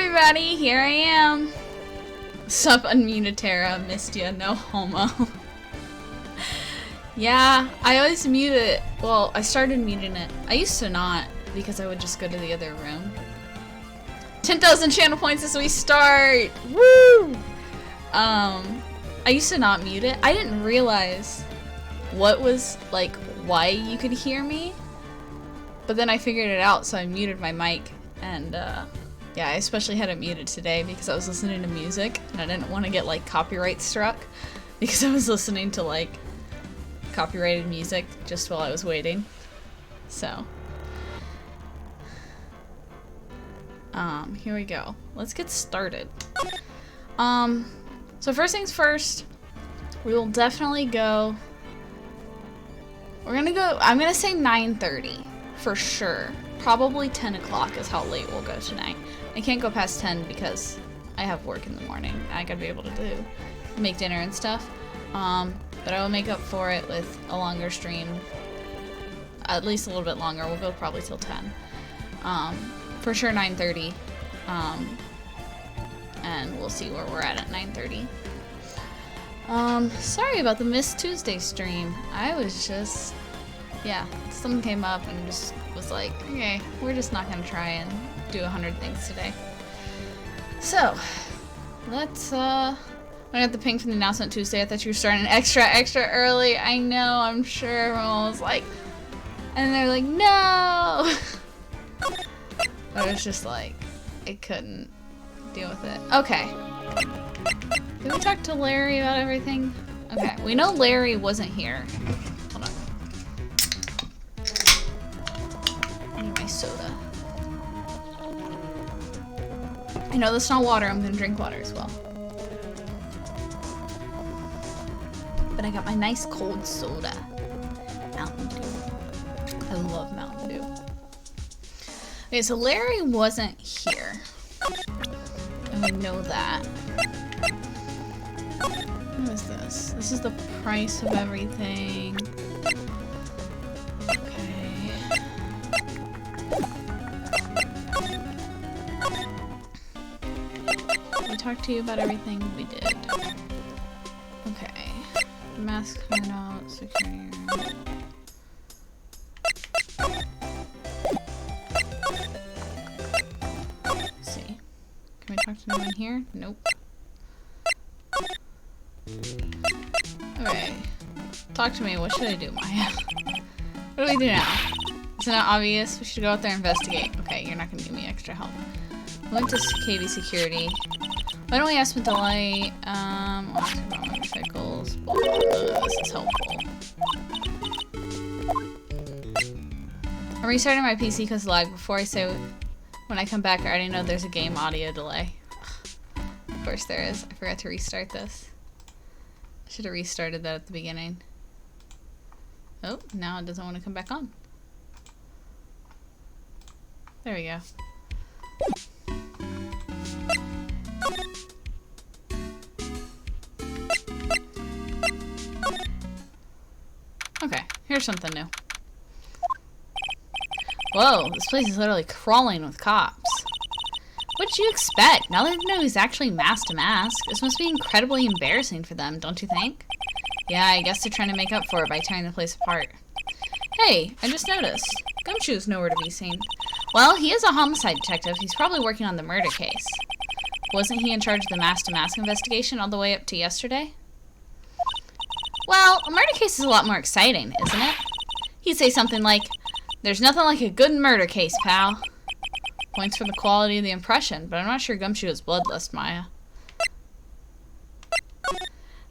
everybody, here I am. Sup, unmuted Tara, missed ya, no homo. Yeah, I always mute it. Well, I started muting it. I used to not, because I would just go to the other room. 10,000 channel points as we start! Woo! I used to not mute it. I didn't realize what was, like, why you could hear me. But then I figured it out, so I muted my mic. And, yeah, I especially had it muted today because I was listening to music. And I didn't want to get, like, copyright struck. Because I was listening to, like, copyrighted music just while I was waiting. So. Here we go. Let's get started. So first things first, we will definitely go. I'm gonna say 9:30 for sure. Probably 10 o'clock is how late we'll go tonight. I can't go past 10 because I have work in the morning. I gotta be able to make dinner and stuff. But I will make up for it with a longer stream. At least a little bit longer. We'll go probably till 10. For sure 9:30. And we'll see where we're at 9:30. Sorry about the missed Tuesday stream. I was just, yeah, something came up and just was like, okay, we're just not gonna try and do 100 things today. So, let's, I got the ping from the announcement Tuesday. I thought you were starting extra early. I know, I'm sure everyone was like, and they're like, no! I was just like, I couldn't deal with it. Okay. Did we talk to Larry about everything? Okay, we know Larry wasn't here. Hold on. I need my soda. I know that's not water, I'm gonna drink water as well. But I got my nice cold soda. Mountain Dew. I love Mountain Dew. Okay, so Larry wasn't here. And we know that. What is this? This is the price of everything. Okay. We talked to you about everything we did. Okay. Mask card out, security room. Let's see. Can we talk to anyone here? Nope. Okay. Talk to me. What should I do, Maya? What do we do now? Is it not obvious? We should go out there and investigate. Okay, you're not gonna give me extra help. We went to KB security. Why don't we ask Medallight? Motorcycles. This is helpful. I'm restarting my PC because lag. Before I say when I come back, I already know there's a game audio delay. Of course there is. I forgot to restart this. I should have restarted that at the beginning. Oh, now it doesn't want to come back on. There we go. Okay, here's something new. Whoa, this place is literally crawling with cops. What'd you expect? Now they know he's actually mask to mask. This must be incredibly embarrassing for them, don't you think? Yeah, I guess they're trying to make up for it by tearing the place apart. Hey, I just noticed. Gumshoe's nowhere to be seen. Well, he is a homicide detective. He's probably working on the murder case. Wasn't he in charge of the mask to mask investigation all the way up to yesterday? Well, a murder case is a lot more exciting, isn't it? He'd say something like, "There's nothing like a good murder case, pal." Points for the quality of the impression, but I'm not sure Gumshoe is bloodlust, Maya.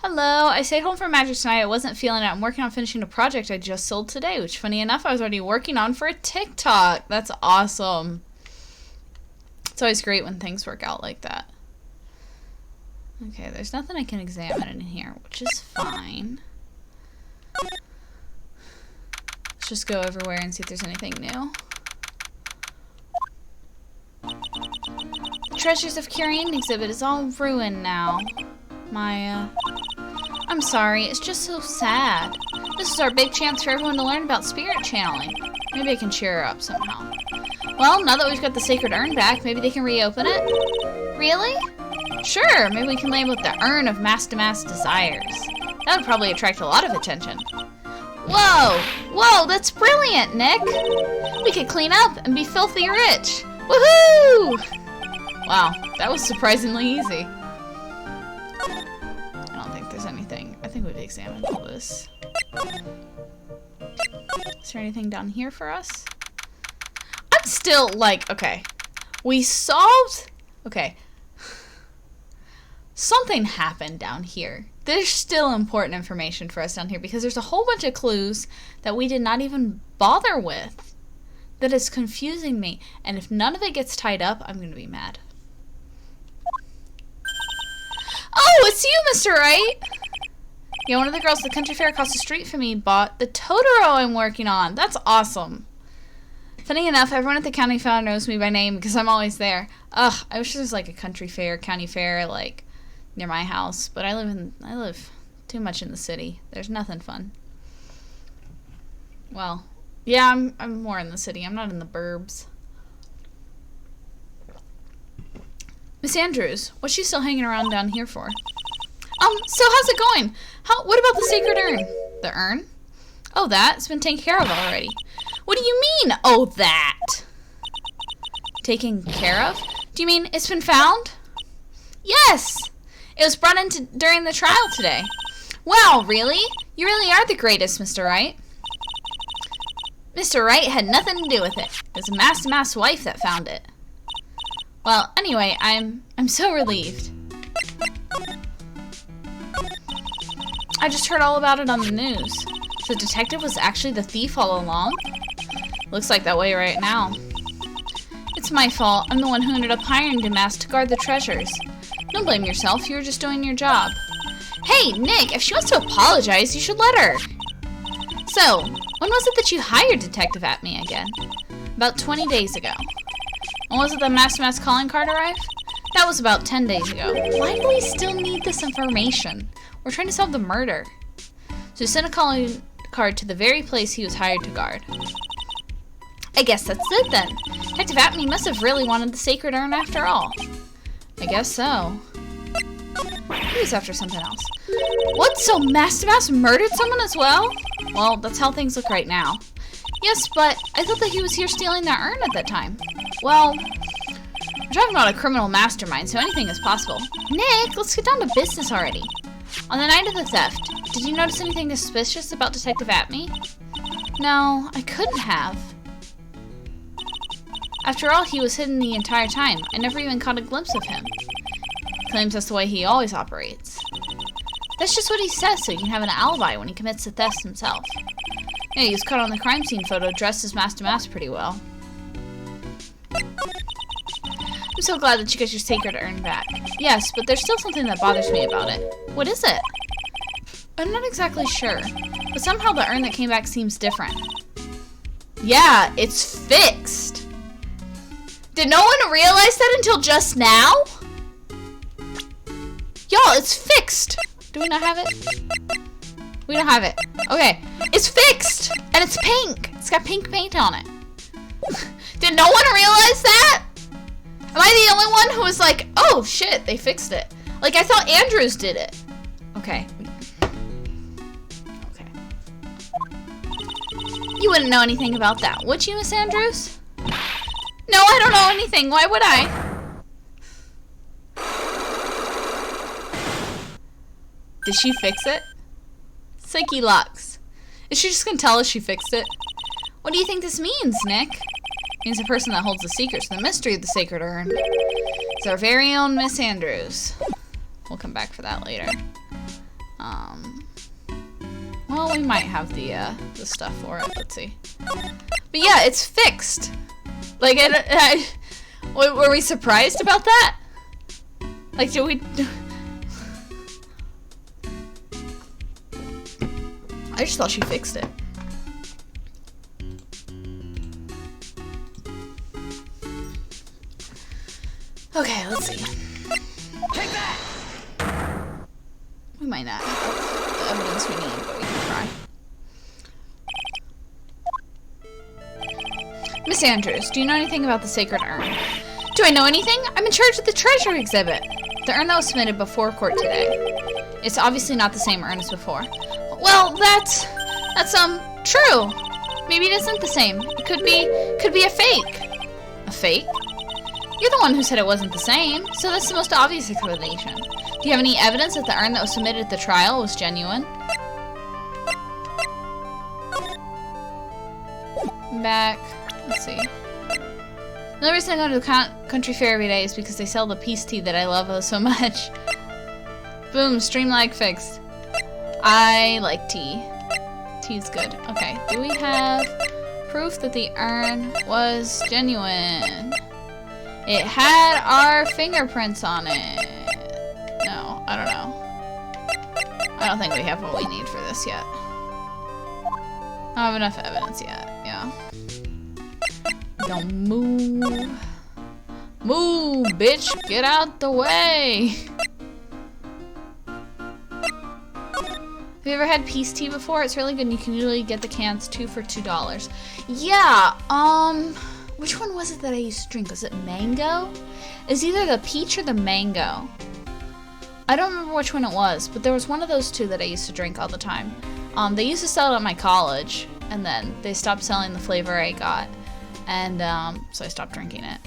Hello, I stayed home from Magic tonight. I wasn't feeling it. I'm working on finishing a project I just sold today, which, funny enough, I was already working on for a TikTok. That's awesome. It's always great when things work out like that. Okay, there's nothing I can examine in here, which is fine. Let's just go everywhere and see if there's anything new. The Treasures of Curian exhibit is all ruined now, Maya. I'm sorry, it's just so sad. This is our big chance for everyone to learn about spirit channeling. Maybe I can cheer her up somehow. Well, now that we've got the sacred urn back, maybe they can reopen it? Really? Sure, maybe we can label it the Urn of Mass-to-Mass Desires. That would probably attract a lot of attention. Whoa! Whoa, that's brilliant, Nick! We could clean up and be filthy rich! Woohoo! Wow, that was surprisingly easy. I don't think there's anything. I think we've examined all this. Is there anything down here for us? I'm still like, okay. We solved... Okay. Something happened down here. There's still important information for us down here because there's a whole bunch of clues that we did not even bother with. That is confusing me. And if none of it gets tied up, I'm going to be mad. Oh, it's you, Mr. Wright! Yeah, one of the girls at the country fair across the street from me bought the Totoro I'm working on. That's awesome. Funny enough, everyone at the county fair knows me by name because I'm always there. Ugh, I wish there was like a country fair, county fair, like near my house. But I live too much in the city. There's nothing fun. Well, yeah, I'm more in the city. I'm not in the burbs. Miss Andrews, what's she still hanging around down here for? So how's it going? What about the sacred urn? The urn? Oh, that's been taken care of already. What do you mean, oh, that? Taken care of? Do you mean it's been found? Yes! It was brought in during the trial today. Wow, really? You really are the greatest, Mr. Wright. Mr. Wright had nothing to do with it. It was a Mass-to-Mass wife that found it. Well, anyway, I'm so relieved. I just heard all about it on the news. The detective was actually the thief all along? Looks like that way right now. It's my fault. I'm the one who ended up hiring Damas to guard the treasures. Don't blame yourself. You were just doing your job. Hey, Nick, if she wants to apologize, you should let her. So, when was it that you hired Detective Atme again? About 20 days ago. When was it the Mass-to-Mass calling card arrived? That was about 10 days ago. Why do we still need this information? We're trying to solve the murder. So send a calling card to the very place he was hired to guard. I guess that's it then. Detective Atme must have really wanted the sacred urn after all. I guess so. He was after something else. What? So Mass-to-Mass murdered someone as well? Well, that's how things look right now. Yes, but I thought that he was here stealing that urn at that time. Well, we're talking about a criminal mastermind, so anything is possible. Nick, let's get down to business already. On the night of the theft, did you notice anything suspicious about Detective Atme? No, I couldn't have. After all, he was hidden the entire time. I never even caught a glimpse of him. Claims that's the way he always operates. That's just what he says, so he can have an alibi when he commits the theft himself. Yeah, he was caught on the crime scene photo dressed as Mass-to-Mass pretty well. I'm so glad that you got your sacred urn back. Yes, but there's still something that bothers me about it. What is it? I'm not exactly sure, but somehow the urn that came back seems different. Yeah, it's fixed. Did no one realize that until just now? Y'all, it's fixed. Do we not have it? We don't have it. Okay, it's fixed, and it's pink. It's got pink paint on it. Did no one realize that? Am I the only one who was like, oh shit, they fixed it? Like, I thought Andrews did it. Okay. Okay. You wouldn't know anything about that, would you, Miss Andrews? No, I don't know anything. Why would I? Did she fix it? Psyche Lux. Is she just gonna tell us she fixed it? What do you think this means, Nick? It means the person that holds the secrets to the mystery of the sacred urn. It's our very own Miss Andrews. We'll come back for that later. Well, we might have the stuff for it. Let's see. But yeah, it's fixed. Like, were we surprised about that? Like, did we... I just thought she fixed it. Okay, let's see. Take that! We might not have the evidence we need, but we can try. Miss Andrews, do you know anything about the sacred urn? Do I know anything? I'm in charge of the treasure exhibit. The urn that was submitted before court today. It's obviously not the same urn as before. Well, that's true. Maybe it isn't the same. It could be a fake. A fake? You're the one who said it wasn't the same, so that's the most obvious explanation. Do you have any evidence that the urn that was submitted at the trial was genuine? Back. Let's see. The reason I go to the country fair every day is because they sell the peace tea that I love so much. Boom, stream lag fixed. I like tea. Tea's good. Okay, do we have proof that the urn was genuine? It had our fingerprints on it. No, I don't know. I don't think we have what we need for this yet. I don't have enough evidence yet, yeah. Don't move. Move, bitch! Get out the way! Have you ever had peace tea before? It's really good and you can usually get the cans 2 for $2. Yeah, which one was it that I used to drink? Was it mango? It's either the peach or the mango. I don't remember which one it was, but there was one of those two that I used to drink all the time. They used to sell it at my college, and then they stopped selling the flavor I got, and so I stopped drinking it.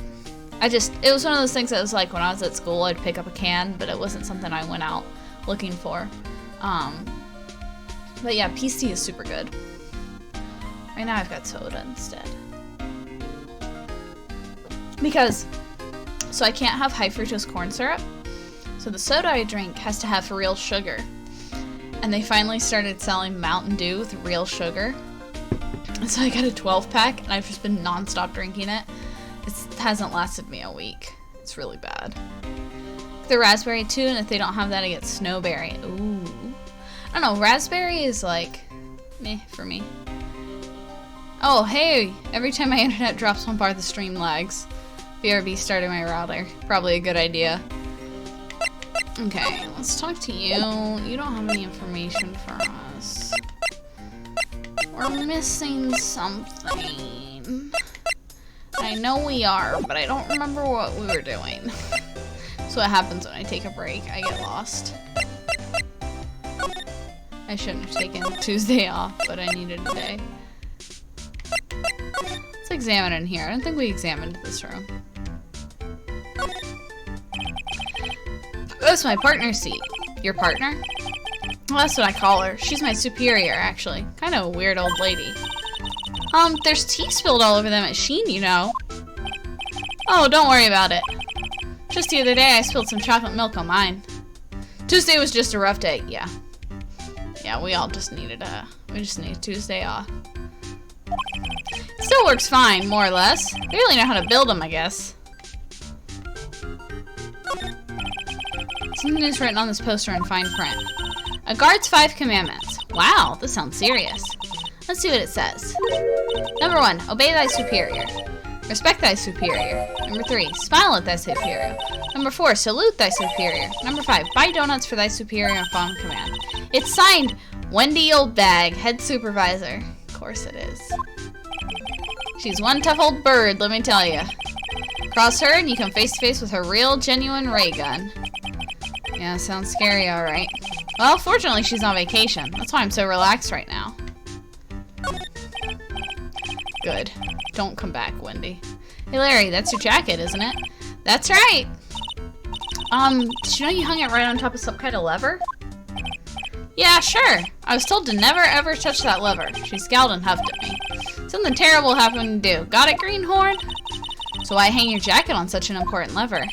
It was one of those things that was like when I was at school, I'd pick up a can, but it wasn't something I went out looking for. But yeah, peace tea is super good. Right now I've got soda instead. So I can't have high fructose corn syrup. So the soda I drink has to have real sugar. And they finally started selling Mountain Dew with real sugar. And so I got a 12-pack and I've just been non-stop drinking it. It hasn't lasted me a week. It's really bad. The raspberry too, and if they don't have that I get snowberry. Ooh. I don't know, raspberry is like, meh for me. Oh, hey, every time my internet drops one bar, the stream lags. BRB started my router. Probably a good idea. Okay, let's talk to you. You don't have any information for us. We're missing something. I know we are, but I don't remember what we were doing. So what happens when I take a break? I get lost. I shouldn't have taken Tuesday off, but I needed a day. Let's examine in here. I don't think we examined this room. That's my partner's seat. Your partner? Well, that's what I call her. She's my superior, actually. Kind of a weird old lady. There's tea spilled all over the machine, you know. Oh, don't worry about it. Just the other day, I spilled some chocolate milk on mine. Tuesday was just a rough day, yeah. Yeah, we all just needed Tuesday off. It still works fine, more or less. They really know how to build them, I guess. Something is written on this poster in fine print. A guard's 5 commandments. Wow, this sounds serious. Let's see what it says. Number 1, obey thy superior. Respect thy superior. Number 3, smile at thy superior. Number 4, salute thy superior. Number 5, buy donuts for thy superior upon command. It's signed, Wendy Oldbag, head supervisor. Of course it is. She's one tough old bird, let me tell you. Cross her and you come face to face with her real, genuine ray gun. Yeah, sounds scary, alright. Well, fortunately she's on vacation. That's why I'm so relaxed right now. Good. Don't come back, Wendy. Hey, Larry, that's your jacket, isn't it? That's right. Did you know you hung it right on top of some kind of lever? Yeah, sure. I was told to never ever touch that lever. She scowled and huffed at me. Something terrible happened to do. Got it, Greenhorn? So why hang your jacket on such an important lever?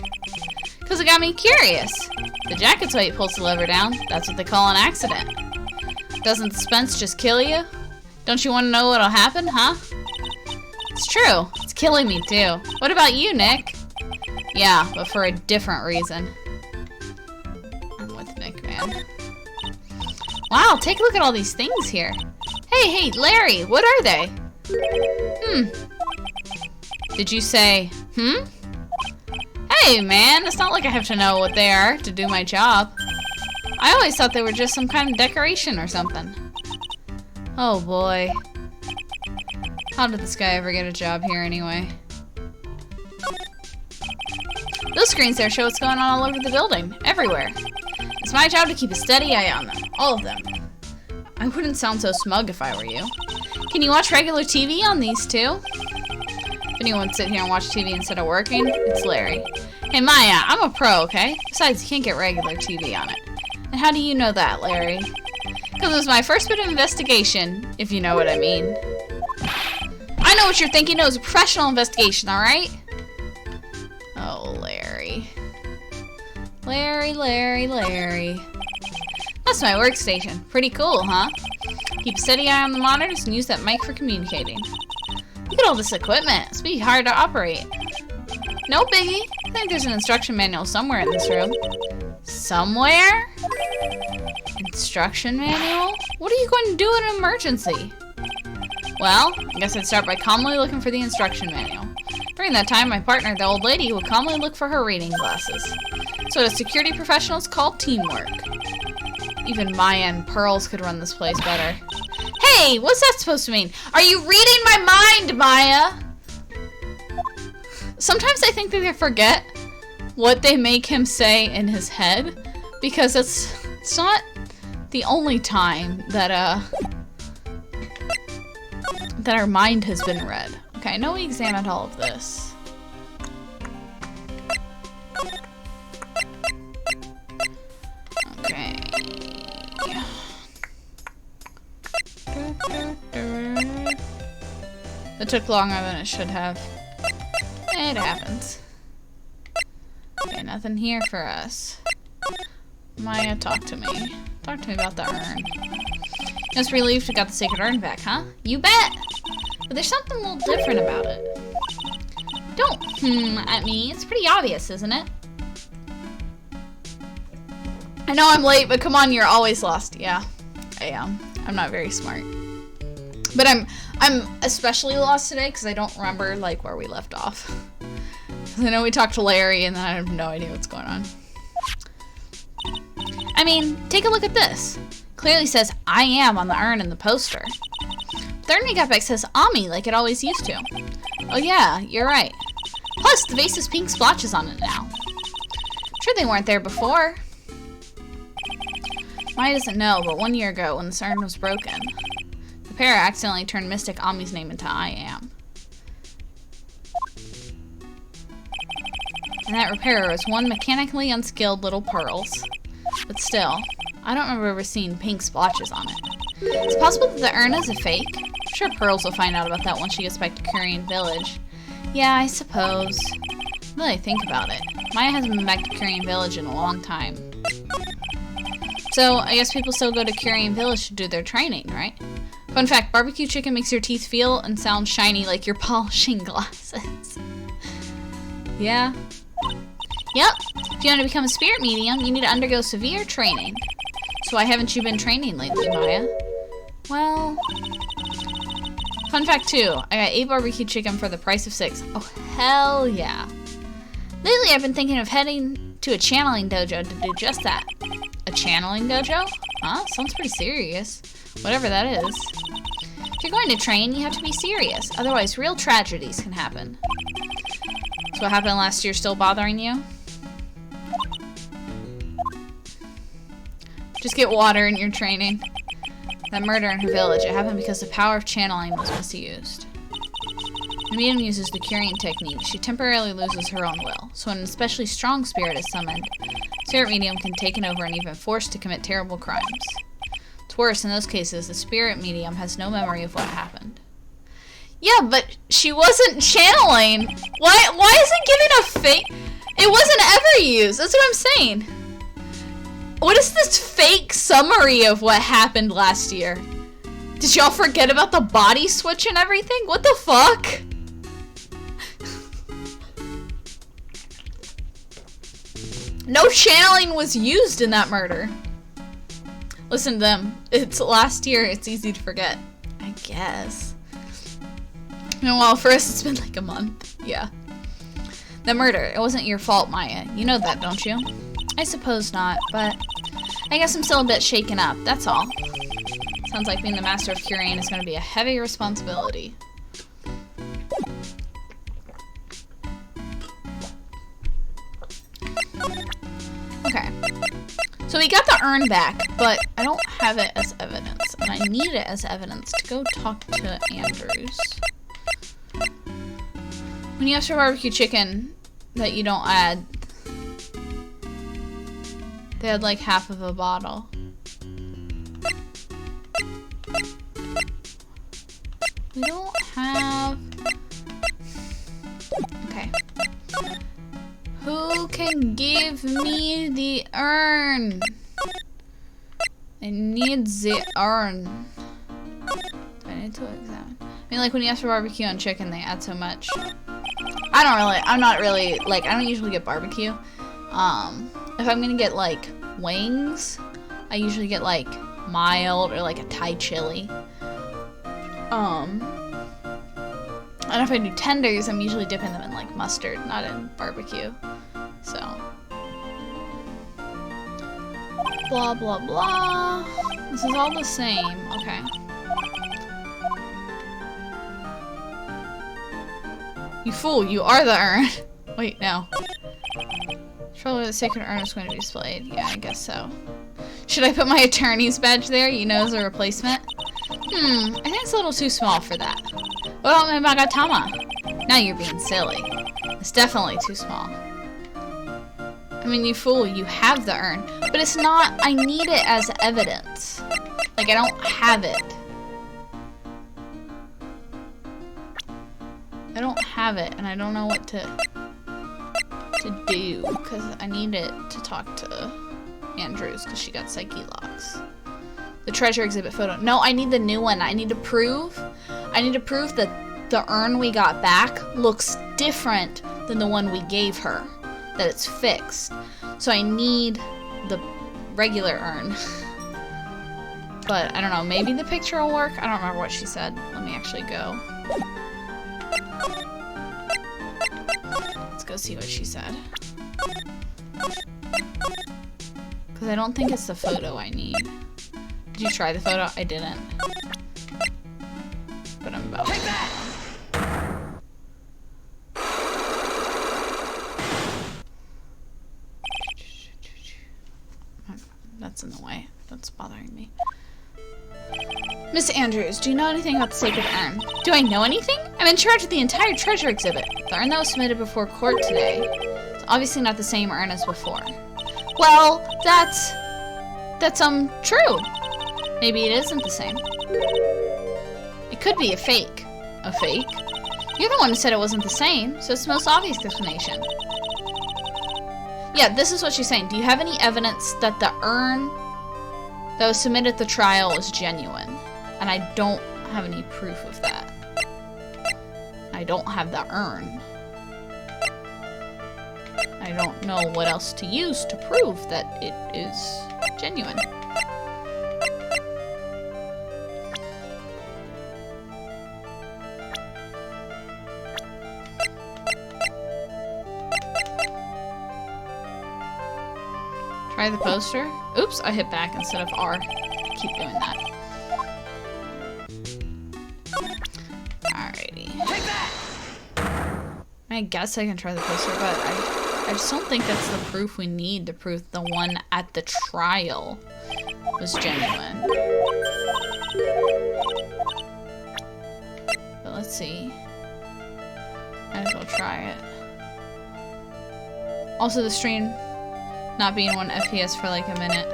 Because it got me curious. The jacket's why you pulls the lever down. That's what they call an accident. Doesn't suspense just kill you? Don't you want to know what'll happen, huh? It's true. It's killing me, too. What about you, Nick? Yeah, but for a different reason. I'm with Nick, man. Wow, take a look at all these things here. Hey, Larry, what are they? Did you say, Hey, man, it's not like I have to know what they are to do my job. I always thought they were just some kind of decoration or something. Oh, boy. How did this guy ever get a job here, anyway? Those screens there show what's going on all over the building, everywhere. It's my job to keep a steady eye on them, all of them. I wouldn't sound so smug if I were you. Can you watch regular TV on these too? If anyone would sit here and watch TV instead of working, it's Larry. Hey Maya, I'm a pro, okay? Besides, you can't get regular TV on it. And how do you know that, Larry? Because it was my first bit of investigation, if you know what I mean. I know what you're thinking. It was a professional investigation, alright? Oh, Larry. Larry. That's my workstation. Pretty cool, huh? Keep a steady eye on the monitors and use that mic for communicating. Look at all this equipment. It's pretty hard to operate. No biggie. I think there's an instruction manual somewhere in this room. Somewhere? Instruction manual? What are you going to do in an emergency? Well, I guess I'd start by calmly looking for the instruction manual. During that time, my partner, the old lady, would calmly look for her reading glasses. So what security professionals call teamwork. Even Maya and Pearls could run this place better. Hey, what's that supposed to mean? Are you reading my mind, Maya? Sometimes I think that they forget what they make him say in his head, because it's not the only time that that our mind has been read. Okay, I know we examined all of this. Okay. That took longer than it should have. It happens. Okay, nothing here for us. Maya, talk to me. Talk to me about the urn. Just relieved we got the sacred urn back, huh? You bet! But there's something a little different about it. Don't at me. It's pretty obvious, isn't it? I know I'm late, but come on, you're always lost. Yeah, I am. I'm not very smart. But I'm especially lost today because I don't remember like where we left off. I know we talked to Larry and then I have no idea what's going on. I mean, take a look at this. Clearly says I am on the urn in the poster. The urn we got back says Ami like it always used to. Oh yeah, you're right. Plus, the vase has pink splotches on it now. Sure they weren't there before. Maya doesn't know, but 1 year ago when this urn was broken, the pair accidentally turned Mystic Ami's name into I am. And that repairer was one mechanically unskilled little Pearls. But still, I don't remember ever seeing pink splotches on it. It's possible that the urn is a fake. I'm sure Pearls will find out about that once she gets back to Korean Village. Yeah, I suppose. Really think about it. Maya hasn't been back to Korean Village in a long time. So, I guess people still go to Korean Village to do their training, right? Fun fact, barbecue chicken makes your teeth feel and sound shiny like you're polishing glasses. Yeah. Yep. If you want to become a spirit medium, you need to undergo severe training. So why haven't you been training lately, Maya? Well... Fun fact too, I got 8 barbecue chicken for the price of 6. Oh, hell yeah. Lately I've been thinking of heading to a channeling dojo to do just that. A channeling dojo? Huh? Sounds pretty serious. Whatever that is. If you're going to train, you have to be serious. Otherwise, real tragedies can happen. So what happened last year still bothering you? Just get water in your training. That murder in her village, it happened because the power of channeling was misused. The medium uses the curing technique. She temporarily loses her own will. So when an especially strong spirit is summoned, spirit medium can take it over and even forced to commit terrible crimes. It's worse, in those cases, the spirit medium has no memory of what happened. Yeah, but she wasn't channeling. Why is it giving a fake? It wasn't ever used. That's what I'm saying. What is this fake summary of what happened last year? Did y'all forget about the body switch and everything? What the fuck? No channeling was used in that murder. Listen to them. It's last year. It's easy to forget. I guess. Meanwhile, for us, it's been like a month. Yeah. The murder. It wasn't your fault, Maya. You know that, don't you? I suppose not, but I guess I'm still a bit shaken up. That's all. Sounds like being the master of curing is going to be a heavy responsibility. So we got the urn back, but I don't have it as evidence. And I need it as evidence to go talk to Andrews. When you ask for barbecue chicken that you don't add, they had like half of a bottle. We don't have... Okay. Who can give me the urn? I need the urn. Do I need to examine? I mean, like when you ask for barbecue and chicken, they add so much. I'm not really, like, I don't usually get barbecue. If I'm gonna get, like, wings, I usually get, like, mild or, like, a Thai chili. And if I do tenders, I'm usually dipping them in, like, mustard, not in barbecue. So. Blah, blah, blah. This is all the same. Okay. You fool, you are the urn. Wait, no. Surely the sacred urn is going to be displayed. Yeah, I guess so. Should I put my attorney's badge there, you know, as a replacement? I think it's a little too small for that. What about my Magatama? Now you're being silly. It's definitely too small. I mean, you fool, you have the urn. But it's not, I need it as evidence. Like, I don't have it. I don't have it, and I don't know what to do, because I need it to talk to Andrews, because she got psyche locks. The treasure exhibit photo. No, I need the new one. I need to prove that the urn we got back looks different than the one we gave her. That it's fixed. So I need the regular urn. But, I don't know, maybe the picture will work? I don't remember what she said. Let me actually go. Let's go see what she said. Because I don't think it's the photo I need. Did you try the photo? I didn't. But I'm about to. That's in the way. That's bothering me. Miss Andrews, do you know anything about the sacred urn? Do I know anything? I'm in charge of the entire treasure exhibit. The urn that was submitted before court today is obviously not the same urn as before. Well, that's true. Maybe it isn't the same. It could be a fake. A fake? You're the one who said it wasn't the same, so it's the most obvious explanation. Yeah, this is what she's saying. Do you have any evidence that the urn that was submitted at the trial was genuine? And I don't have any proof of that. I don't have the urn. I don't know what else to use to prove that it is genuine. Try the poster. Oops, I hit back instead of R. I keep doing that. Alrighty. I guess I can try the poster, but I just don't think that's the proof we need to prove the one at the trial was genuine. But let's see. Might as well try it. Also, the stream not being 1 FPS for like a minute.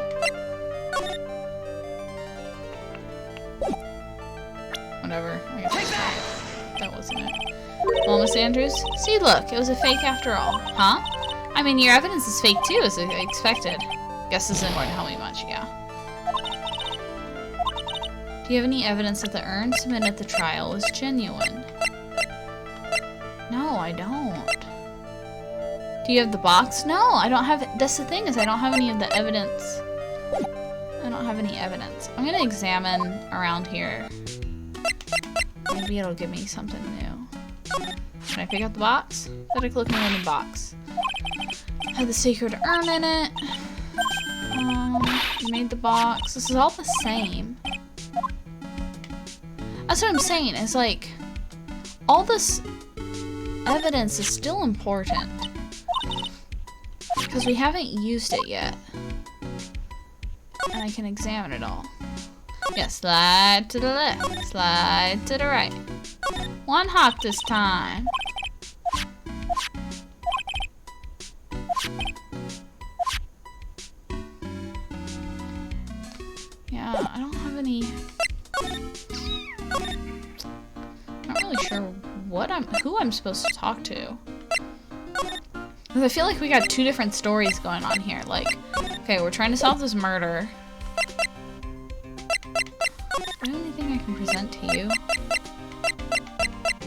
Whatever. I guess I'll try it. That wasn't it. Well, Miss Andrews? See, look, it was a fake after all. Huh? I mean, your evidence is fake too, as expected. Guess this isn't going to help me much, yeah. Do you have any evidence that the urn submitted at the trial was genuine? No, I don't. Do you have the box? No, I don't have it. That's the thing, is I don't have any of the evidence. I don't have any evidence. I'm gonna examine around here. Maybe it'll give me something new. Can I pick up the box? Did I click on the box? Had the sacred urn in it. Made the box. This is all the same. That's what I'm saying, is like, all this evidence is still important. Because we haven't used it yet. and I can examine it all. Yeah, slide to the left, slide to the right. One hop this time. Yeah, I don't have any... I'm not really sure who I'm supposed to talk to. Because I feel like we got two different stories going on here. Like, okay, we're trying to solve this murder. Is there anything I can present to you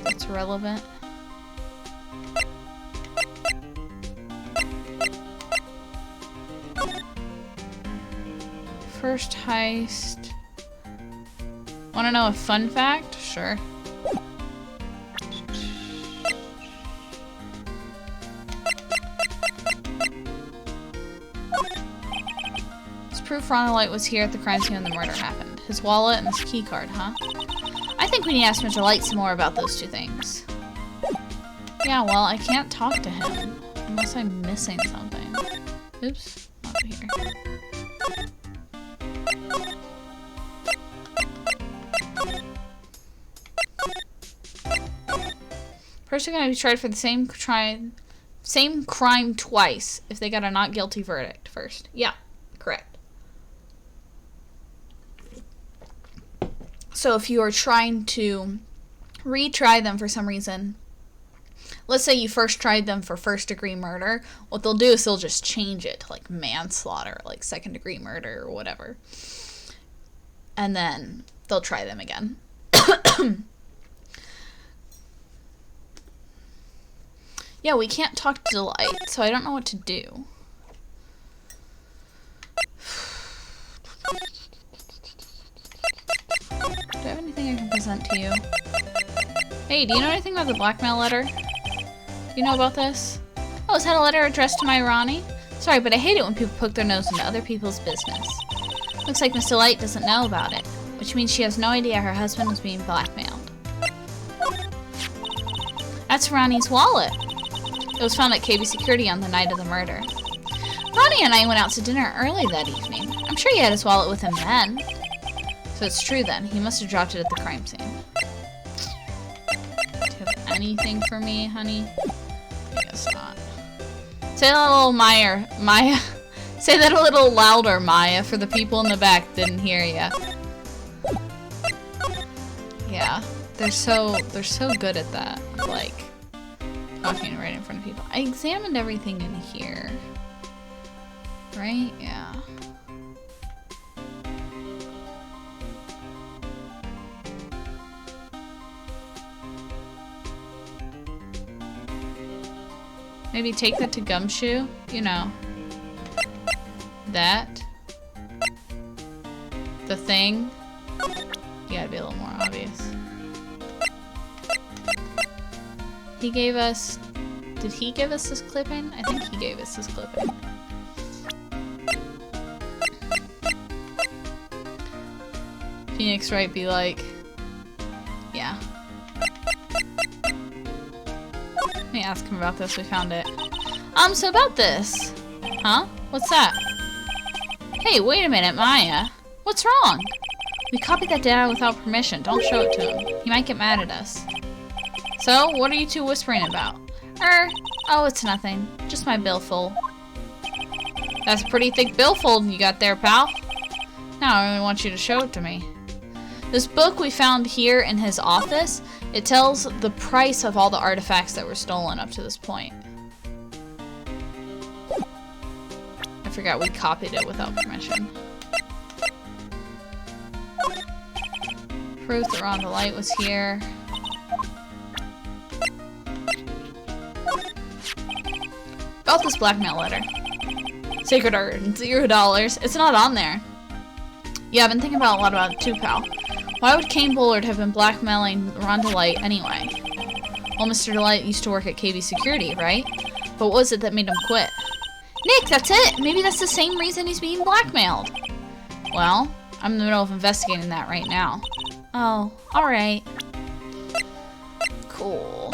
that's relevant? First heist. Want to know a fun fact? Sure. It's proof Ronald Wright was here at the crime scene when the murder happened. His wallet and his key card, huh? I think we need to ask Mr. Light some more about those two things. Yeah, well, I can't talk to him unless I'm missing something. Oops, not here. Person gonna be tried for the same crime twice if they got a not guilty verdict first. Yeah, correct. So if you are trying to retry them for some reason, let's say you first tried them for first-degree murder, what they'll do is they'll just change it to like manslaughter, like second-degree murder or whatever. And then they'll try them again. Yeah, we can't talk to Delight, so I don't know what to do. Do I have anything I can present to you? Hey, do you know anything about the blackmail letter? Do you know about this? Oh, is that a letter addressed to my Ronnie? Sorry, but I hate it when people poke their nose into other people's business. Looks like Miss Delight doesn't know about it, which means she has no idea her husband was being blackmailed. That's Ronnie's wallet. It was found at KB Security on the night of the murder. Ronnie and I went out to dinner early that evening. I'm sure he had his wallet with him then. So it's true then. He must have dropped it at the crime scene. Do you have anything for me, honey? I guess not. Say that a little Maya. Say that a little louder, Maya, for the people in the back that didn't hear ya. Yeah, they're so good at that. Like, talking right in front of people. I examined everything in here. Right? Yeah. Maybe take that to Gumshoe? You know. That. The thing. You gotta be a little more obvious. He gave us... Did he give us this clipping? I think he gave us this clipping. Phoenix Wright be like... Yeah. Let me ask him about this. We found it. So about this. Huh? What's that? Hey, wait a minute, Maya. What's wrong? We copied that data without permission. Don't show it to him. He might get mad at us. So, what are you two whispering about? Oh, it's nothing. Just my billfold. That's a pretty thick billfold you got there, pal. Now I really want you to show it to me. This book we found here in his office, it tells the price of all the artifacts that were stolen up to this point. I forgot we copied it without permission. Proof that Ronald Light was here. About this blackmail letter. Sacred Art, $0. It's not on there. Yeah, I've been thinking about a lot about it too, pal. Why would Kane Bullard have been blackmailing Ron Delight anyway? Well, Mr. Delight used to work at KB Security, right? But what was it that made him quit? Nick, that's it! Maybe that's the same reason he's being blackmailed. Well, I'm in the middle of investigating that right now. Oh, alright. Cool.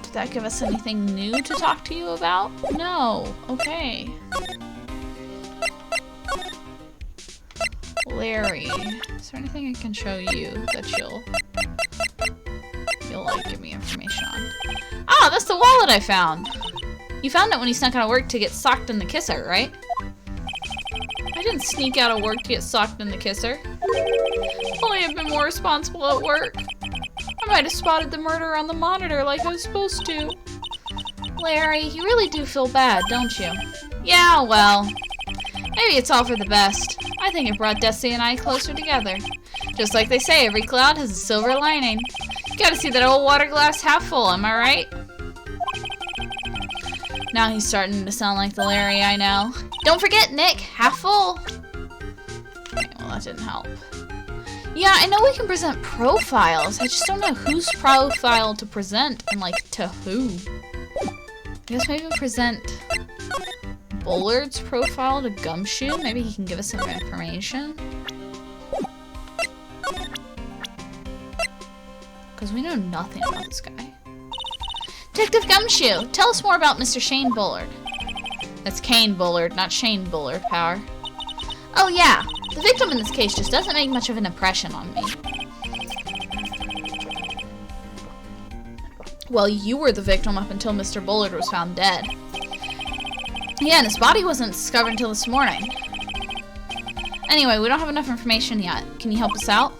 Did that give us anything new to talk to you about? No. Okay. Larry, is there anything I can show you that you'll like give me information on? Ah, that's the wallet I found! You found it when you snuck out of work to get socked in the kisser, right? I didn't sneak out of work to get socked in the kisser. Only I've been more responsible at work. I might have spotted the murder on the monitor like I was supposed to. Larry, you really do feel bad, don't you? Yeah, well, maybe it's all for the best. I think it brought Desi and I closer together. Just like they say, every cloud has a silver lining. You gotta see that old water glass half full, am I right? Now he's starting to sound like the Larry I know. Don't forget, Nick, half full. Okay, well, that didn't help. Yeah, I know we can present profiles. I just don't know whose profile to present and, like, to who. I guess maybe present Bullard's profile to Gumshoe. Maybe he can give us some information. Because we know nothing about this guy. Detective Gumshoe, tell us more about Mr. Shane Bullard. That's Kane Bullard, not Shane Bullard, Power. Oh yeah, the victim in this case just doesn't make much of an impression on me. Well, you were the victim up until Mr. Bullard was found dead. Yeah, and his body wasn't discovered until this morning. Anyway, we don't have enough information yet. Can you help us out?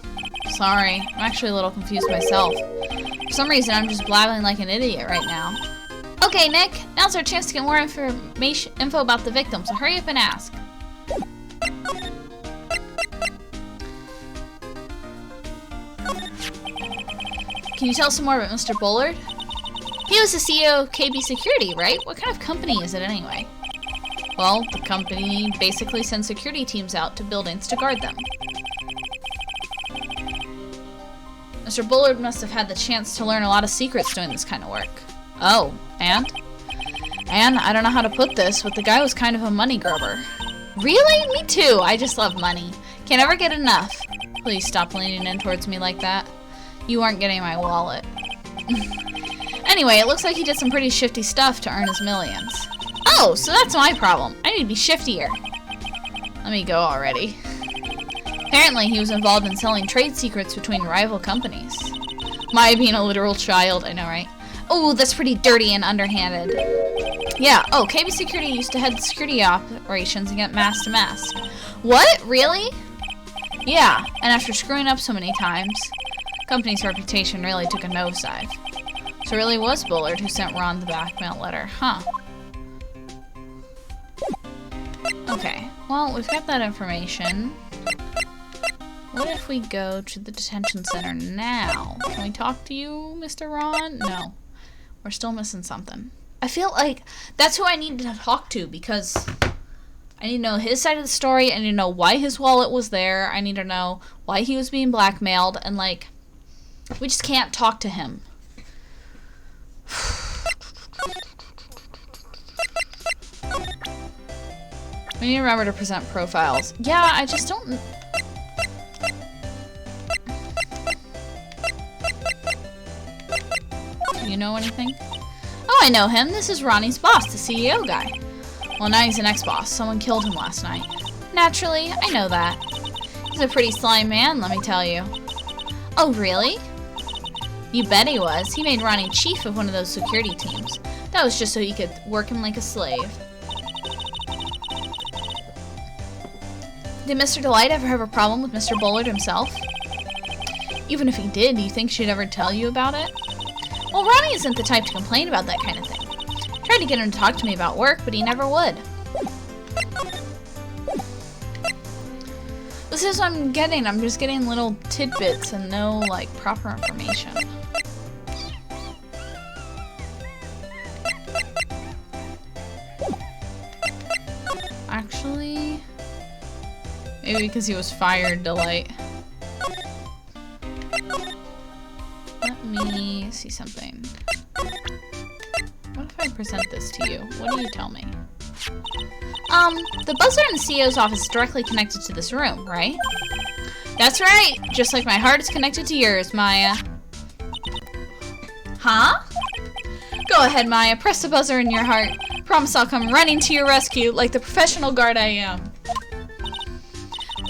Sorry, I'm actually a little confused myself. For some reason, I'm just blabbing like an idiot right now. Okay, Nick, now's our chance to get more info about the victim, so hurry up and ask. Can you tell us some more about Mr. Bullard? He was the CEO of KB Security, right? What kind of company is it anyway? Well, the company basically sends security teams out to buildings to guard them. Mr. Bullard must have had the chance to learn a lot of secrets doing this kind of work. Oh, and? And I don't know how to put this, but the guy was kind of a money grubber. Really? Me too. I just love money. Can't ever get enough. Please stop leaning in towards me like that. You aren't getting my wallet. Anyway, it looks like he did some pretty shifty stuff to earn his millions. Oh, so that's my problem. I need to be shiftier. Let me go already. Apparently, he was involved in selling trade secrets between rival companies. My being a literal child, I know, right? Oh, that's pretty dirty and underhanded. Yeah, oh, KB Security used to head the security operations and get mask to mask. What? Really? Yeah, and after screwing up so many times, the company's reputation really took a nosedive. So it really was Bullard who sent Ron the blackmail letter, huh? Okay, well, we've got that information. What if we go to the detention center now? Can we talk to you, Mr. Ron? No. We're still missing something. I feel like that's who I need to talk to because I need to know his side of the story. I need to know why his wallet was there. I need to know why he was being blackmailed. And, like, we just can't talk to him. We need to remember to present profiles. Yeah, I just don't... Do you know anything? Oh, I know him. This is Ronnie's boss, the CEO guy. Well, now he's an ex-boss. Someone killed him last night. Naturally, I know that. He's a pretty sly man, let me tell you. Oh, really? You bet he was. He made Ronnie chief of one of those security teams. That was just so he could work him like a slave. Did Mr. Delight ever have a problem with Mr. Bullard himself? Even if he did, do you think she'd ever tell you about it? Well, Ronnie isn't the type to complain about that kind of thing. Tried to get him to talk to me about work, but he never would. This is what I'm getting. I'm just getting little tidbits and no, like, proper information. Actually, maybe because he was fired, Delight. Let me see something. What if I present this to you? What do you tell me? The buzzer in the CEO's office is directly connected to this room, right? That's right! Just like my heart is connected to yours, Maya. Huh? Go ahead, Maya. Press the buzzer in your heart. Promise I'll come running to your rescue like the professional guard I am.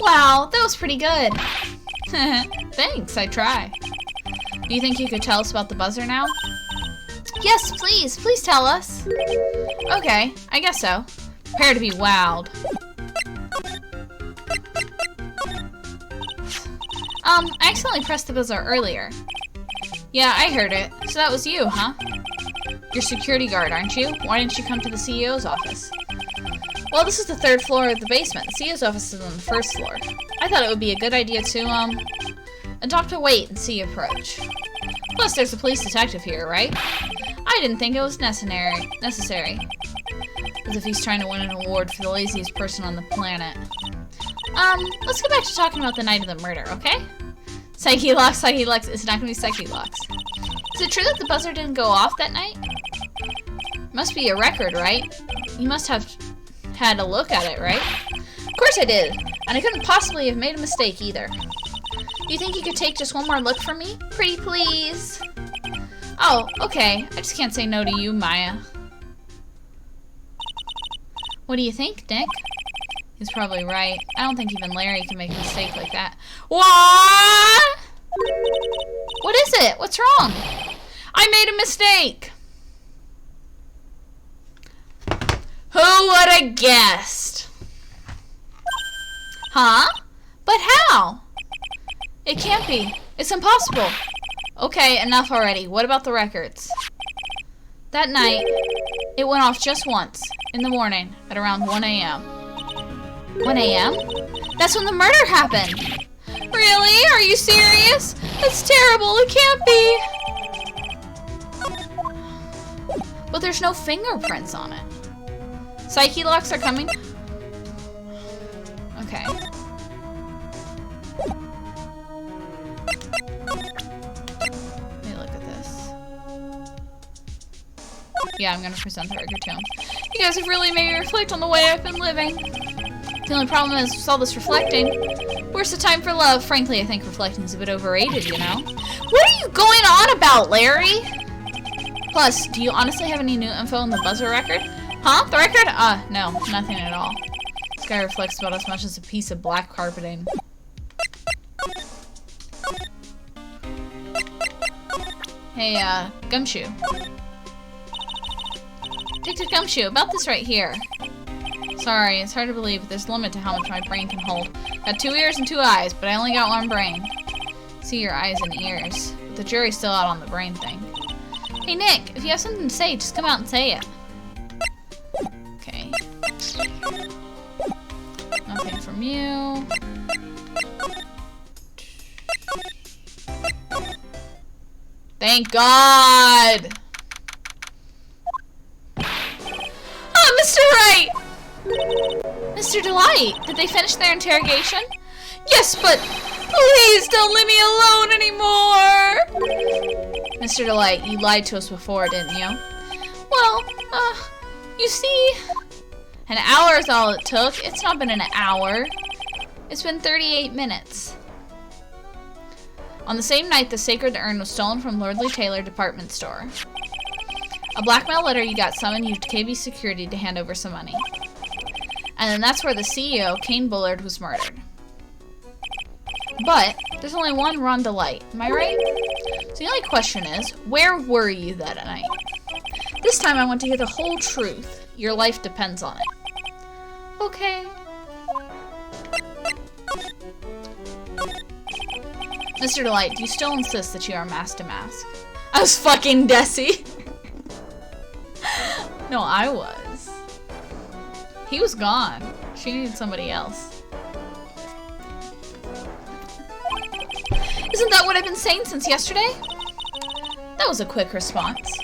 Wow, that was pretty good. Thanks, I try. Do you think you could tell us about the buzzer now? Yes, please. Please tell us. Okay, I guess so. Prepare to be wowed. I accidentally pressed the buzzer earlier. Yeah, I heard it. So that was you, huh? You're security guard, aren't you? Why didn't you come to the CEO's office? Well, this is the 3rd floor of the basement. The CEO's office is on the 1st floor. I thought it would be a good idea to, adopt a wait and see approach. Plus, there's a police detective here, right? I didn't think it was necessary. As if he's trying to win an award for the laziest person on the planet. Let's get back to talking about the night of the murder, okay? Psyche locks. It's not gonna be Psyche locks. Is it true that the buzzer didn't go off that night? Must be a record, right? You must have had a look at it, right? Of course I did. And I couldn't possibly have made a mistake either. Do you think you could take just one more look for me? Pretty please. Oh, okay. I just can't say no to you, Maya. What do you think, Nick? He's probably right. I don't think even Larry can make a mistake like that. What? What is it? What's wrong? I made a mistake. Who would have guessed? Huh? But how? It can't be. It's impossible. Okay, enough already. What about the records? That night, it went off just once, in the morning, at around 1 a.m. 1 a.m.? That's when the murder happened! Really? Are you serious? That's terrible. It can't be. But there's no fingerprints on it. Psyche locks are coming? Okay. Let me look at this. Yeah, I'm gonna present the record to him. You guys have really made me reflect on the way I've been living. The only problem is with all this reflecting. Where's the time for love? Frankly, I think reflecting is a bit overrated, you know? What are you going on about, Larry? Plus, do you honestly have any new info on the buzzer record? Huh? The record? No, nothing at all. This guy reflects about as much as a piece of black carpeting. Hey, Gumshoe. Detective Gumshoe, about this right here. Sorry, it's hard to believe, but there's a limit to how much my brain can hold. Got 2 ears and 2 eyes, but I only got 1 brain. See your eyes and ears. But the jury's still out on the brain thing. Hey, Nick, if you have something to say, just come out and say it. Okay. Nothing from you. Thank God! Oh, Mr. Wright! Mr. Delight, did they finish their interrogation? Yes, but please don't leave me alone anymore! Mr. Delight, you lied to us before, didn't you? Well, you see, an hour is all it took. It's not been an hour. It's been 38 minutes. On the same night, the sacred urn was stolen from Lordly Taylor department store. A blackmail letter you got summoned you to KB security to hand over some money. And then that's where the CEO, Kane Bullard, was murdered. But there's only one Ron Delight, am I right? So the only question is, where were you that night? This time I want to hear the whole truth. Your life depends on it. Okay. Mr. Delight, do you still insist that you are mask to mask? I was fucking Desi. No, I was. He was gone. She needed somebody else. Isn't that what I've been saying since yesterday? That was a quick response.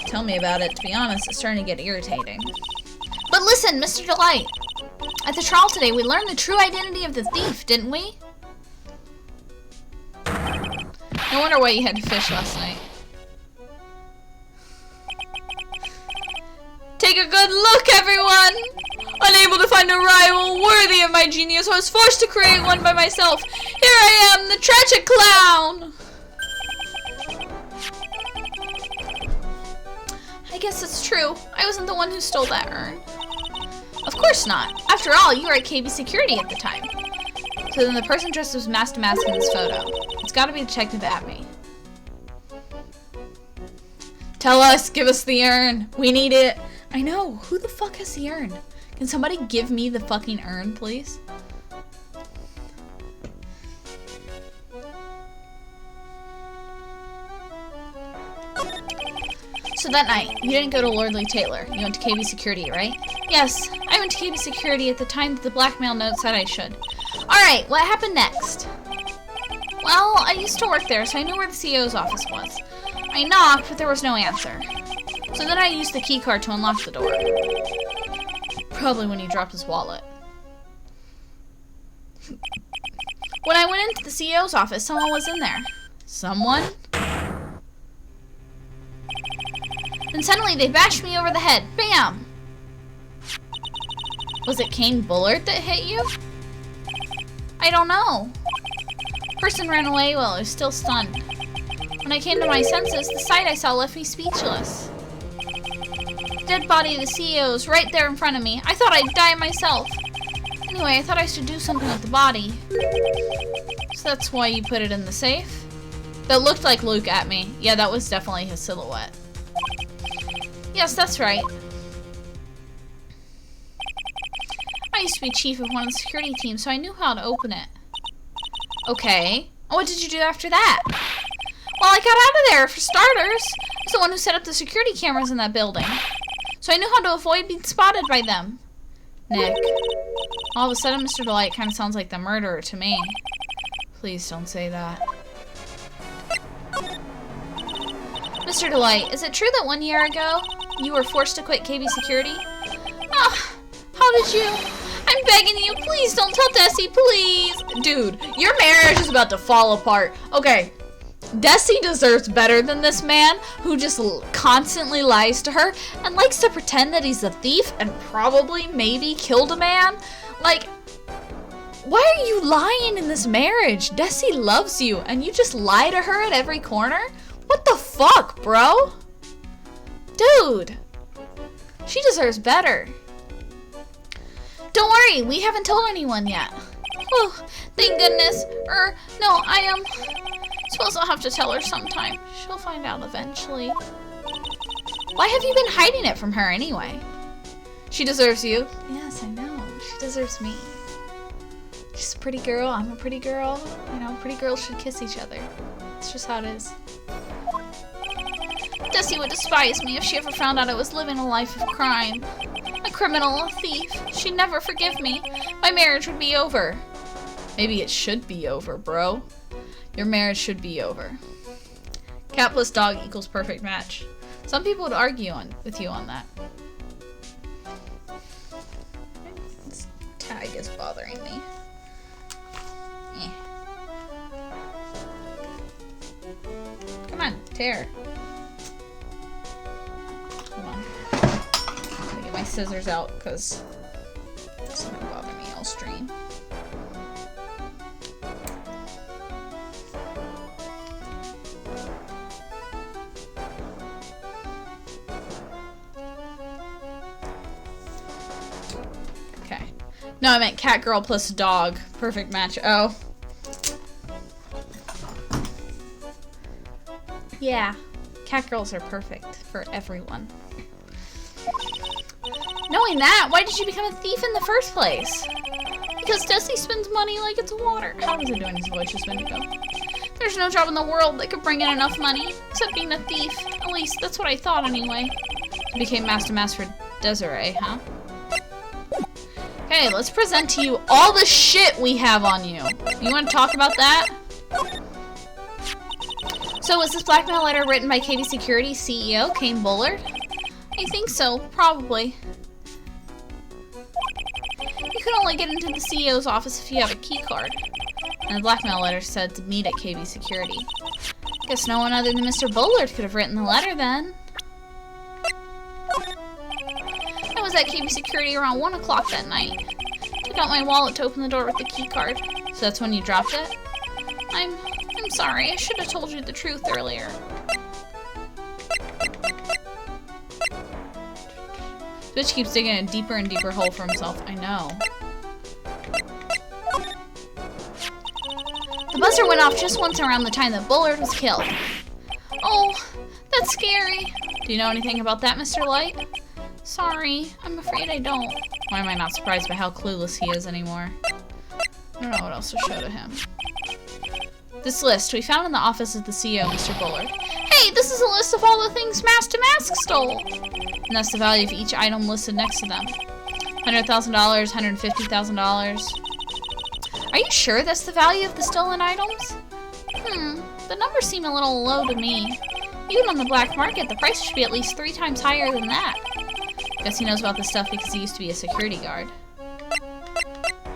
Tell me about it. To be honest, it's starting to get irritating. But listen, Mr. Delight. At the trial today, we learned the true identity of the thief, didn't we? I wonder why you had to fish last night. Take a good look, everyone! Unable to find a rival worthy of my genius, I was forced to create one by myself. Here I am, the tragic clown! I guess it's true. I wasn't the one who stole that urn. Of course not. After all, you were at KB Security at the time. So then the person dressed as mask to mask in this photo. It's gotta be Detective Abby. Tell us, give us the urn. We need it. I know, who the fuck has the urn? Can somebody give me the fucking urn, please? So that night, you didn't go to Lordly Taylor. You went to KB Security, right? Yes, I went to KB Security at the time that the blackmail note said I should. Alright, what happened next? Well, I used to work there, so I knew where the CEO's office was. I knocked, but there was no answer. So then I used the key card to unlock the door. Probably when he dropped his wallet. When I went into the CEO's office, someone was in there. Someone? And suddenly they bashed me over the head. Bam! Was it Kane Bullard that hit you? I don't know. Person ran away while I was still stunned. When I came to my senses, the sight I saw left me speechless. Dead body of the CEO's right there in front of me. I thought I'd die myself. Anyway, I thought I should do something with the body. So that's why you put it in the safe? That looked like Luke at me. Yeah, that was definitely his silhouette. Yes, that's right. I used to be chief of one of the security teams, so I knew how to open it. Okay. What did you do after that? Well, I got out of there, for starters. I was the one who set up the security cameras in that building. So I knew how to avoid being spotted by them. Nick. All of a sudden, Mr. Delight kind of sounds like the murderer to me. Please don't say that. Mr. Delight, is it true that 1 year ago, you were forced to quit KB Security? Ah, how did you? I'm begging you, please don't tell Desi, please. Dude, your marriage is about to fall apart. Okay, Desi deserves better than this man who just constantly lies to her and likes to pretend that he's a thief and probably maybe killed a man. Like, why are you lying in this marriage? Desi loves you and you just lie to her at every corner? What the fuck, bro? Dude, she deserves better. Don't worry, we haven't told anyone yet. Oh, thank goodness. No, suppose I'll have to tell her sometime. She'll find out eventually. Why have you been hiding it from her anyway? She deserves you. Yes, I know. She deserves me. She's a pretty girl. I'm a pretty girl. You know, pretty girls should kiss each other. It's just how it is. Desi would despise me if she ever found out I was living a life of crime. A criminal, a thief. She'd never forgive me. My marriage would be over. Maybe it should be over, bro. Your marriage should be over. Cat plus dog equals perfect match. Some people would argue with you on that. This tag is bothering me. Come on, tear. Hold on. I'm gonna get my scissors out because it's gonna bother me all stream. Okay. No, I meant cat girl plus dog. Perfect match. Oh. Yeah. Cat girls are perfect for everyone. Knowing that, why did you become a thief in the first place? Because Desi spends money like it's water. How was it doing his voice just a minute ago? There's no job in the world that could bring in enough money, except being a thief. At least, that's what I thought anyway. You became Master for Desiree, huh? Okay, let's present to you all the shit we have on you. You want to talk about that? So was this blackmail letter written by KB Security CEO, Kane Bullard? I think so, probably. You can only get into the CEO's office if you have a key card. And the blackmail letter said to meet at KB Security. Guess no one other than Mr. Bullard could have written the letter then. I was at KB Security around 1 o'clock that night. Took out my wallet to open the door with the key card. So that's when you dropped it? I'm sorry, I should have told you the truth earlier. Bitch keeps digging a deeper and deeper hole for himself. I know. The buzzer went off just once around the time that Bullard was killed. Oh, that's scary. Do you know anything about that, Mr. Light? Sorry, I'm afraid I don't. Why am I not surprised by how clueless he is anymore? I don't know what else to show to him. This list we found in the office of the CEO, Mr. Bullard. Hey, this is a list of all the things Mask to Mask stole! And that's the value of each item listed next to them. $100,000, $150,000. Are you sure that's the value of the stolen items? The numbers seem a little low to me. Even on the black market, the price should be at least 3 times higher than that. Guess he knows about this stuff because he used to be a security guard.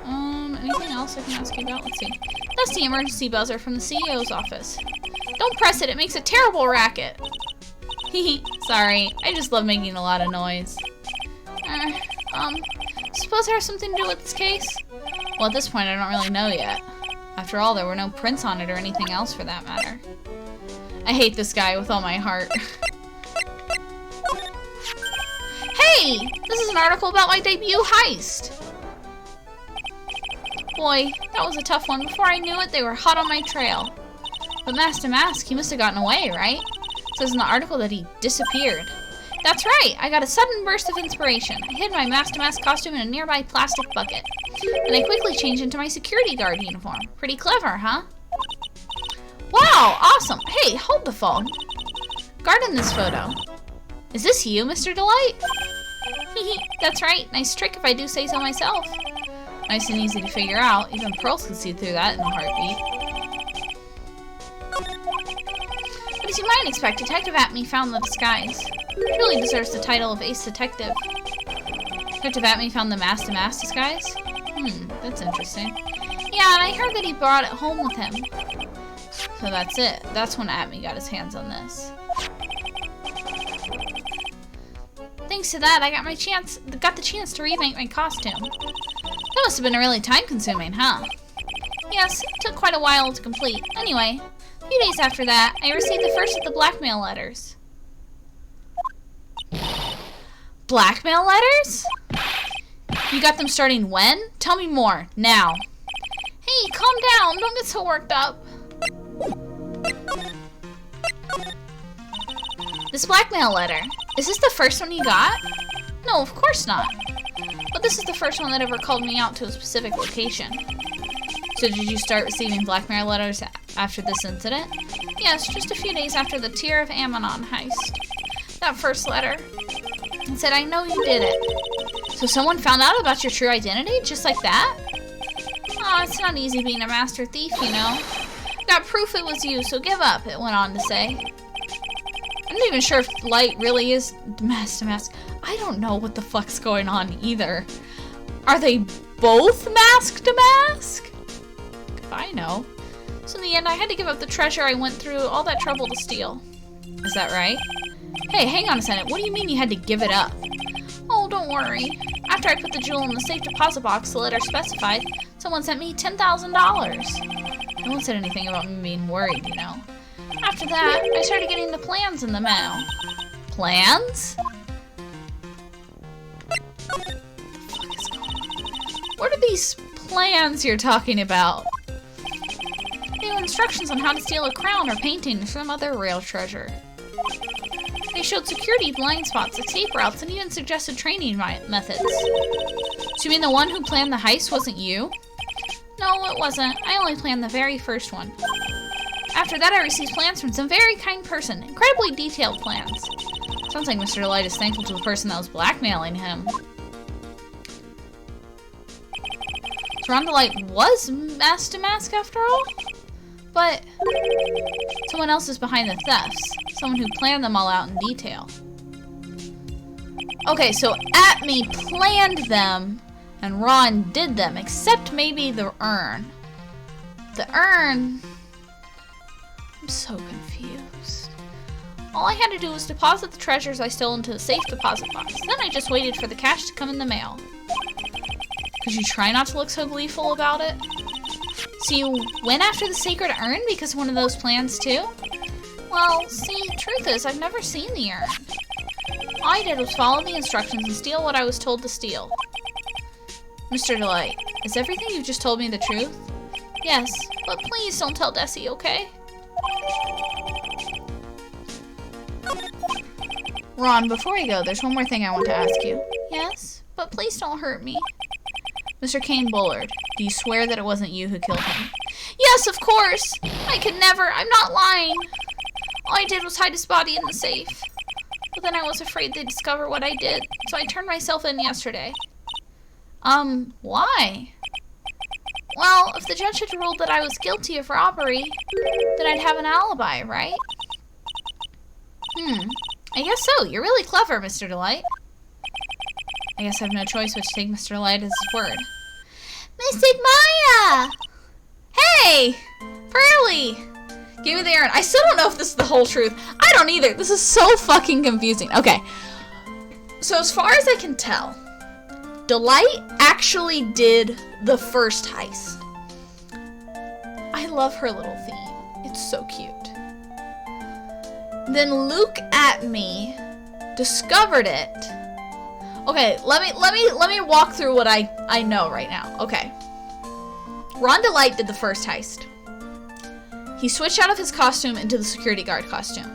Anything else I can ask you about? Let's see. That's the emergency buzzer from the CEO's office. Don't press it, it makes a terrible racket. Hehe, sorry. I just love making a lot of noise. Suppose it has something to do with this case? Well, at this point, I don't really know yet. After all, there were no prints on it or anything else for that matter. I hate this guy with all my heart. Hey! This is an article about my debut heist! Boy, that was a tough one. Before I knew it, they were hot on my trail. But Mask to Mask, he must have gotten away, right? It says in the article that he disappeared. That's right! I got a sudden burst of inspiration. I hid my Mask to Mask costume in a nearby plastic bucket. And I quickly changed into my security guard uniform. Pretty clever, huh? Wow! Awesome! Hey, hold the phone. Guard in this photo. Is this you, Mr. Delight? Hehe, that's right. Nice trick if I do say so myself. Nice and easy to figure out. Even pearls could see through that in a heartbeat. But as you might expect, Detective Atme found the disguise. He really deserves the title of Ace Detective. Detective Atme found the Mask to Mask disguise? That's interesting. Yeah, and I heard that he brought it home with him. So that's it. That's when Atme got his hands on this. Thanks to that, I got the chance to remake my costume. That must have been really time-consuming, huh? Yes, it took quite a while to complete. Anyway, a few days after that, I received the first of the blackmail letters. Blackmail letters? You got them starting when? Tell me more, now. Hey, calm down. Don't get so worked up. This blackmail letter. Is this the first one you got? No, of course not. But this is the first one that ever called me out to a specific location. So did you start receiving blackmail letters after this incident? Yes, just a few days after the Tear of Ammonon heist. That first letter. It said, I know you did it. So someone found out about your true identity just like that? Aw, it's not easy being a master thief, you know. Got proof it was you, so give up, it went on to say. I'm not even sure if Light really is Mask to Mask. I don't know what the fuck's going on either. Are they both Mask to Mask? I know. So in the end, I had to give up the treasure I went through all that trouble to steal. Is that right? Hey, hang on a second. What do you mean you had to give it up? Oh, don't worry. After I put the jewel in the safe deposit box the letter specified, someone sent me $10,000. No one said anything about me being worried, you know. After that, I started getting the plans in the mail. Plans? What the fuck is going on? What are these plans you're talking about? They were instructions on how to steal a crown or painting or some other rare treasure. They showed security blind spots, escape routes, and even suggested training methods. So you mean the one who planned the heist wasn't you? No, it wasn't. I only planned the very first one. After that, I received plans from some very kind person. Incredibly detailed plans. Sounds like Mr. Light is thankful to the person that was blackmailing him. So Rhonda Light was Mask to Mask after all? But someone else is behind the thefts. Someone who planned them all out in detail. Okay, so Atme planned them and Ron did them, except maybe the urn. The urn... I'm so confused. All I had to do was deposit the treasures I stole into the safe deposit box. Then I just waited for the cash to come in the mail. Could you try not to look so gleeful about it? So you went after the sacred urn because of one of those plans too? Well, see, truth is, I've never seen the urn. All I did was follow the instructions and steal what I was told to steal. Mr. Delight, is everything you've just told me the truth? Yes, but please don't tell Desi, okay? Ron, before we go, there's one more thing I want to ask you. Yes, but please don't hurt me. Mr. Kane Bullard, do you swear that it wasn't you who killed him? Yes, of course! I could never, I'm not lying. All I did was hide his body in the safe. But then I was afraid they'd discover what I did, so I turned myself in yesterday. Why? Well, if the judge had ruled that I was guilty of robbery, then I'd have an alibi, right? I guess so. You're really clever, Mr. Delight. I guess I have no choice but to take Mr. Delight as his word. Mystic Maya! Hey! Pearly! Give me the urn. I still don't know if this is the whole truth. I don't either. This is so fucking confusing. Okay. So as far as I can tell, Delight actually did the first heist. I love her little theme. It's so cute. Then Luke at me discovered it. Okay, let me walk through what I know right now. Okay. Ron Delight did the first heist. He switched out of his costume into the security guard costume.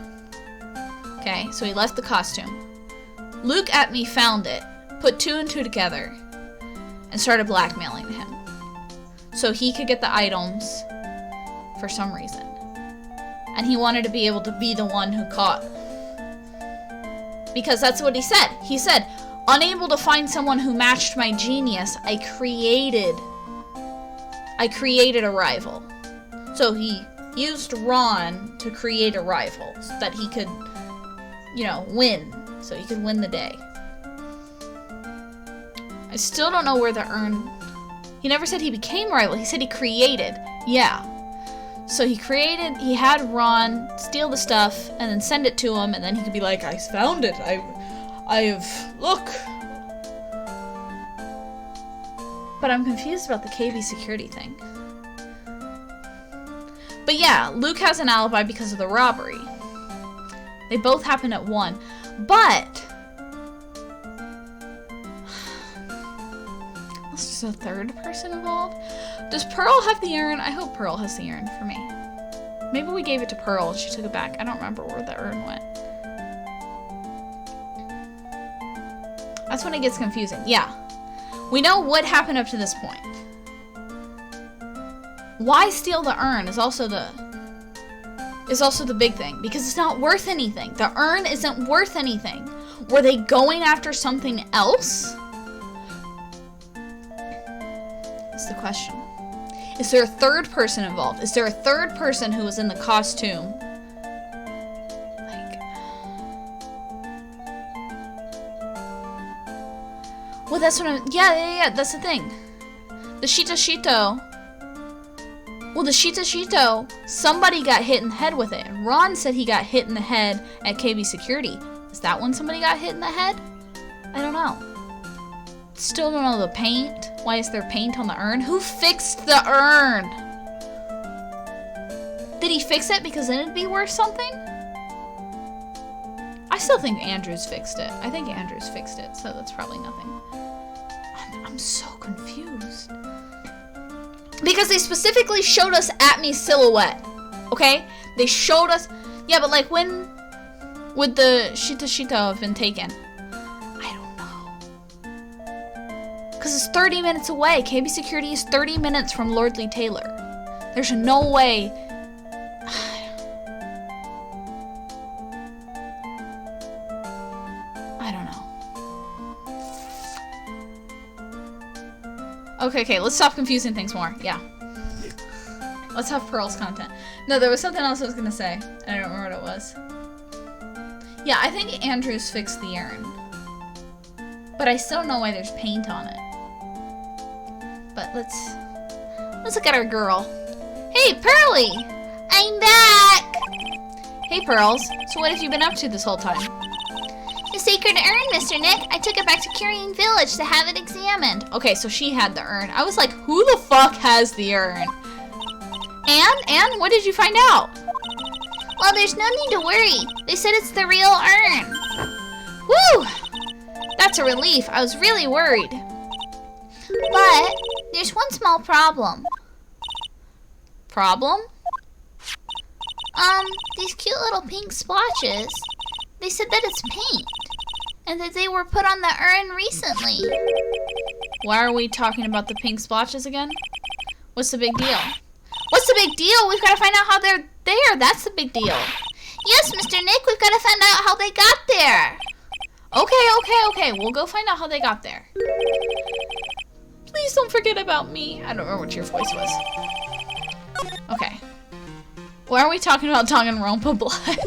Okay, so he left the costume. Luke at me found it, put 2 and 2 together, and started blackmailing him. So he could get the items for some reason. And he wanted to be able to be the one who caught. Because that's what he said. He said, unable to find someone who matched my genius, I created a rival. So he used Ron to create a rival so that he could, win. So he could win the day. I still don't know where the urn... He never said he became a rival. He said he created. Yeah. So he had Ron steal the stuff and then send it to him, and then he could be like, I found it. Look. But I'm confused about the KB security thing. But yeah, Luke has an alibi because of the robbery. They both happened at 1. But is there a third person involved? Does Pearl have the urn? I hope Pearl has the urn for me. Maybe we gave it to Pearl and she took it back. I don't remember where the urn went. That's when it gets confusing. Yeah. We know what happened up to this point. Why steal the urn is also the big thing, because it's not worth anything. The urn isn't worth anything. Were they going after something else? That's the question. Is there a third person involved? Is there a third person who was in the costume? Well, that's what I'm... Yeah, that's the thing. The Shito. Well, the Shito, somebody got hit in the head with it. Ron said he got hit in the head at KB Security. Is that when somebody got hit in the head? I don't know. Still don't know the paint. Why is there paint on the urn? Who fixed the urn? Did he fix it because then it'd be worth something? I still think Andrews fixed it. I think Andrews fixed it, so that's probably nothing. I'm so confused. Because they specifically showed us at me silhouette. Okay? They showed us... Yeah, but like when would the Shito have been taken? I don't know. Because it's 30 minutes away. KB Security is 30 minutes from Lordly Taylor. There's no way... I don't know. Okay, let's stop confusing things more. Yeah. Let's have Pearl's content. No, there was something else I was gonna say. I don't remember what it was. Yeah, I think Andrews fixed the urn. But I still don't know why there's paint on it. But let's look at our girl. Hey, Pearly! I'm back! Hey, Pearls. So what have you been up to this whole time? The sacred urn, Mr. Nick. I took it back to Carrying Village to have it examined. Okay, so she had the urn. I was like, who the fuck has the urn? And what did you find out? Well, there's no need to worry. They said it's the real urn. Woo! That's a relief. I was really worried. But there's one small problem. Problem? These cute little pink splotches. They said that it's paint. And that they were put on the urn recently. Why are we talking about the pink splotches again? What's the big deal? What's the big deal? We've got to find out how they're there. That's the big deal. Yes, Mr. Nick, we've got to find out how they got there. Okay. We'll go find out how they got there. Please don't forget about me. I don't remember what your voice was. Okay. Why are we talking about Danganronpa blood?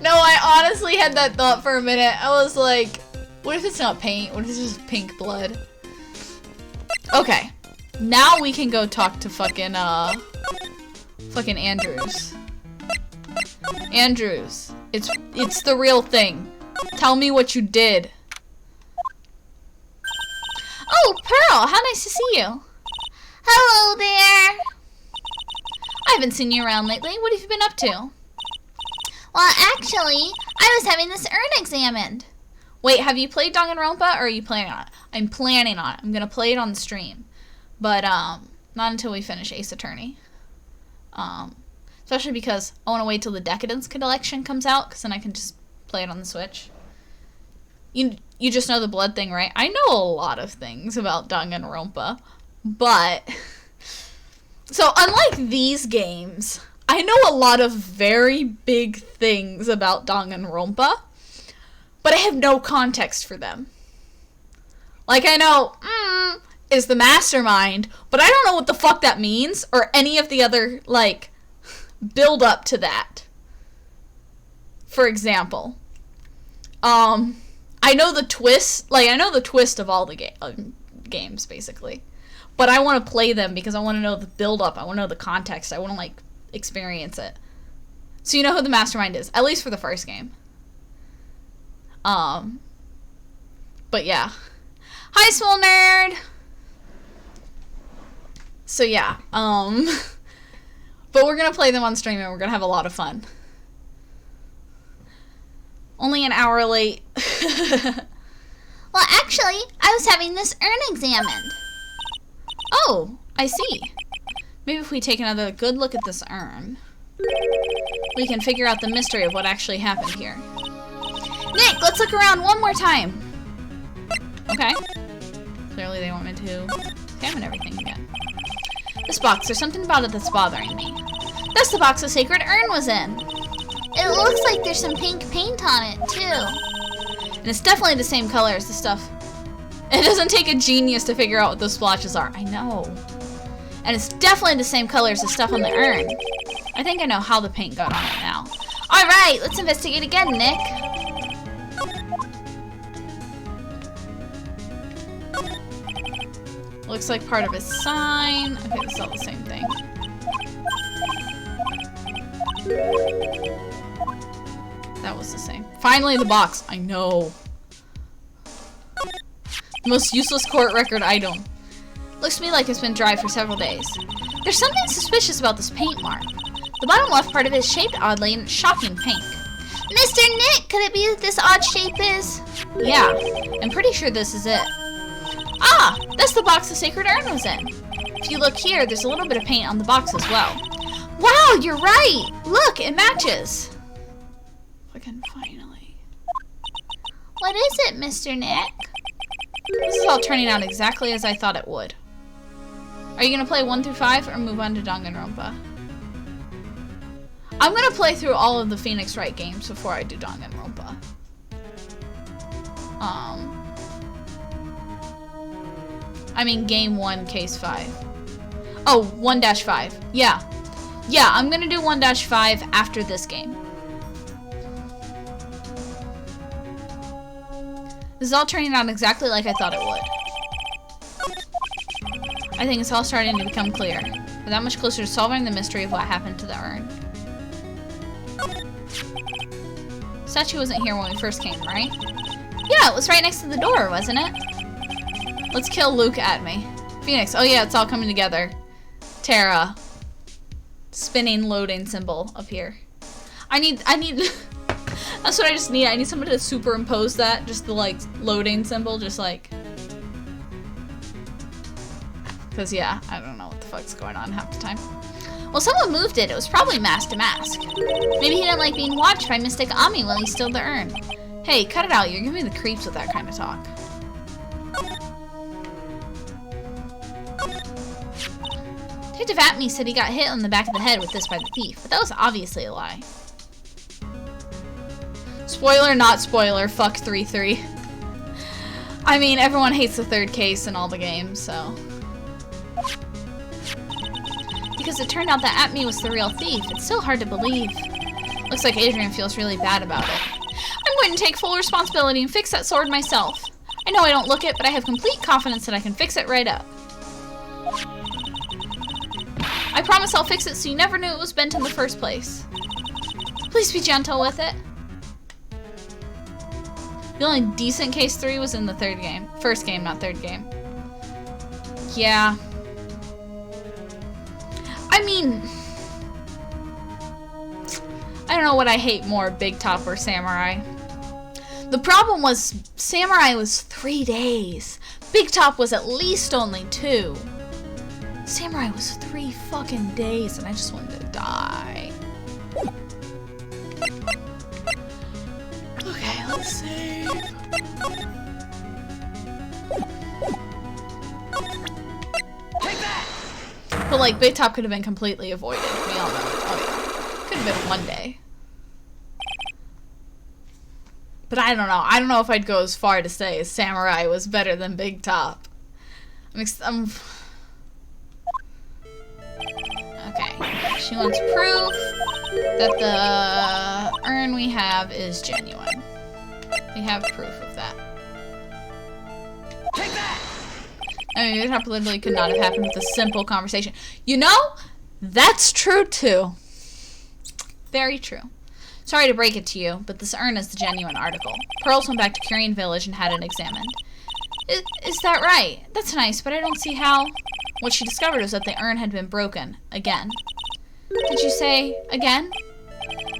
No, I honestly had that thought for a minute. I was like, what if it's not paint? What if it's just pink blood? Okay. Now we can go talk to fucking Andrews. Andrews, it's the real thing. Tell me what you did. Oh, Pearl, how nice to see you. Hello there. I haven't seen you around lately. What have you been up to? Well, actually, I was having this urn examined. Wait, have you played Danganronpa or are you planning on it? I'm planning on it. I'm gonna play it on the stream. But not until we finish Ace Attorney. Especially because I want to wait till the Decadence collection comes out, because then I can just play it on the Switch. You just know the blood thing, right? I know a lot of things about Danganronpa, but so unlike these games, I know a lot of very big things about Danganronpa, but I have no context for them. Like, I know, is the mastermind, but I don't know what the fuck that means, or any of the other, like, build up to that. For example, I know the twist, like, I know the twist of all the games, basically. But I want to play them because I want to know the build up, I want to know the context, I want to, like, experience it. So you know who the mastermind is, at least for the first game. But yeah. Hi, small nerd! So yeah, but we're gonna play them on stream and we're gonna have a lot of fun. Only an hour late. Well, actually, I was having this urn examined. Oh, I see. Maybe if we take another good look at this urn, we can figure out the mystery of what actually happened here. Nick, let's look around one more time. Okay. Clearly they want me to examine everything again. This box, there's something about it that's bothering me. That's the box the sacred urn was in. It looks like there's some pink paint on it, too. And it's definitely the same color as the stuff. It doesn't take a genius to figure out what those splotches are. I know. And it's definitely the same color as the stuff on the urn. I think I know how the paint got on it now. Alright, let's investigate again, Nick. Looks like part of his sign. Okay, this is all the same thing. That was the same. Finally, the box. I know. The most useless court record item. Looks to me like it's been dry for several days. There's something suspicious about this paint mark. The bottom left part of it is shaped oddly and it's shocking pink. Mr. Nick, could it be that this odd shape is? Yeah, I'm pretty sure this is it. Ah, that's the box the sacred urn was in. If you look here, there's a little bit of paint on the box as well. Wow, you're right. Look, it matches. Fucking finally. What is it, Mr. Nick? This is all turning out exactly as I thought it would. Are you gonna play 1 through 5 or move on to Danganronpa? I'm gonna play through all of the Phoenix Wright games before I do Danganronpa. I mean game 1, case 5. Oh, 1-5. Yeah. Yeah, I'm gonna do 1-5 after this game. This is all turning out exactly like I thought it would. I think it's all starting to become clear. We're that much closer to solving the mystery of what happened to the urn. Statue wasn't here when we first came, right? Yeah, it was right next to the door, wasn't it? Let's kill Luke at me. Phoenix, oh yeah, it's all coming together. Tara. Spinning loading symbol up here. I need, that's what I just need. I need somebody to superimpose that, just the like loading symbol, just like. Cause yeah, I don't know what the fuck's going on half the time. Well, someone moved it. It was probably mask to mask. Maybe he didn't like being watched by Mystic Ami while he stole the urn. Hey, cut it out. You're giving me the creeps with that kind of talk. Detective Atme said he got hit on the back of the head with this by the thief, but that was obviously a lie. Spoiler, not spoiler. Fuck 3-3. I mean, everyone hates the third case in all the games, so... Because it turned out that Atme was the real thief. It's still hard to believe. Looks like Adrian feels really bad about it. I'm going to take full responsibility and fix that sword myself. I know I don't look it, but I have complete confidence that I can fix it right up. I promise I'll fix it so you never knew it was bent in the first place. Please be gentle with it. The only decent case 3 was in the third game. First game, not third game. Yeah. I mean... I don't know what I hate more, Big Top or Samurai. The problem was, Samurai was 3 days. Big Top was at least only 2. Samurai was 3 fucking days, and I just wanted to die. Okay, let's save. Take that! But like, Big Top could have been completely avoided. We all know. Oh yeah. Could have been 1 day. But I don't know. I don't know if I'd go as far to say Samurai was better than Big Top. Okay. She wants proof that the urn we have is genuine. We have proof of that. Take that! I mean, Big Top literally could not have happened with a simple conversation. You know, that's true too. Very true. Sorry to break it to you, but this urn is the genuine article. Pearls went back to Curian Village and had it examined. Is that right? That's nice, but I don't see how... What she discovered was that the urn had been broken. Again. Did you say again?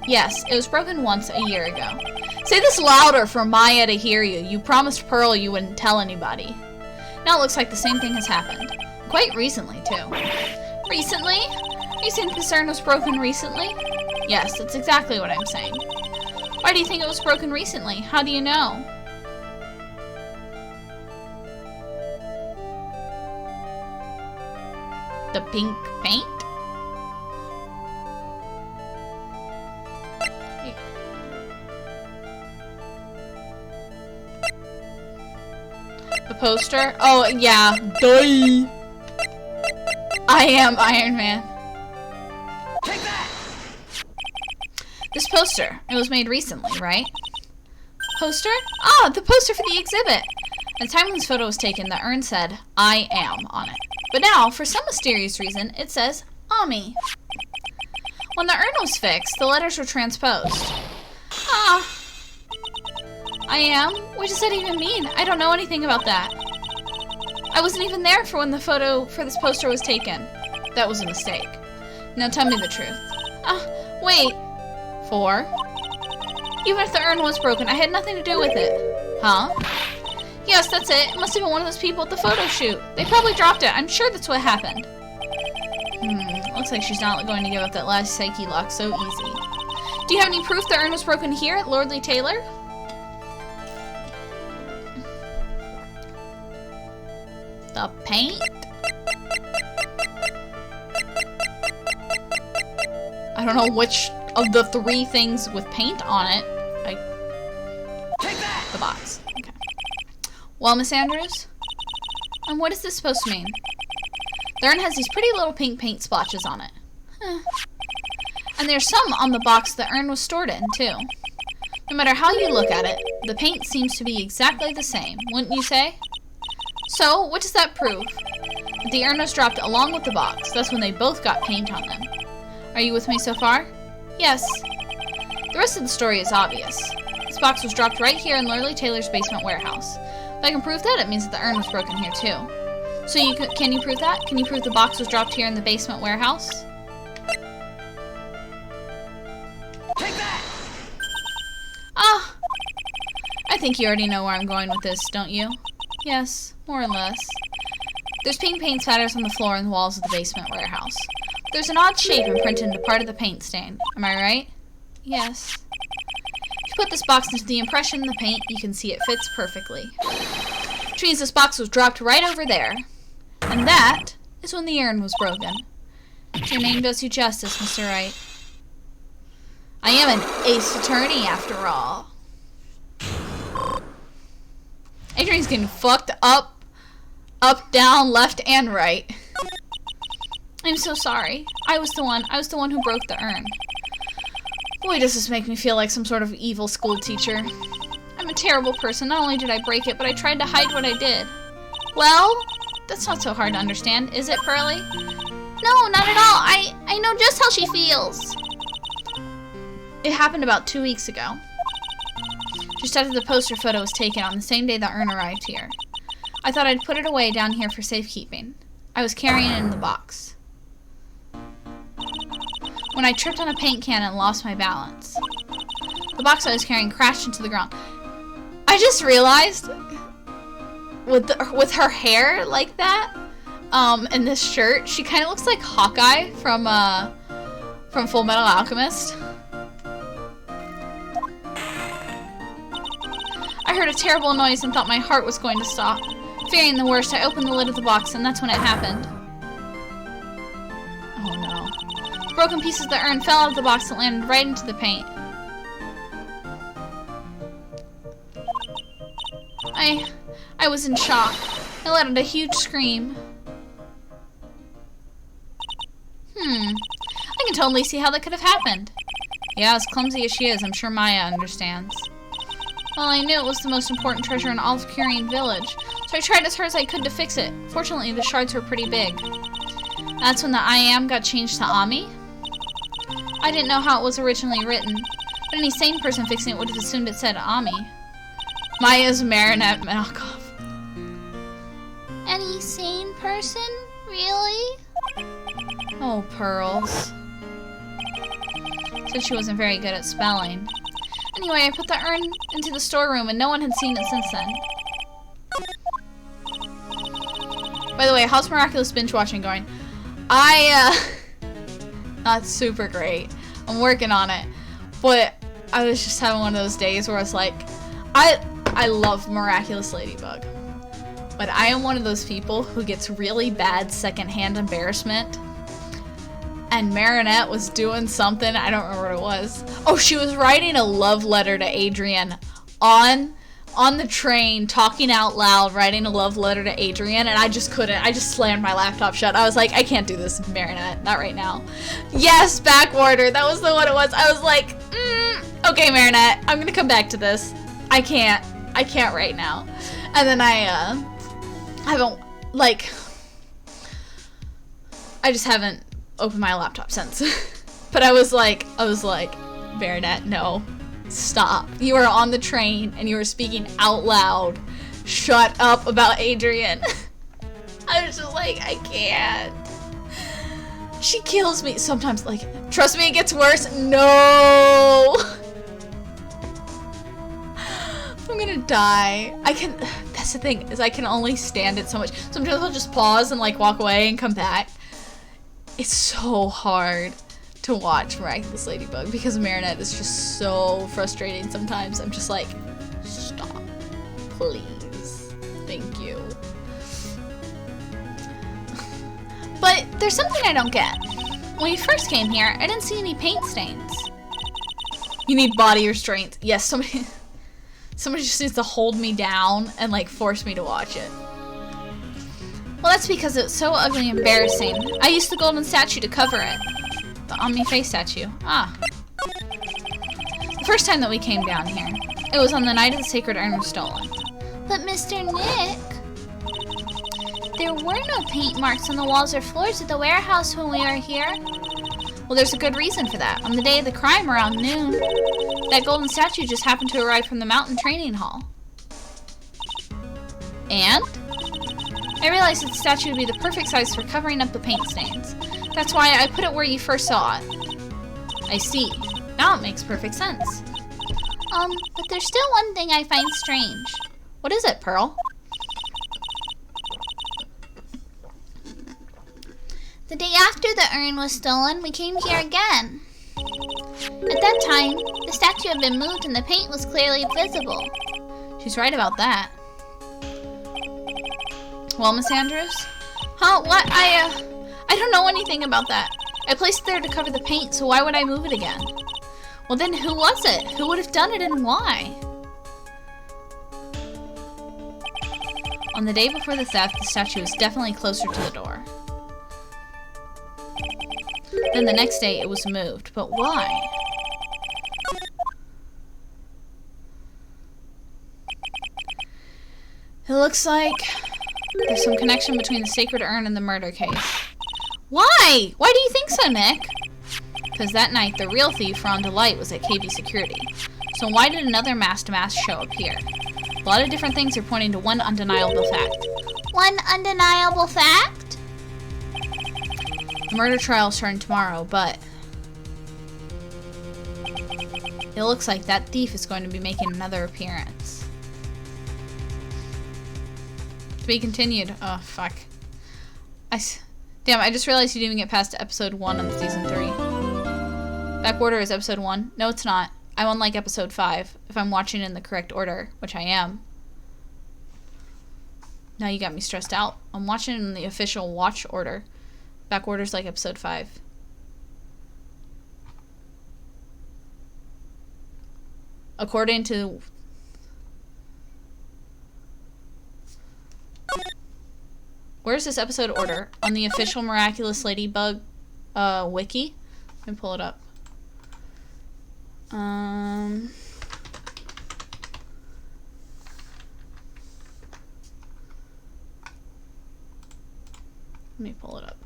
Yes, it was broken once a year ago. Say this louder for Maya to hear you. You promised Pearl you wouldn't tell anybody. Now it looks like the same thing has happened. Quite recently, too. Recently? You think this urn was broken recently? Yes, that's exactly what I'm saying. Why do you think it was broken recently? How do you know? The pink paint? The poster? Oh, yeah. Duh. I am Iron Man. Take that! This poster. It was made recently, right? Poster? Ah, the poster for the exhibit. At the time when this photo was taken, the urn said, I am on it. But now, for some mysterious reason, it says, Ami. When the urn was fixed, the letters were transposed. Ah. I am? What does that even mean? I don't know anything about that. I wasn't even there for when the photo for this poster was taken. That was a mistake. Now tell me the truth. Wait. 4. Even if the urn was broken, I had nothing to do with it. Huh? Yes, that's it. It must have been one of those people at the photo shoot. They probably dropped it. I'm sure that's what happened. Looks like she's not going to give up that last psyche lock so easy. Do you have any proof the urn was broken here at Lordly Taylor? The paint? I don't know which of the 3 things with paint on it. Take that! The box. Okay. Well, Miss Andrews? And what is this supposed to mean? The urn has these pretty little pink paint splotches on it. And there's some on the box the urn was stored in, too. No matter how you look at it, the paint seems to be exactly the same, wouldn't you say? So, what does that prove? That the urn was dropped along with the box. That's when they both got paint on them. Are you with me so far? Yes. The rest of the story is obvious. This box was dropped right here in Lordly Taylor's basement warehouse. If I can prove that, it means that the urn was broken here too. So can you prove that? Can you prove the box was dropped here in the basement warehouse? Take that! Ah! I think you already know where I'm going with this, don't you? Yes, more or less. There's pink paint spatters on the floor and the walls of the basement warehouse. There's an odd shape imprinted into part of the paint stain. Am I right? Yes. If you put this box into the impression in the paint, you can see it fits perfectly. Which means this box was dropped right over there. And that is when the urn was broken. Your name does you justice, Mr. Wright. I am an ace attorney, after all. Adrian's getting fucked up, down, left, and right. I'm so sorry. I was the one who broke the urn. Boy, does this make me feel like some sort of evil school teacher. I'm a terrible person. Not only did I break it, but I tried to hide what I did. Well, that's not so hard to understand, is it, Pearly? No, not at all. I know just how she feels. It happened about 2 weeks ago. Just after the poster photo was taken on the same day the urn arrived here. I thought I'd put it away down here for safekeeping. I was carrying it in the box when I tripped on a paint can and lost my balance. The box I was carrying crashed into the ground. I just realized, with her hair like that, and this shirt, she kind of looks like Hawkeye from Full Metal Alchemist. I heard a terrible noise and thought my heart was going to stop. Fearing the worst, I opened the lid of the box, and that's when it happened. Oh no. The broken pieces of the urn fell out of the box and landed right into the paint. I was in shock. I let out a huge scream. I can totally see how that could have happened. Yeah, as clumsy as she is, I'm sure Maya understands. Well, I knew it was the most important treasure in all of Curian Village, so I tried as hard as I could to fix it. Fortunately, the shards were pretty big. That's when the I am got changed to Ami. I didn't know how it was originally written, but any sane person fixing it would have assumed it said Ami. Maya's Marinette knockoff. Any sane person? Really? Oh, Pearls. Said she wasn't very good at spelling. Anyway, I put the urn into the storeroom and no one had seen it since then. By the way, how's Miraculous Binge Watching going? Not super great. I'm working on it. But I was just having one of those days where I was like, I love Miraculous Ladybug. But I am one of those people who gets really bad secondhand embarrassment. And Marinette was doing something, I don't remember what it was. Oh, she was writing a love letter to Adrian on the train, talking out loud, writing a love letter to Adrian, and I just couldn't. I just slammed my laptop shut. I was like, I can't do this, Marinette, not right now. Yes, backorder, that was the one it was. I was like, okay, Marinette, I'm gonna come back to this. I can't right now. And then I just haven't opened my laptop since. But I was like, Marinette, no, stop. You are on the train and you are speaking out loud. Shut up about Adrian. I was just like, I can't. She kills me sometimes. Like, trust me, it gets worse. No. I'm gonna die. That's the thing, is I can only stand it so much. Sometimes I'll just pause and like walk away and come back. It's so hard to watch Miraculous Ladybug because Marinette is just so frustrating sometimes. I'm just like, stop, please, thank you. But there's something I don't get. When we first came here, I didn't see any paint stains. You need body restraint. Yes, somebody just needs to hold me down and like force me to watch it. Well, that's because it's so ugly and embarrassing. I used the golden statue to cover it. The Omni face statue. Ah. The first time that we came down here, it was on the night of the sacred urn was stolen. But Mr. Nick, there were no paint marks on the walls or floors at the warehouse when we were here. Well, there's a good reason for that. On the day of the crime around noon, that golden statue just happened to arrive from the mountain training hall. And I realized that the statue would be the perfect size for covering up the paint stains. That's why I put it where you first saw it. I see. Now it makes perfect sense. But there's still one thing I find strange. What is it, Pearl? The day after the urn was stolen, we came here again. At that time, the statue had been moved and the paint was clearly visible. She's right about that. Well, Miss Andrews? Huh? What? I don't know anything about that. I placed it there to cover the paint, so why would I move it again? Well then, who was it? Who would have done it and why? On the day before the theft, the statue was definitely closer to the door. Then the next day, it was moved. But why? It looks like there's some connection between the sacred urn and the murder case. Why? Why do you think so, Nick? Because that night, the real thief, Ron Delight, was at KB Security. So why did another masked mask show up here? A lot of different things are pointing to one undeniable fact. One undeniable fact? The murder trial is starting tomorrow, but it looks like that thief is going to be making another appearance. To be continued. Oh, fuck. Damn, I just realized you didn't even get past episode 1 on season 3. Back order is episode 1. No, it's not. I'm on like episode 5, if I'm watching in the correct order, which I am. Now you got me stressed out. I'm watching in the official watch order. Back order's like episode 5. According to... Where's this episode order? On the official Miraculous Ladybug wiki? Let me pull it up. Let me pull it up.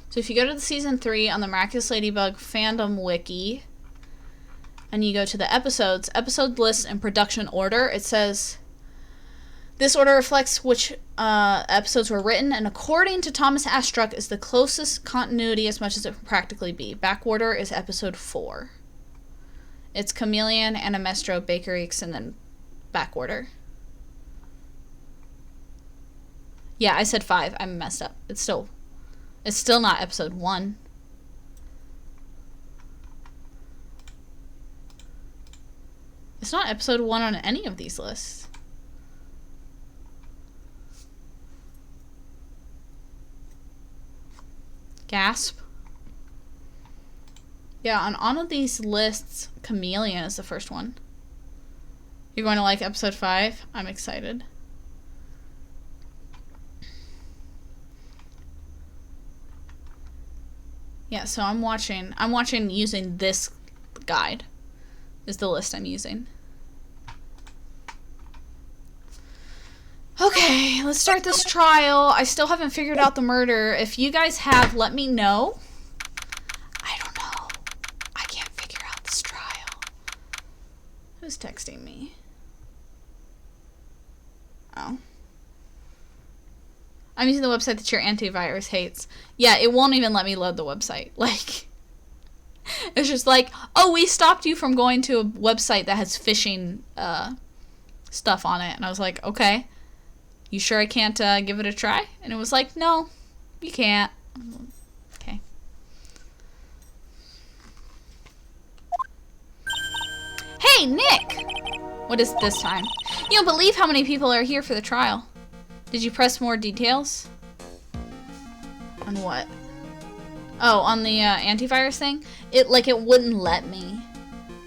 So if you go to the season 3 on the Miraculous Ladybug fandom wiki, and you go to the episodes, episode list and production order, it says, this order reflects which episodes were written, and according to Thomas Astruck, is the closest continuity as much as it can practically be. Back order is episode 4. It's Chameleon, Animestro, Bakeryx, and then back order. Yeah, I said 5. I messed up. It's still not episode 1. It's not episode 1 on any of these lists. Gasp. Yeah, on all of these lists, Chameleon is the first one. You're going to like episode 5? I'm excited. Yeah, so I'm watching using this guide. Is the list I'm using. Okay, let's start this trial. I still haven't figured out the murder. If you guys have, let me know. I don't know. I can't figure out this trial. Who's texting me? Oh. I'm using the website that your antivirus hates. Yeah, it won't even let me load the website. Like, it's just like, oh, we stopped you from going to a website that has phishing stuff on it. And I was like, okay. You sure I can't give it a try? And it was like, no, you can't. Okay. Hey, Nick! What is this time? You don't believe how many people are here for the trial. Did you press more details? On what? Oh, on the antivirus thing? It wouldn't let me.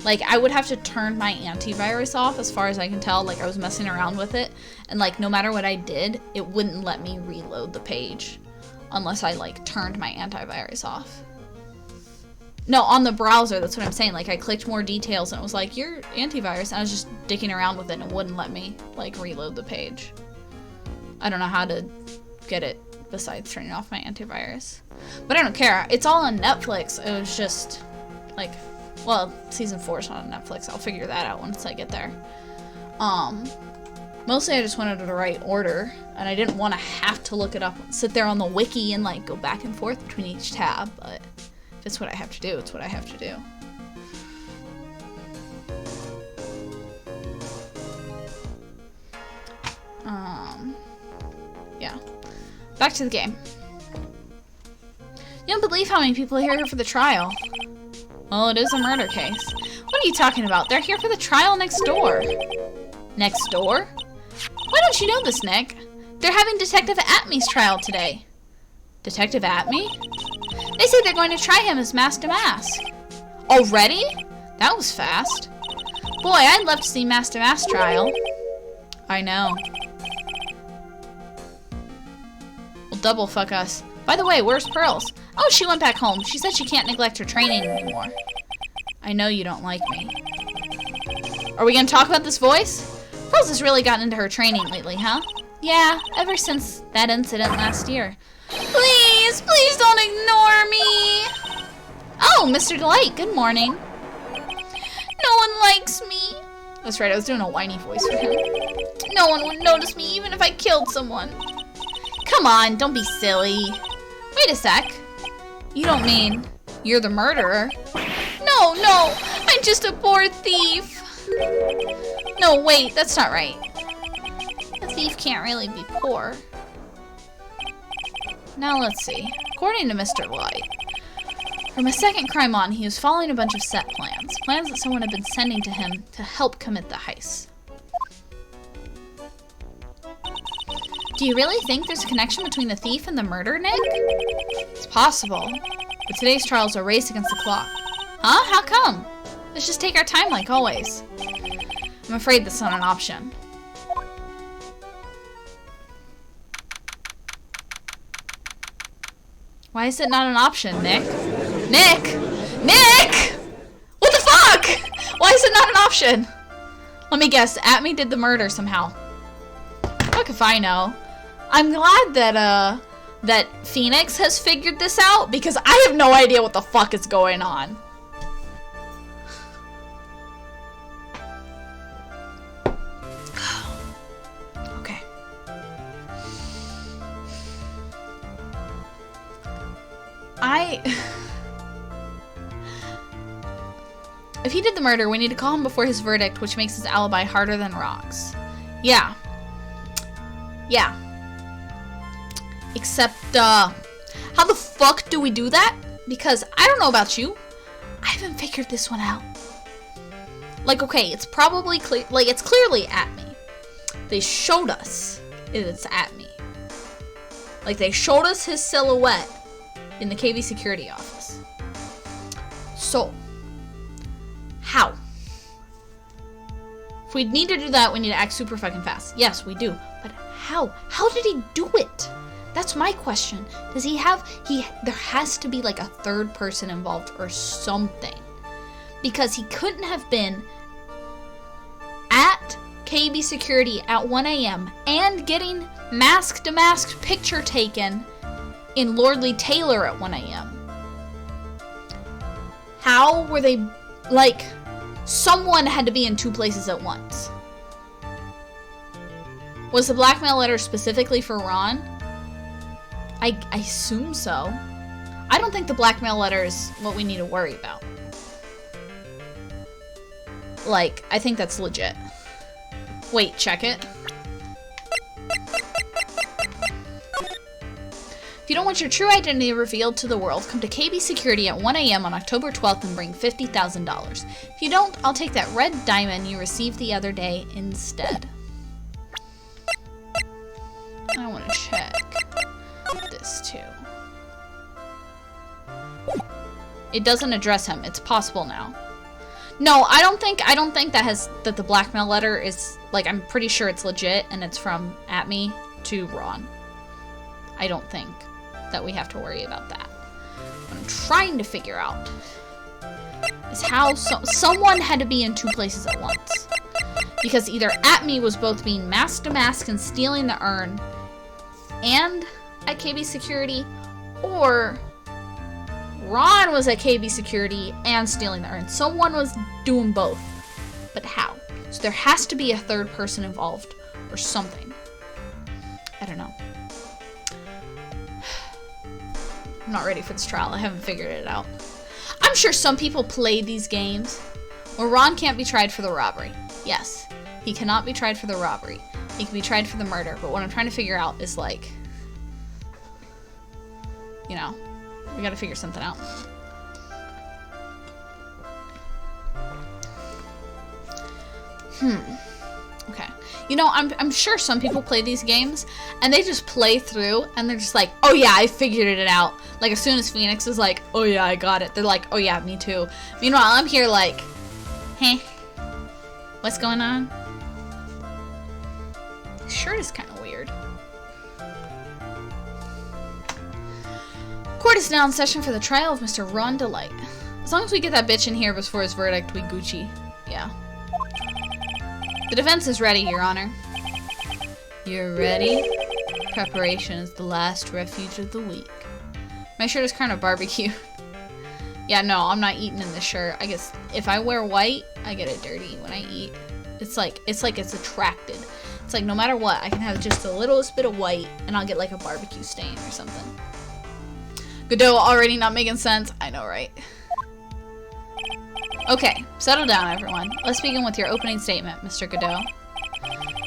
Like, I would have to turn my antivirus off, as far as I can tell. Like, I was messing around with it. And, like, no matter what I did, it wouldn't let me reload the page. Unless I, like, turned my antivirus off. No, on the browser, that's what I'm saying. Like, I clicked more details, and it was like, your antivirus. And I was just dicking around with it, and it wouldn't let me, like, reload the page. I don't know how to get it besides turning off my antivirus. But I don't care. It's all on Netflix. It was just, like... Well, season 4 is not on Netflix. I'll figure that out once I get there. Mostly I just wanted the right order, and I didn't want to have to look it up, sit there on the wiki and like go back and forth between each tab, but if it's what I have to do, it's what I have to do. Yeah. Back to the game. You don't believe how many people are here for the trial. Well, it is a murder case. What are you talking about? They're here for the trial next door. Next door? Why don't you know this, Nick? They're having Detective Atmey's trial today. Detective Atmey? They say they're going to try him as mask to mask. Already? That was fast. Boy, I'd love to see mask to mask trial. I know. Well, double fuck us. By the way, where's Pearls? Oh, she went back home. She said she can't neglect her training anymore. I know you don't like me. Are we gonna talk about this voice? Pearls has really gotten into her training lately, huh? Yeah, ever since that incident last year. Please, please don't ignore me! Oh, Mr. Delight, good morning. No one likes me. That's right, I was doing a whiny voice for him. No one would notice me even if I killed someone. Come on, don't be silly. Wait a sec. You don't mean you're the murderer? No, I'm just a poor thief. No, wait, that's not right. A thief can't really be poor. Now let's see. According to Mr. Wright, from his second crime on, he was following a bunch of set plans. Plans that someone had been sending to him to help commit the heist. Do you really think there's a connection between the thief and the murder, Nick? It's possible, but today's trial's a race against the clock. Huh? How come? Let's just take our time like always. I'm afraid that's not an option. Why is it not an option, Nick? Nick! Nick! What the fuck? Why is it not an option? Let me guess, Atmey did the murder somehow. Fuck if I know. I'm glad that, that Phoenix has figured this out, because I have no idea what the fuck is going on. Okay. If he did the murder, we need to call him before his verdict, which makes his alibi harder than rocks. Yeah. Yeah. Except, how the fuck do we do that? Because I don't know about you. I haven't figured this one out. Like, okay, it's probably clear, like, it's clearly Atmey. They showed us it's Atmey. Like, they showed us his silhouette in the KV security office. So, how? If we need to do that, we need to act super fucking fast. Yes, we do. But how? How did he do it? That's my question. Does he have, there has to be like a third person involved or something. Because he couldn't have been at KB security at 1 a.m. and getting mask to mask picture taken in Lordly Taylor at 1 a.m. How were they, like, someone had to be in two places at once. Was the blackmail letter specifically for Ron? I assume so. I don't think the blackmail letter is what we need to worry about. Like, I think that's legit. Wait, check it. If you don't want your true identity revealed to the world, come to KB Security at 1 a.m. on October 12th and bring $50,000. If you don't, I'll take that red diamond you received the other day instead. I want to check this too. It doesn't address him. It's possible now. No, I don't think that the blackmail letter is, like, I'm pretty sure it's legit and it's from Atmey to Ron. I don't think that we have to worry about that. What I'm trying to figure out is how someone had to be in two places at once. Because either Atmey was both being mask to mask and stealing the urn and at KB Security, or Ron was at KB Security and stealing the urn. Someone was doing both. But how? So there has to be a third person involved or something. I don't know. I'm not ready for this trial. I haven't figured it out. I'm sure some people play these games. Well, Ron can't be tried for the robbery. Yes, he cannot be tried for the robbery. He can be tried for the murder, but what I'm trying to figure out is like, you know, we gotta figure something out. Okay. You know, I'm sure some people play these games and they just play through and they're just like, oh yeah, I figured it out. Like as soon as Phoenix is like, oh yeah, I got it. They're like, oh yeah, me too. Meanwhile, I'm here like, hey, what's going on? His shirt is kind of weird. Court is now in session for the trial of Mr. Ron Delight. As long as we get that bitch in here before his verdict, we Gucci. Yeah. The defense is ready, Your Honor. You're ready? Preparation is the last refuge of the weak. My shirt is kind of barbecue. Yeah, no, I'm not eating in this shirt. I guess if I wear white, I get it dirty when I eat. It's like it's attracted. It's like no matter what, I can have just the littlest bit of white and I'll get like a barbecue stain or something. Godot already not making sense. I know, right? Okay, settle down, everyone. Let's begin with your opening statement, Mr. Godot.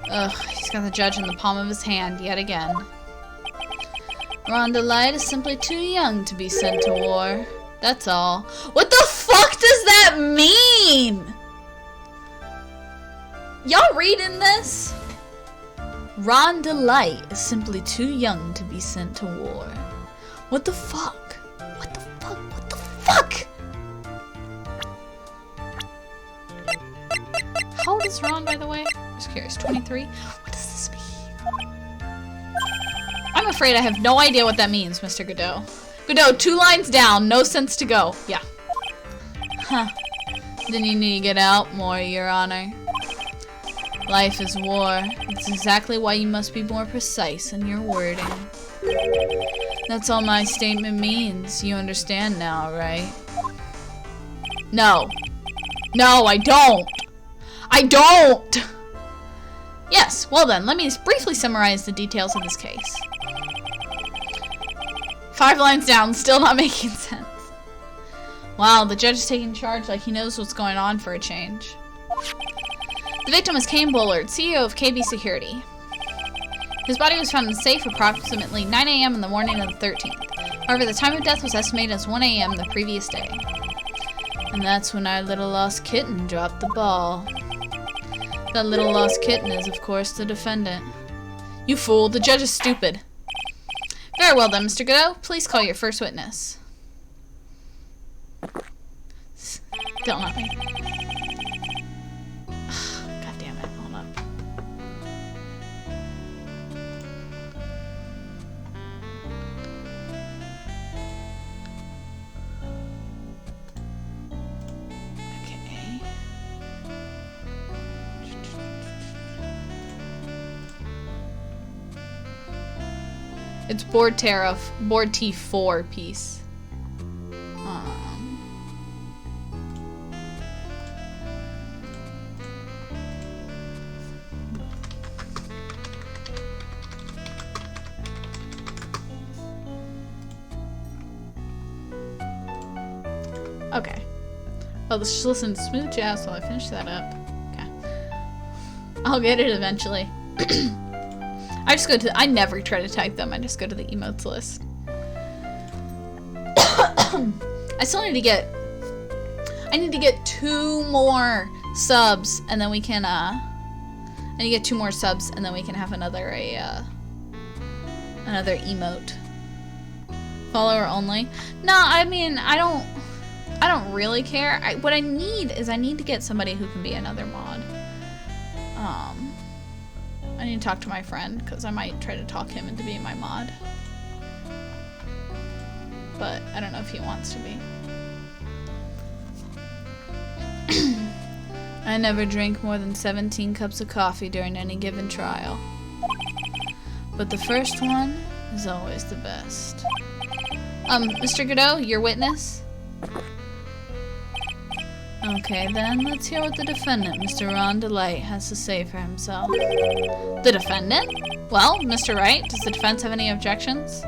Ugh, he's got the judge in the palm of his hand yet again. Ron Delight is simply too young to be sent to war. That's all. What the fuck does that mean? Y'all reading this? Ron Delight is simply too young to be sent to war. What the fuck? What the fuck? What the fuck? How old is Ron, by the way? I'm just curious. 23? What does this mean? I'm afraid I have no idea what that means, Mr. Godot. Godot, 2 lines down. No sense to go. Yeah. Huh. Then you need to get out more, Your Honor. Life is war. It's exactly why you must be more precise in your wording. That's all my statement means. You understand now, right? No. No, I don't. I don't! Yes, well then, let me briefly summarize the details of this case. 5 lines down, still not making sense. Wow, the judge is taking charge like he knows what's going on for a change. The victim is Kane Bullard, CEO of KB Security. His body was found in a safe approximately 9 a.m. in the morning of the 13th. However, the time of death was estimated as 1 a.m. the previous day. And that's when our little lost kitten dropped the ball. That little lost kitten is, of course, the defendant. You fool, the judge is stupid. Very well then, Mr. Godot, please call your first witness. Don't let me. God damn it, hold on. Okay. It's board T4 piece. Okay. Well, let's just listen to smooth jazz while I finish that up. Okay. I'll get it eventually. I never try to type them, I just go to the emotes list. I still need to get, I need to get 2 more subs, and then we can, I need to get 2 more subs, and then we can have another emote. Follower only? No, I mean, I don't really care. What I need is I need to get somebody who can be another mod. I need to talk to my friend, because I might try to talk him into being my mod. But I don't know if he wants to be. I never drink more than 17 cups of coffee during any given trial. But the first one is always the best. Mr. Godot, your witness? Okay, then, let's hear what the defendant, Mr. Ron Delight, has to say for himself. The defendant? Well, Mr. Wright, does the defense have any objections?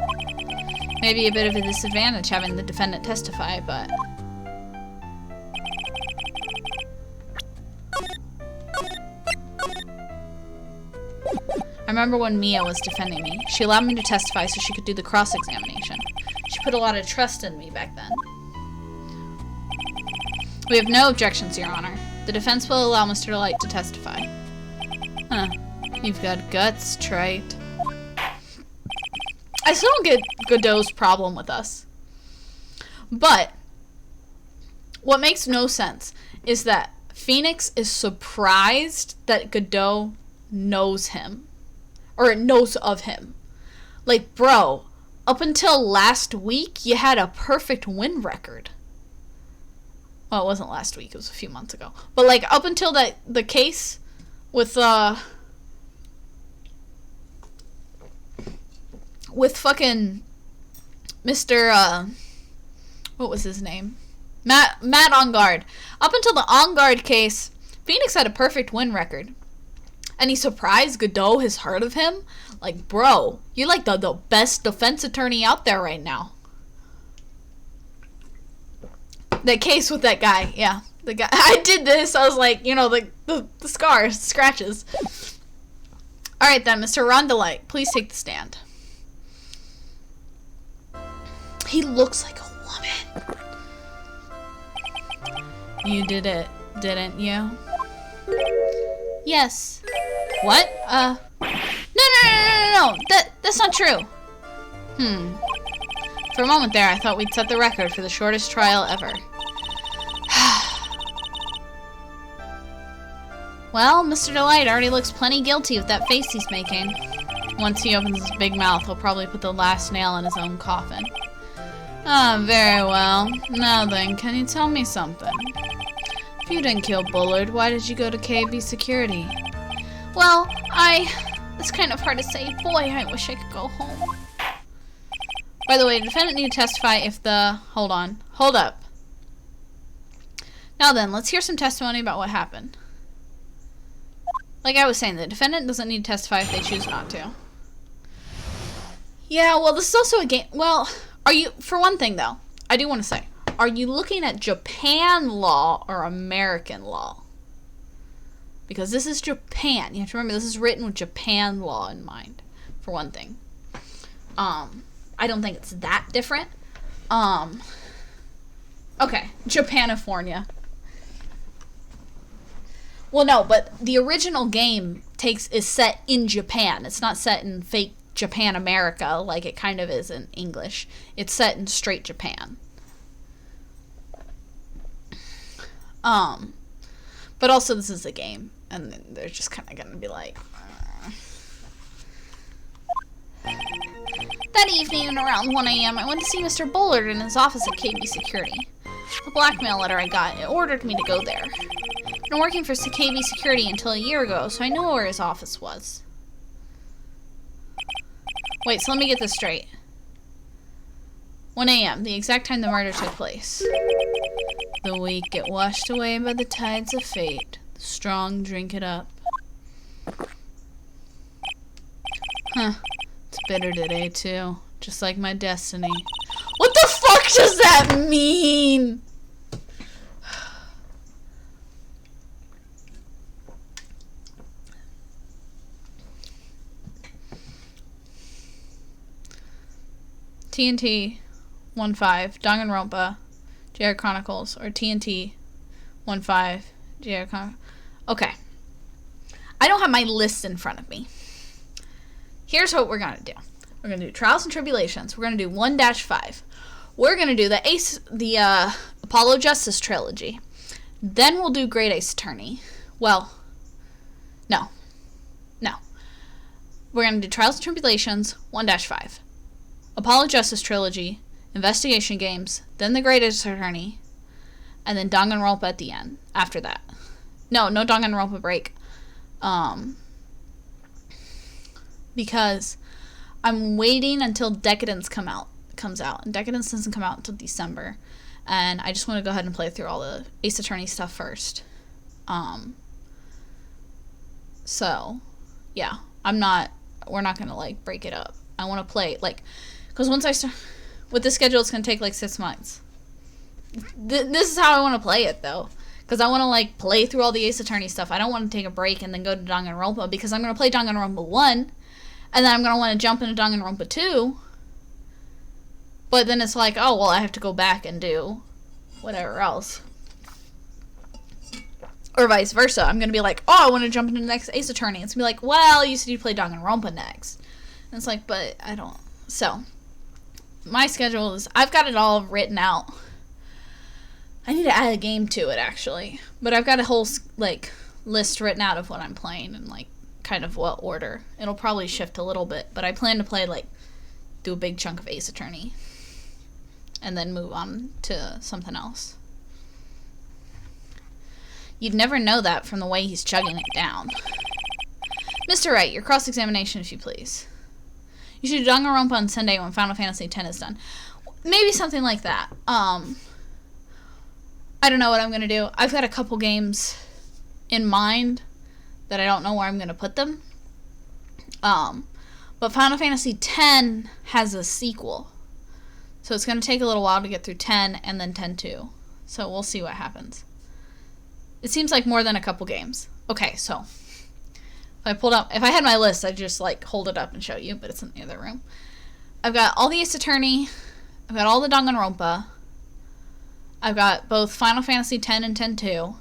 Maybe a bit of a disadvantage having the defendant testify, but... remember when Mia was defending me. She allowed me to testify so she could do the cross-examination. She put a lot of trust in me back then. We have no objections, Your Honor. The defense will allow Mr. Light to testify. Huh. You've got guts, Trite. I still don't get Godot's problem with us. But what makes no sense is that Phoenix is surprised that Godot knows him. Or knows of him. Like, bro, up until last week, you had a perfect win record. Well, it wasn't last week, it was a few months ago. But, like, up until the case with fucking Mr. What was his name? Matt On Guard. Up until the On Guard case, Phoenix had a perfect win record. And he's surprised Godot has heard of him? Like, bro, you're like the best defense attorney out there right now. That case with that guy, yeah. The guy, I did this, I was like, you know, the scars, scratches. Alright then, Mr. Rondelite, please take the stand. He looks like a woman. You did it, didn't you? Yes. What? No. That's not true. For a moment there, I thought we'd set the record for the shortest trial ever. Well, Mr. Delight already looks plenty guilty with that face he's making. Once he opens his big mouth, he'll probably put the last nail in his own coffin. Ah, very well. Now then, can you tell me something? If you didn't kill Bullard, why did you go to KB Security? Well, it's kind of hard to say. Boy, I wish I could go home. By the way, the defendant need to testify if the... Hold up. Now then, let's hear some testimony about what happened. Like I was saying, the defendant doesn't need to testify if they choose not to. Yeah, well, this is also a game... Well, are you... For one thing, though, I do want to say, are you looking at Japan law or American law? Because this is Japan. You have to remember, this is written with Japan law in mind, for one thing. I don't think it's that different. Okay, Japanifornia. Well, no, but the original game is set in Japan. It's not set in fake Japan America like it kind of is in English. It's set in straight Japan. But also this is a game, and they're just kind of gonna be like... That evening around 1 a.m., I went to see Mr. Bullard in his office at KB Security. The blackmail letter I got, it ordered me to go there. I've been working for KB Security until a year ago, so I knew where his office was. Wait, so let me get this straight. 1 a.m., the exact time the murder took place. The weak get washed away by the tides of fate. The strong drink it up. Huh. It's bitter today, too. Just like my destiny. What the fuck does that mean? TNT 1.5, Danganronpa, JR Chronicles, or TNT 1.5, JR Chronicles. Okay. I don't have my list in front of me. Here's what we're going to do. We're going to do Trials and Tribulations. We're going to do 1-5. We're going to do the Apollo Justice trilogy. Then we'll do Great Ace Attorney. Well, no. We're going to do Trials and Tribulations 1-5. Apollo Justice trilogy, Investigation Games, then the Great Ace Attorney, and then Danganronpa at the end. After that. No Danganronpa break. Because I'm waiting until Decadence comes out. And Decadence doesn't come out until December. And I just want to go ahead and play through all the Ace Attorney stuff first. So, yeah. We're not going to, like, break it up. I want to play, like, because once I start, with this schedule, it's going to take, like, 6 months. This is how I want to play it, though. Because I want to, like, play through all the Ace Attorney stuff. I don't want to take a break and then go to Danganronpa, because I'm going to play Danganronpa 1, And then I'm going to want to jump into Danganronpa 2. But then it's like, oh, well, I have to go back and do whatever else. Or vice versa. I'm going to be like, oh, I want to jump into the next Ace Attorney. It's going to be like, well, you said you play Danganronpa next. And it's like, but I don't. So, my schedule is, I've got it all written out. I need to add a game to it, actually. But I've got a whole, like, list written out of what I'm playing and, like, kind of what order. It'll probably shift a little bit. But I plan to play, like, do a big chunk of Ace Attorney. And then move on to something else. You'd never know that from the way he's chugging it down. Mr. Wright, your cross-examination, if you please. You should do Danganronpa on Sunday when Final Fantasy X is done. Maybe something like that. I don't know what I'm going to do. I've got a couple games in mind that I don't know where I'm going to put them. But Final Fantasy X has a sequel. So it's going to take a little while to get through 10 and then 10-2. So we'll see what happens. It seems like more than a couple games. Okay, so if I had my list, I'd just like hold it up and show you, but it's in the other room. I've got all the Ace Attorney. I've got all the Danganronpa. I've got both Final Fantasy X and 10-2.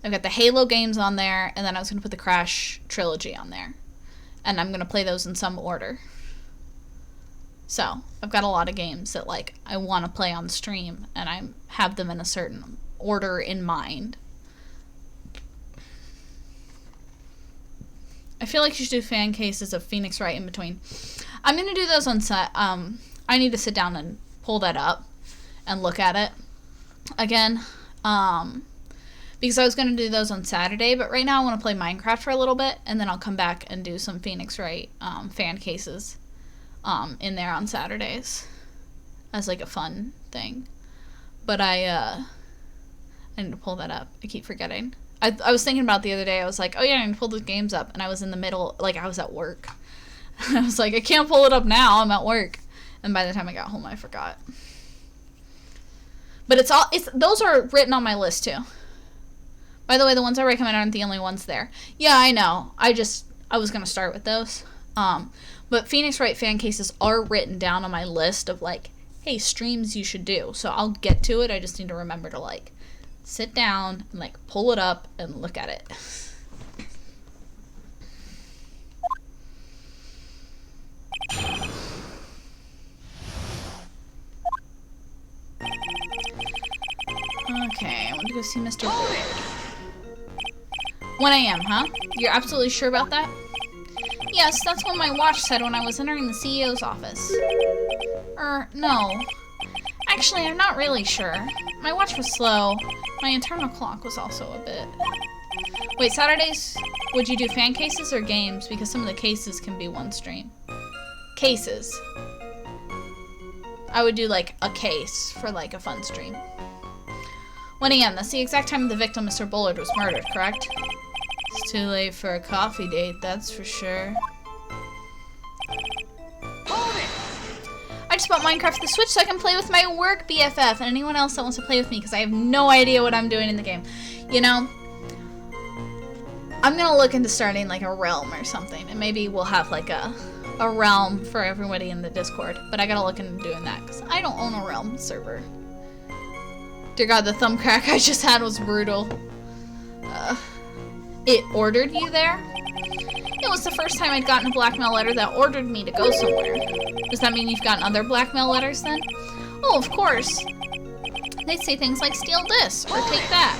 I've got the Halo games on there, and then I was going to put the Crash trilogy on there. And I'm going to play those in some order. So, I've got a lot of games that, like, I want to play on stream, and I have them in a certain order in mind. I feel like you should do fan cases of Phoenix Wright in between. I'm going to do those on set. I need to sit down and pull that up and look at it again. Because I was going to do those on Saturday, but right now I want to play Minecraft for a little bit, and then I'll come back and do some Phoenix Wright fan cases. In there on Saturdays as like a fun thing. But I need to pull that up. I keep forgetting. I was thinking about it the other day. I was like, oh yeah, I need to pull the games up. And I was in the middle, like I was at work. I was like, I can't pull it up now. I'm at work. And by the time I got home, I forgot. But those are written on my list too. By the way, the ones I recommend aren't the only ones there. Yeah, I know. I was going to start with those. But Phoenix Wright fan cases are written down on my list of, like, hey, streams you should do. So I'll get to it. I just need to remember to, like, sit down and, like, pull it up and look at it. Okay, I want to go see Mr. Wright. 1 a.m., huh? You're absolutely sure about that? Yes, that's what my watch said when I was entering the CEO's office. No. Actually, I'm not really sure. My watch was slow. My internal clock was also a bit... Wait, Saturdays, would you do fan cases or games? Because some of the cases can be one stream. Cases. I would do, like, a case for, like, a fun stream. 1 a.m., that's the exact time the victim, Mr. Bullard, was murdered, correct? It's too late for a coffee date, that's for sure. Hold it! I just bought Minecraft for the Switch so I can play with my work BFF and anyone else that wants to play with me because I have no idea what I'm doing in the game. You know, I'm gonna look into starting like a realm or something, and maybe we'll have like a realm for everybody in the Discord. But I gotta look into doing that because I don't own a realm server. Dear God, the thumb crack I just had was brutal. It ordered you there? It was the first time I'd gotten a blackmail letter that ordered me to go somewhere. Does that mean you've gotten other blackmail letters then? Oh, of course. They'd say things like, steal this, or take that.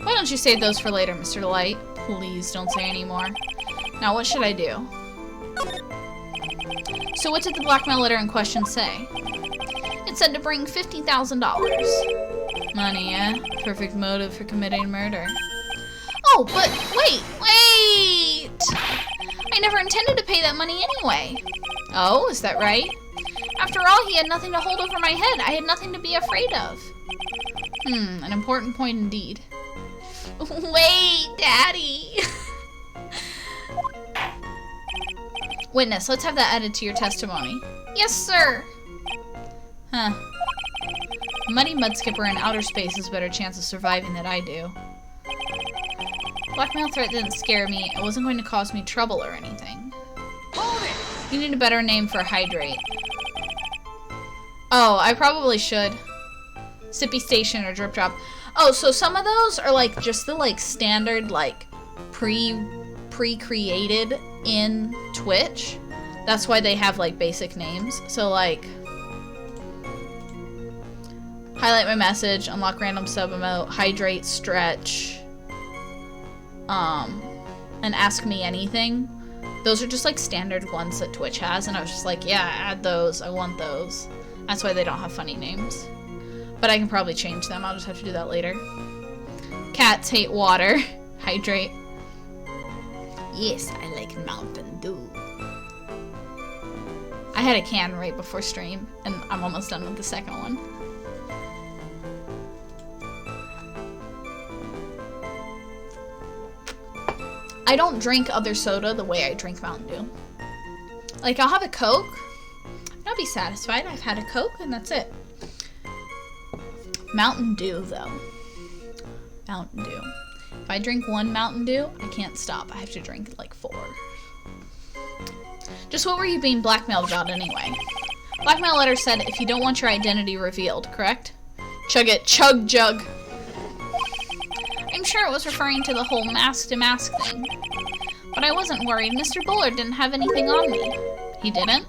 Why don't you save those for later, Mr. Light? Please don't say any more. Now, what should I do? So what did the blackmail letter in question say? It said to bring $50,000. Money, eh? Perfect motive for committing murder. Oh, but wait! I never intended to pay that money anyway. Oh, is that right? After all, he had nothing to hold over my head. I had nothing to be afraid of. An important point indeed. Wait, Daddy! Witness, let's have that added to your testimony. Yes, sir! Huh. Muddy Mudskipper in outer space has a better chance of surviving than I do. Blackmail threat didn't scare me. It wasn't going to cause me trouble or anything. Hold it! You need a better name for Hydrate. Oh, I probably should. Sippy Station or Drip Drop. Oh, so some of those are like just the like standard like pre-created in Twitch. That's why they have like basic names. So like highlight my message, unlock random sub emote, hydrate, stretch, and ask me anything. Those are just like standard ones that Twitch has, and I was just like, yeah, add those. I want those. That's why they don't have funny names. But I can probably change them. I'll just have to do that later. Cats hate water. Hydrate. Yes, I like Mountain Dew. I had a can right before stream, and I'm almost done with the second one. I don't drink other soda the way I drink Mountain Dew. Like, I'll have a Coke, and I'll be satisfied. I've had a Coke, and that's it. Mountain Dew, though. Mountain Dew. If I drink one Mountain Dew, I can't stop. I have to drink like 4. Just what were you being blackmailed about anyway? Blackmail letter said if you don't want your identity revealed, correct? Chug it. Chug jug. I'm sure it was referring to the whole mask-to-mask thing. But I wasn't worried. Mr. Bullard didn't have anything on me. He didn't?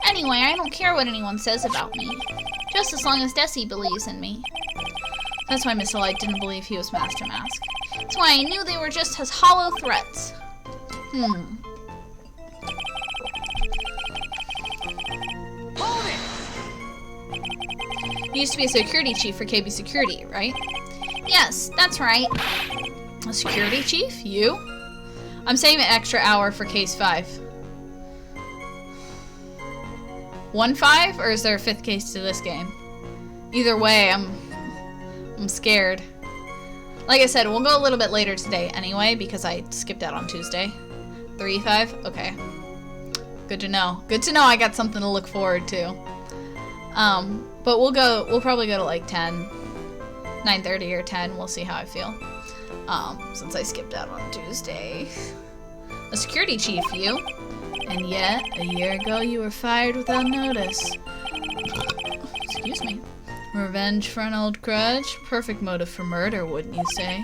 Anyway, I don't care what anyone says about me. Just as long as Desi believes in me. That's why Mr. Light didn't believe he was mask-to-mask. That's why I knew they were just his hollow threats. Hold it! You used to be a security chief for KB Security, right? Yes, that's right. A security chief? You? I'm saving an extra hour for case 5. 1-5, or is there a 5th case to this game? Either way, I'm scared. Like I said, we'll go a little bit later today anyway, because I skipped out on Tuesday. 3-5? Okay. Good to know. Good to know I got something to look forward to. But we'll probably go to like 10. 9:30 or 10, we'll see how I feel. Since I skipped out on Tuesday. A security chief, you? And yet, a year ago you were fired without notice. Excuse me. Revenge for an old grudge? Perfect motive for murder, wouldn't you say?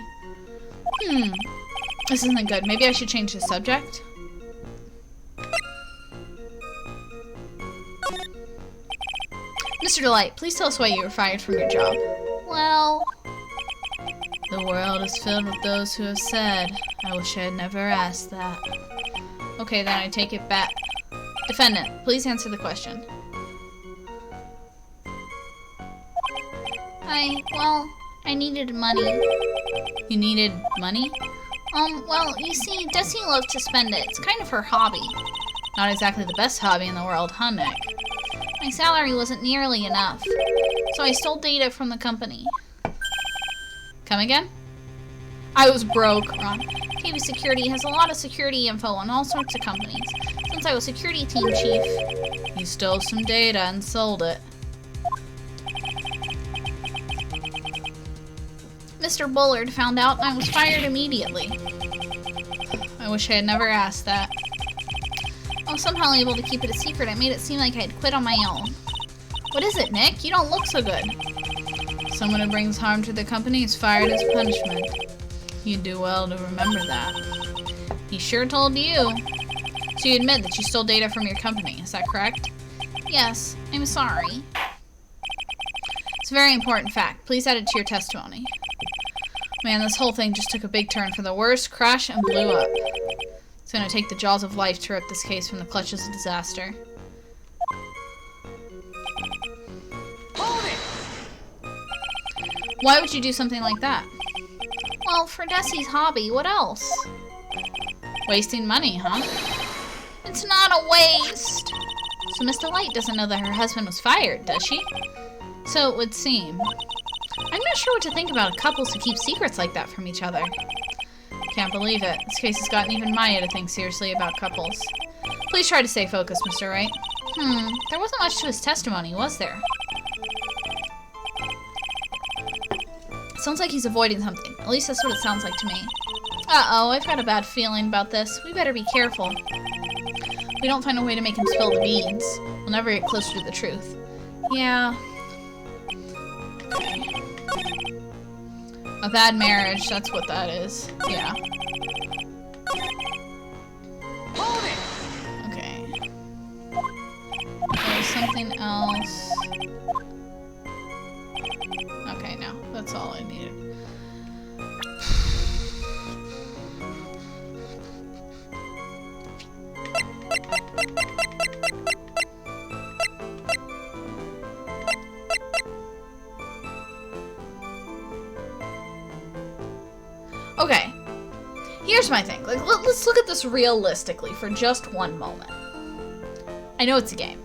This isn't good. Maybe I should change the subject? Mr. Delight, please tell us why you were fired from your job. Well... The world is filled with those who have said, I wish I had never asked that. Okay, then I take it back. Defendant, please answer the question. I needed money. You needed money? Well, you see, Desi loves to spend it. It's kind of her hobby. Not exactly the best hobby in the world, huh, Nick? My salary wasn't nearly enough, so I stole data from the company. Come again? I was broke, Ron. KB Security has a lot of security info on all sorts of companies. Since I was security team chief, you stole some data and sold it. Mr. Bullard found out and I was fired immediately. I wish I had never asked that. I was somehow able to keep it a secret. I made it seem like I had quit on my own. What is it, Nick? You don't look so good. Someone who brings harm to the company is fired as punishment. You'd do well to remember that. He sure told you. So you admit that you stole data from your company, is that correct? Yes, I'm sorry. It's a very important fact. Please add it to your testimony. Man, this whole thing just took a big turn for the worse, crashed and blew up. It's gonna take the jaws of life to rip this case from the clutches of disaster. Hold it! Why would you do something like that? Well, for Desi's hobby, what else? Wasting money, huh? It's not a waste! So Miss Delight doesn't know that her husband was fired, does she? So it would seem. I'm not sure what to think about couples who keep secrets like that from each other. Can't believe it. This case has gotten even Maya to think seriously about couples. Please try to stay focused, Mr. Wright. There wasn't much to his testimony, was there? Sounds like he's avoiding something. At least that's what it sounds like to me. Uh-oh, I've got a bad feeling about this. We better be careful. If we don't find a way to make him spill the beans, we'll never get closer to the truth. Yeah. Okay. A bad marriage, that's what that is. Yeah. Hold it! Okay. There's something else. Okay, no. That's all I needed. Okay, here's my thing. Like, let's look at this realistically for just one moment. I know it's a game.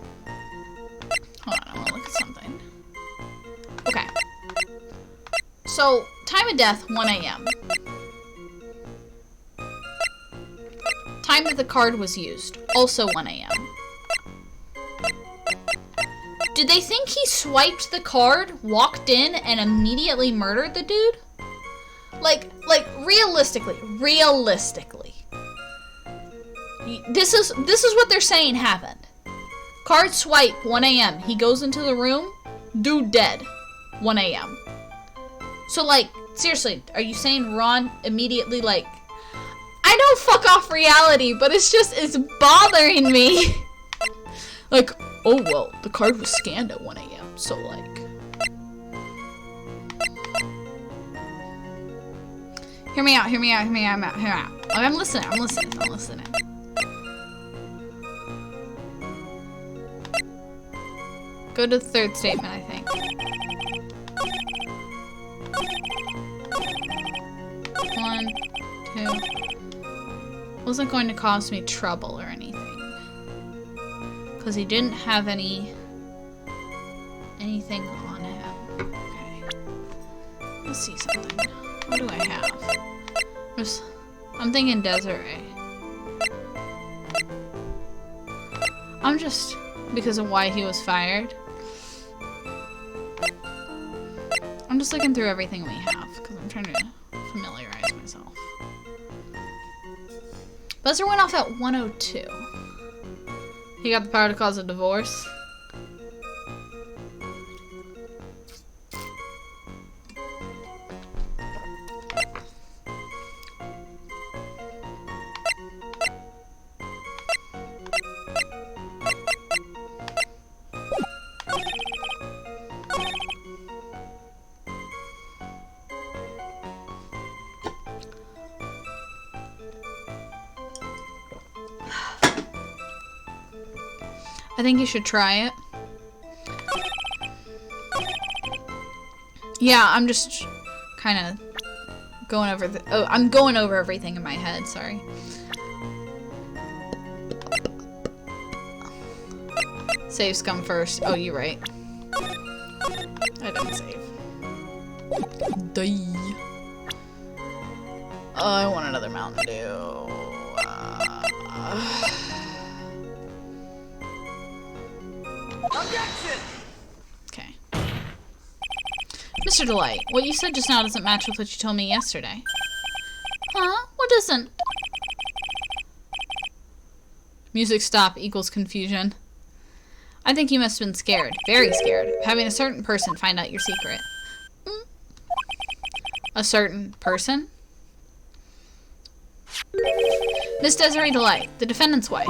Hold on, I want to look at something. Okay. So, time of death, 1 a.m. Time that the card was used, also 1 a.m. Did they think he swiped the card, walked in, and immediately murdered the dude? Like, realistically. This is what they're saying happened. Card swipe, 1 a.m. He goes into the room, dude dead, 1 a.m. So, like, seriously, are you saying Ron immediately, like, I know fuck off reality, but it's bothering me. Like, oh, well, the card was scanned at 1 a.m., so, like. Hear me out. Oh, I'm listening. Go to the third statement, I think. One, two. Wasn't going to cause me trouble or anything. Because he didn't have anything on him. Okay. Let's see something. What do I have? I'm thinking Desiree. I'm just, because of why he was fired. I'm just looking through everything we have, because I'm trying to familiarize myself. Buzzer went off at 1:02. He got the power to cause a divorce. I think you should try it. Yeah, I'm just kind of going over I'm going over everything in my head, sorry. Save scum first. Oh, you're right. I didn't save. Die. Oh, I want another Mountain Dew. Objection! Okay. Mr. Delight, what you said just now doesn't match with what you told me yesterday. Huh? What doesn't? Music stop equals confusion. I think you must have been scared, very scared, of having a certain person find out your secret. A certain person? Miss Desiree Delight, the defendant's wife.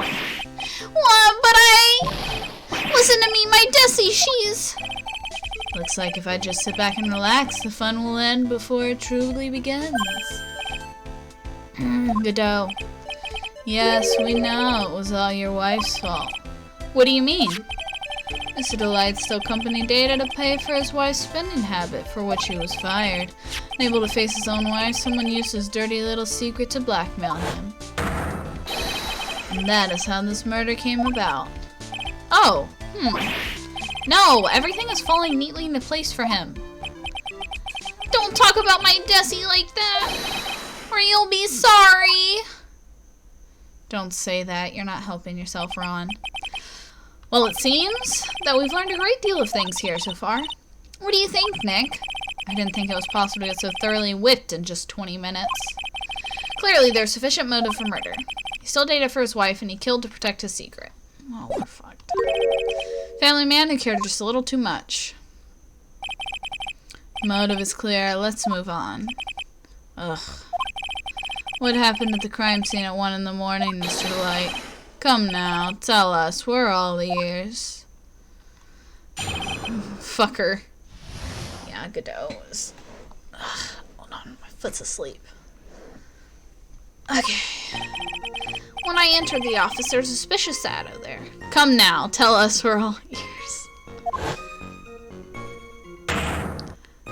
What? But listen to me, my Desi, she's... Looks like if I just sit back and relax, the fun will end before it truly begins. Godot. Yes, we know it was all your wife's fault. What do you mean? Mr. Delight stole company data to pay for his wife's spending habit, for which he was fired. Unable to face his own wife, someone used his dirty little secret to blackmail him. And that is how this murder came about. Oh, No, everything is falling neatly into place for him. Don't talk about my Desi like that, or you'll be sorry. Don't say that. You're not helping yourself, Ron. Well, it seems that we've learned a great deal of things here so far. What do you think, Nick? I didn't think it was possible to get so thoroughly whipped in just 20 minutes. Clearly, there's sufficient motive for murder. He still dated for his wife, and he killed to protect his secret. Oh, we're fucked. Family man who cared just a little too much. Motive is clear. Let's move on. Ugh. What happened at the crime scene at 1 in the morning, Mr. Light? Come now, tell us. We're all ears. Fucker. Yeah, Godot. Hold on, my foot's asleep. Okay. When I entered the office, there was a suspicious shadow there. Come now, tell us. We're all ears.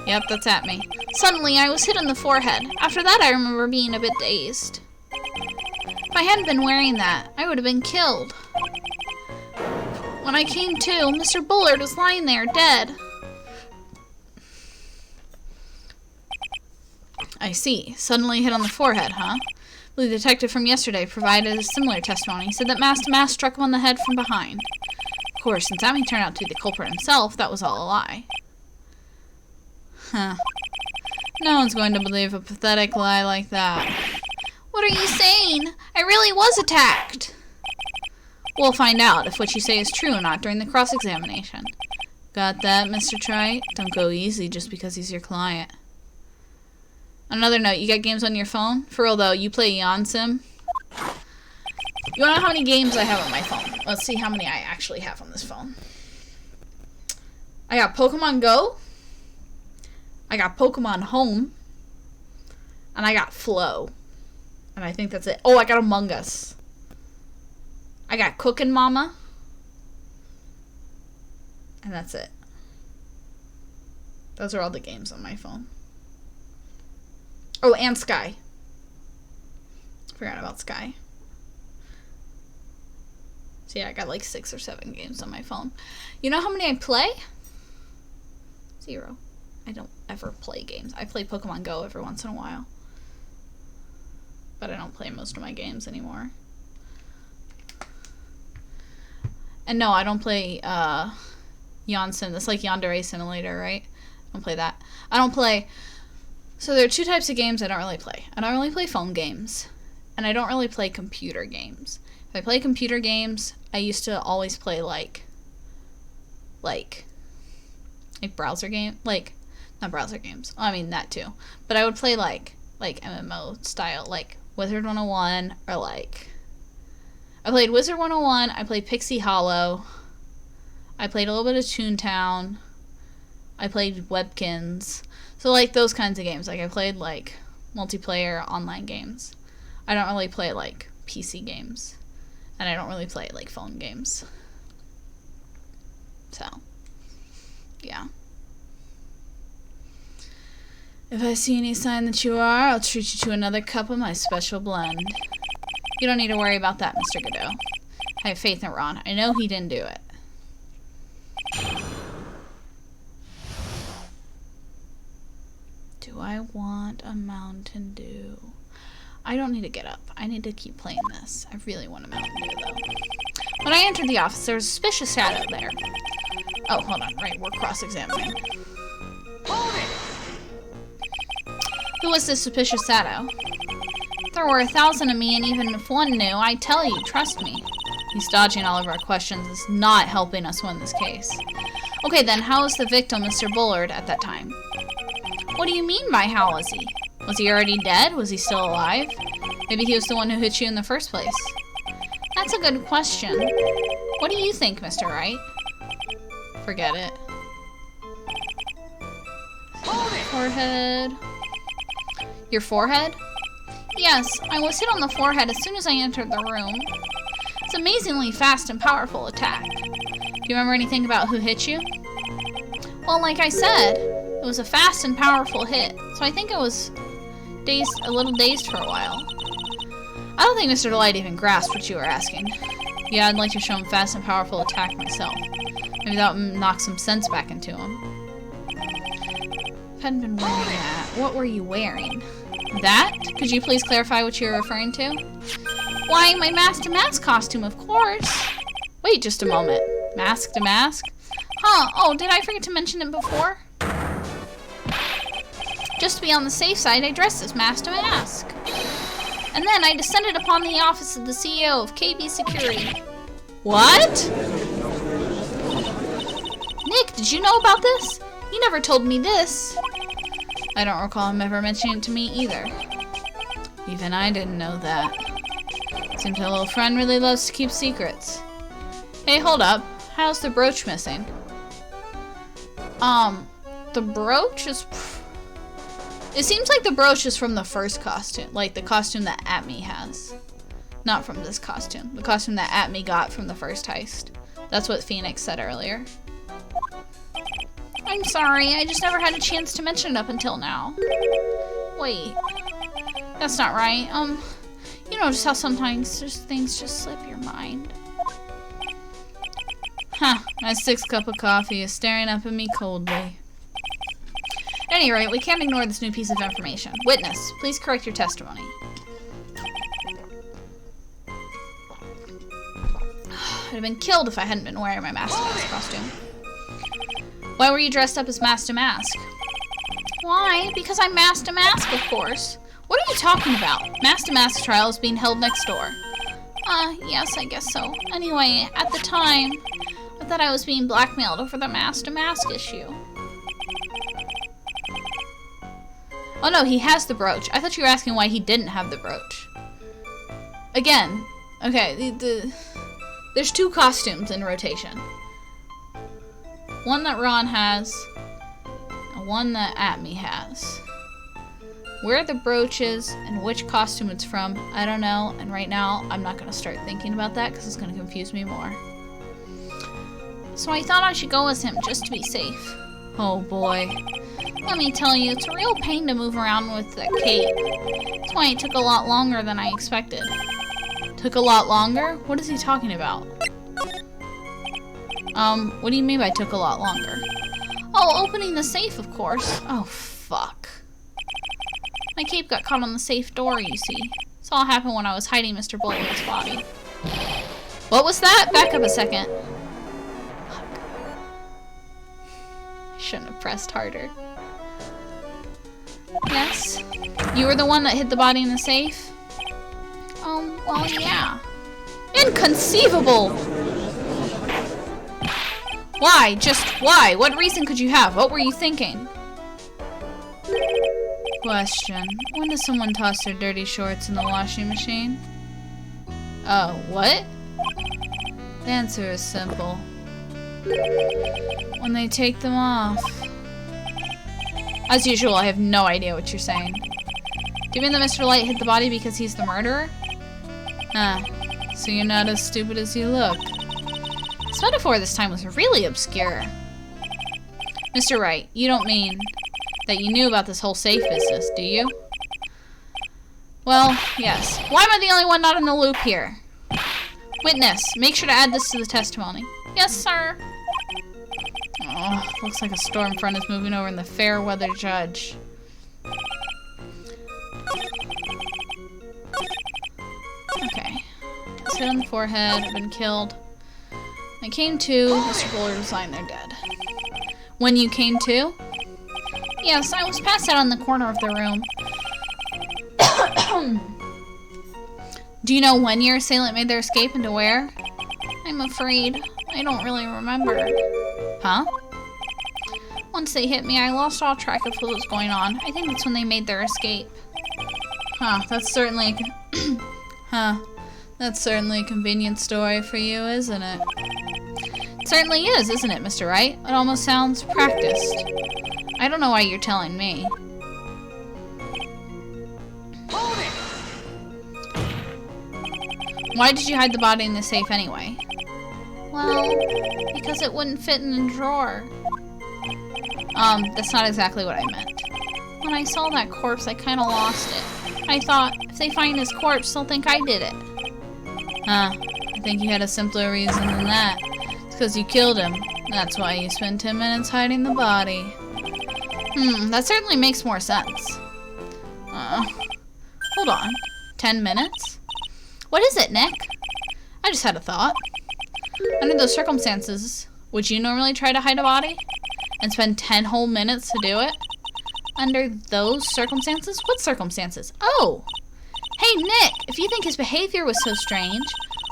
Yep, that's at me. Suddenly, I was hit in the forehead. After that, I remember being a bit dazed. If I hadn't been wearing that, I would have been killed. When I came to, Mr. Bullard was lying there, dead. I see. Suddenly hit on the forehead, huh? The detective from yesterday provided a similar testimony. He said that mass to mass struck him on the head from behind. Of course, since that may turn out to be the culprit himself, that was all a lie. Huh. No one's going to believe a pathetic lie like that. What are you saying? I really was attacked. We'll find out if what you say is true or not during the cross-examination. Got that, Mr. Wright? Don't go easy just because he's your client. On another note, you got games on your phone? For real though, you play Yon Sim? You wanna know how many games I have on my phone? Let's see how many I actually have on this phone. I got Pokemon Go. I got Pokemon Home. And I got Flow. And I think that's it. Oh, I got Among Us. I got Cookin' Mama. And that's it. Those are all the games on my phone. Oh, and Sky. Forgot about Sky. So yeah, I got like 6 or 7 games on my phone. You know how many I play? 0. I don't ever play games. I play Pokemon Go every once in a while. But I don't play most of my games anymore. And no, I don't play Yon-Sim. That's like Yandere Simulator, right? I don't play that. I don't play... So there are 2 types of games I don't really play. I don't really play phone games. And I don't really play computer games. If I play computer games, I used to always play like browser game, like not browser games. I mean that too. But I would play like MMO style, like Wizard 101 or like I played Wizard 101, I played Pixie Hollow. I played a little bit of Toontown. I played Webkins. So like those kinds of games. Like I played like multiplayer online games. I don't really play like PC games. And I don't really play like phone games. So, yeah. If I see any sign that you are, I'll treat you to another cup of my special blend. You don't need to worry about that, Mr. Godot. I have faith in Ron. I know he didn't do it. Do I want a Mountain Dew? I don't need to get up. I need to keep playing this. I really want a Mountain Dew, though. When I entered the office, there was a suspicious shadow there. Oh, hold on. Right, we're cross-examining. Hold it! Who was this suspicious shadow? There were 1,000 of me, and even if one knew, I'd tell you. Trust me. He's dodging all of our questions. It's not helping us win this case. Okay, then, how was the victim, Mr. Bullard, at that time? What do you mean by how was he? Was he already dead? Was he still alive? Maybe he was the one who hit you in the first place. That's a good question. What do you think, Mr. Wright? Forget it. Forehead. Your forehead? Yes, I was hit on the forehead as soon as I entered the room. It's an amazingly fast and powerful attack. Do you remember anything about who hit you? Well, like I said, it was a fast and powerful hit, so I think I was a little dazed for a while. I don't think Mr. Light even grasped what you were asking. Yeah, I'd like to show him fast and powerful attack myself. Maybe that would knock some sense back into him. I hadn't been wearing that. What were you wearing? That? Could you please clarify what you're referring to? Why, my mask-to-mask costume, of course. Wait just a moment. Mask-to-mask? Huh, oh, did I forget to mention it before? Just to be on the safe side, I dressed as mask to mask. And then I descended upon the office of the CEO of KB Security. What? Nick, did you know about this? You never told me this. I don't recall him ever mentioning it to me either. Even I didn't know that. Seems my little friend really loves to keep secrets. Hey, hold up. How's the brooch missing? The brooch is... It seems like the brooch is from the first costume. Like the costume that Atme has. Not from this costume. The costume that Atme got from the first heist. That's what Phoenix said earlier. I'm sorry, I just never had a chance to mention it up until now. Wait. That's not right. You know just how sometimes things just slip your mind. Huh, my 6th cup of coffee is staring up at me coldly. At any rate, we can't ignore this new piece of information. Witness, please correct your testimony. I'd have been killed if I hadn't been wearing my Master Mask costume. Why were you dressed up as Master Mask? Why? Because I'm Master Mask, of course. What are you talking about? Master Mask trial is being held next door. Yes, I guess so. Anyway, at the time, I thought I was being blackmailed over the Master Mask issue. Oh no, he has the brooch. I thought you were asking why he didn't have the brooch. Again, okay, there's 2 costumes in rotation. One that Ron has, and one that Atme has. Where the brooch is and which costume it's from, I don't know, and right now I'm not going to start thinking about that because it's going to confuse me more. So I thought I should go as him just to be safe. Oh boy. Let me tell you, it's a real pain to move around with that cape. That's why it took a lot longer than I expected. Took a lot longer? What is he talking about? What do you mean by took a lot longer? Oh, opening the safe, of course. Oh, fuck. My cape got caught on the safe door, you see. This all happened when I was hiding Mr. Bulworth's body. What was that? Back up a second. Fuck. I shouldn't have pressed harder. Yes? You were the one that hid the body in the safe? Well, yeah. Inconceivable! Why? Just why? What reason could you have? What were you thinking? Question. When does someone toss their dirty shorts in the washing machine? Oh, what? The answer is simple. When they take them off. As usual, I have no idea what you're saying. Do you mean that Mr. Light hit the body because he's the murderer? Ah, so you're not as stupid as you look. This metaphor this time was really obscure. Mr. Wright, you don't mean that you knew about this whole safe business, do you? Well, yes. Why am I the only one not in the loop here? Witness, make sure to add this to the testimony. Yes, sir. Oh, looks like a storm front is moving over in the fair weather judge. Okay. It's hit on the forehead, been killed. I came to, Mr. Bullard was lying there dead. When you came to? Yes, I was passed out in the corner of the room. Do you know when your assailant made their escape and to where? I'm afraid I don't really remember. Huh? Once they hit me, I lost all track of what was going on. I think that's when they made their escape. Huh, that's certainly that's certainly a convenient story for you, isn't it? It certainly is, isn't it, Mr. Wright? It almost sounds practiced. I don't know why you're telling me. Hold it! Why did you hide the body in the safe anyway? Well, because it wouldn't fit in the drawer. That's not exactly what I meant. When I saw that corpse, I kind of lost it. I thought, if they find his corpse, they'll think I did it. I think you had a simpler reason than that. It's because you killed him. That's why you spent 10 minutes hiding the body. That certainly makes more sense. Hold on. 10 minutes? What is it, Nick? I just had a thought. Under those circumstances, would you normally try to hide a body? And spend 10 whole minutes to do it? Under those circumstances? What circumstances? Oh! Hey, Nick! If you think his behavior was so strange,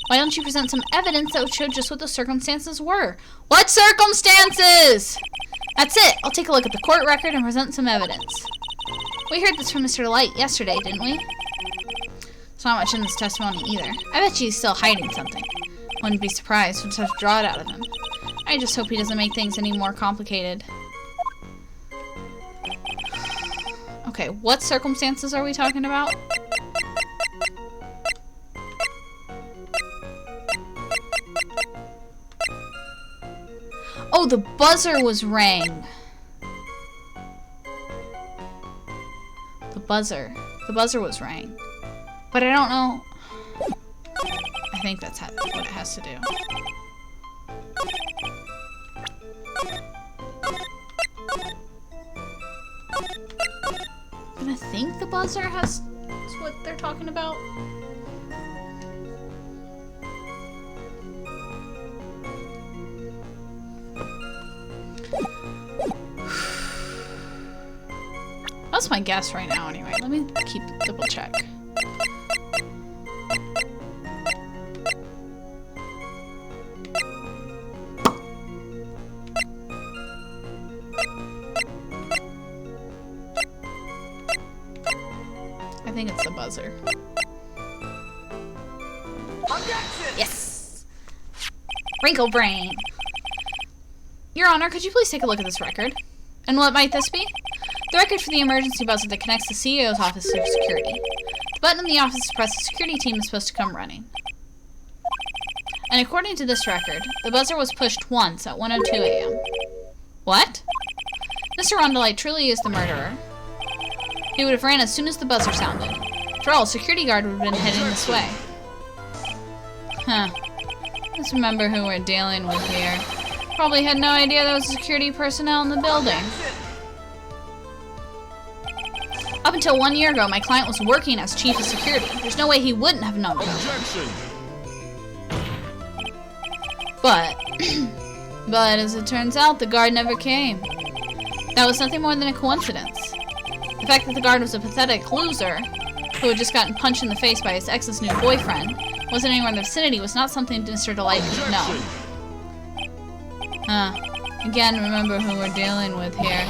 why don't you present some evidence that would show just what the circumstances were? What circumstances? That's it. I'll take a look at the court record and present some evidence. We heard this from Mr. Light yesterday, didn't we? There's not much in this testimony either. I bet he's still hiding something. Wouldn't be surprised if such draw it out of him. I just hope he doesn't make things any more complicated. Okay, what circumstances are we talking about? Oh, the buzzer was rang. The buzzer was rang. But I don't know. I think that's what it has to do. And I think the buzzer is what they're talking about. That's my guess right now anyway. Let me double check. I think it's the buzzer. Objection! Yes! Wrinkle brain! Your Honor, could you please take a look at this record? And what might this be? The record for the emergency buzzer that connects the CEO's office to security. The button in the office to press the security team is supposed to come running. And according to this record, the buzzer was pushed once at 1:02 a.m. What? Mr. Rondelite truly is the murderer. He would have ran as soon as the buzzer sounded. After all, a security guard would have been heading this way. Huh. Let's remember who we're dealing with here. Probably had no idea there was security personnel in the building. Up until 1 year ago, my client was working as chief of security. There's no way he wouldn't have known about it. But as it turns out, the guard never came. That was nothing more than a coincidence. The fact that the guard was a pathetic loser who had just gotten punched in the face by his ex's new boyfriend, wasn't anywhere in the vicinity, was not something Mr. Delight could know. Again, remember who we're dealing with here.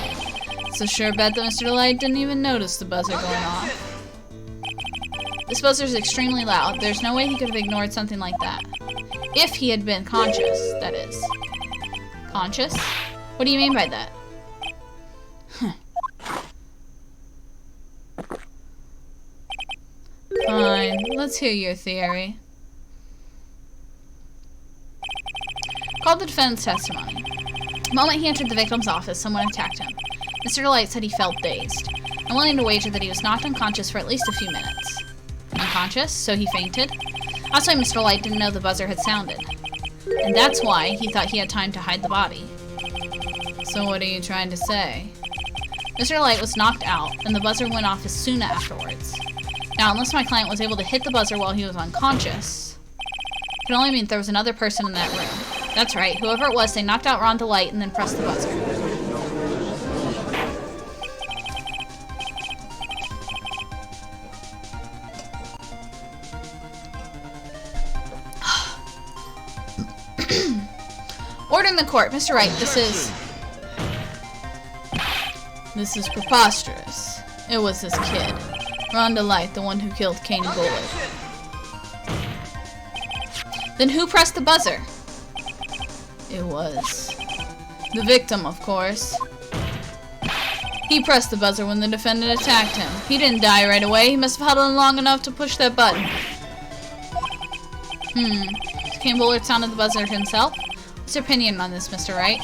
It's a sure bet that Mr. Delight didn't even notice the buzzer going off. This buzzer is extremely loud. There's no way he could have ignored something like that. If he had been conscious, that is. Conscious? What do you mean by that? Fine, let's hear your theory. Called the defendant's testimony. The moment he entered the victim's office, someone attacked him. Mr. Delight said he felt dazed. I'm willing to wager that he was knocked unconscious for at least a few minutes. Unconscious? So he fainted? That's why Mr. Delight didn't know the buzzer had sounded. And that's why he thought he had time to hide the body. So what are you trying to say? Mr. Delight was knocked out, and the buzzer went off as soon afterwards. Now, unless my client was able to hit the buzzer while he was unconscious, it can only mean there was another person in that room. That's right, whoever it was, they knocked out Ron Delight and then pressed the buzzer. Order in the court. Mr. Wright, this is preposterous. It was this kid, Ron Delight, the one who killed Kane Bullard. Then who pressed the buzzer? It was the victim, of course. He pressed the buzzer when the defendant attacked him. He didn't die right away. He must have held on long enough to push that button. Kane Bullard sounded the buzzer himself? What's your opinion on this, Mr. Wright?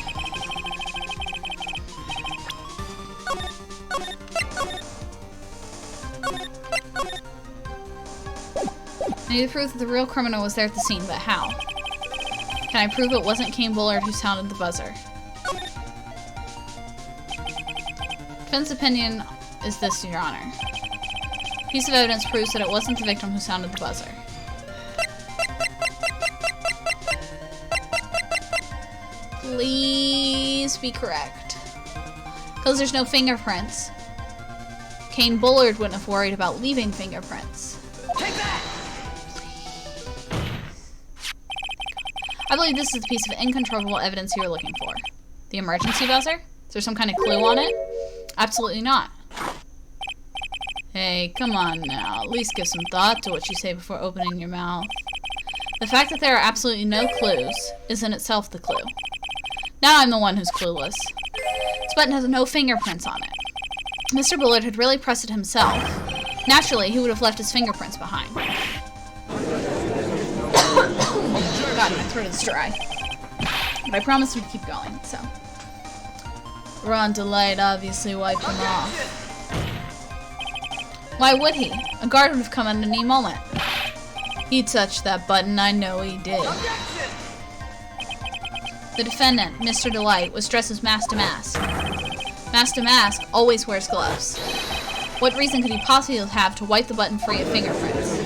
I need to prove that the real criminal was there at the scene, but how? Can I prove it wasn't Kane Bullard who sounded the buzzer? Defense opinion is this, Your Honor. Piece of evidence proves that it wasn't the victim who sounded the buzzer. Please be correct. Because there's no fingerprints. Kane Bullard wouldn't have worried about leaving fingerprints. I believe this is the piece of incontrovertible evidence you are looking for. The emergency buzzer? Is there some kind of clue on it? Absolutely not. Hey, come on now. At least give some thought to what you say before opening your mouth. The fact that there are absolutely no clues is in itself the clue. Now I'm the one who's clueless. This button has no fingerprints on it. Mr. Bullard had really pressed it himself. Naturally, he would have left his fingerprints behind. God, my throat is dry. But I promised we'd keep going, so. Ron Delight obviously wiped him off. Why would he? A guard would have come at any moment. He touched that button, I know he did. The defendant, Mr. Delight, was dressed as Mask to Mask. Mask to Mask always wears gloves. What reason could he possibly have to wipe the button free of fingerprints?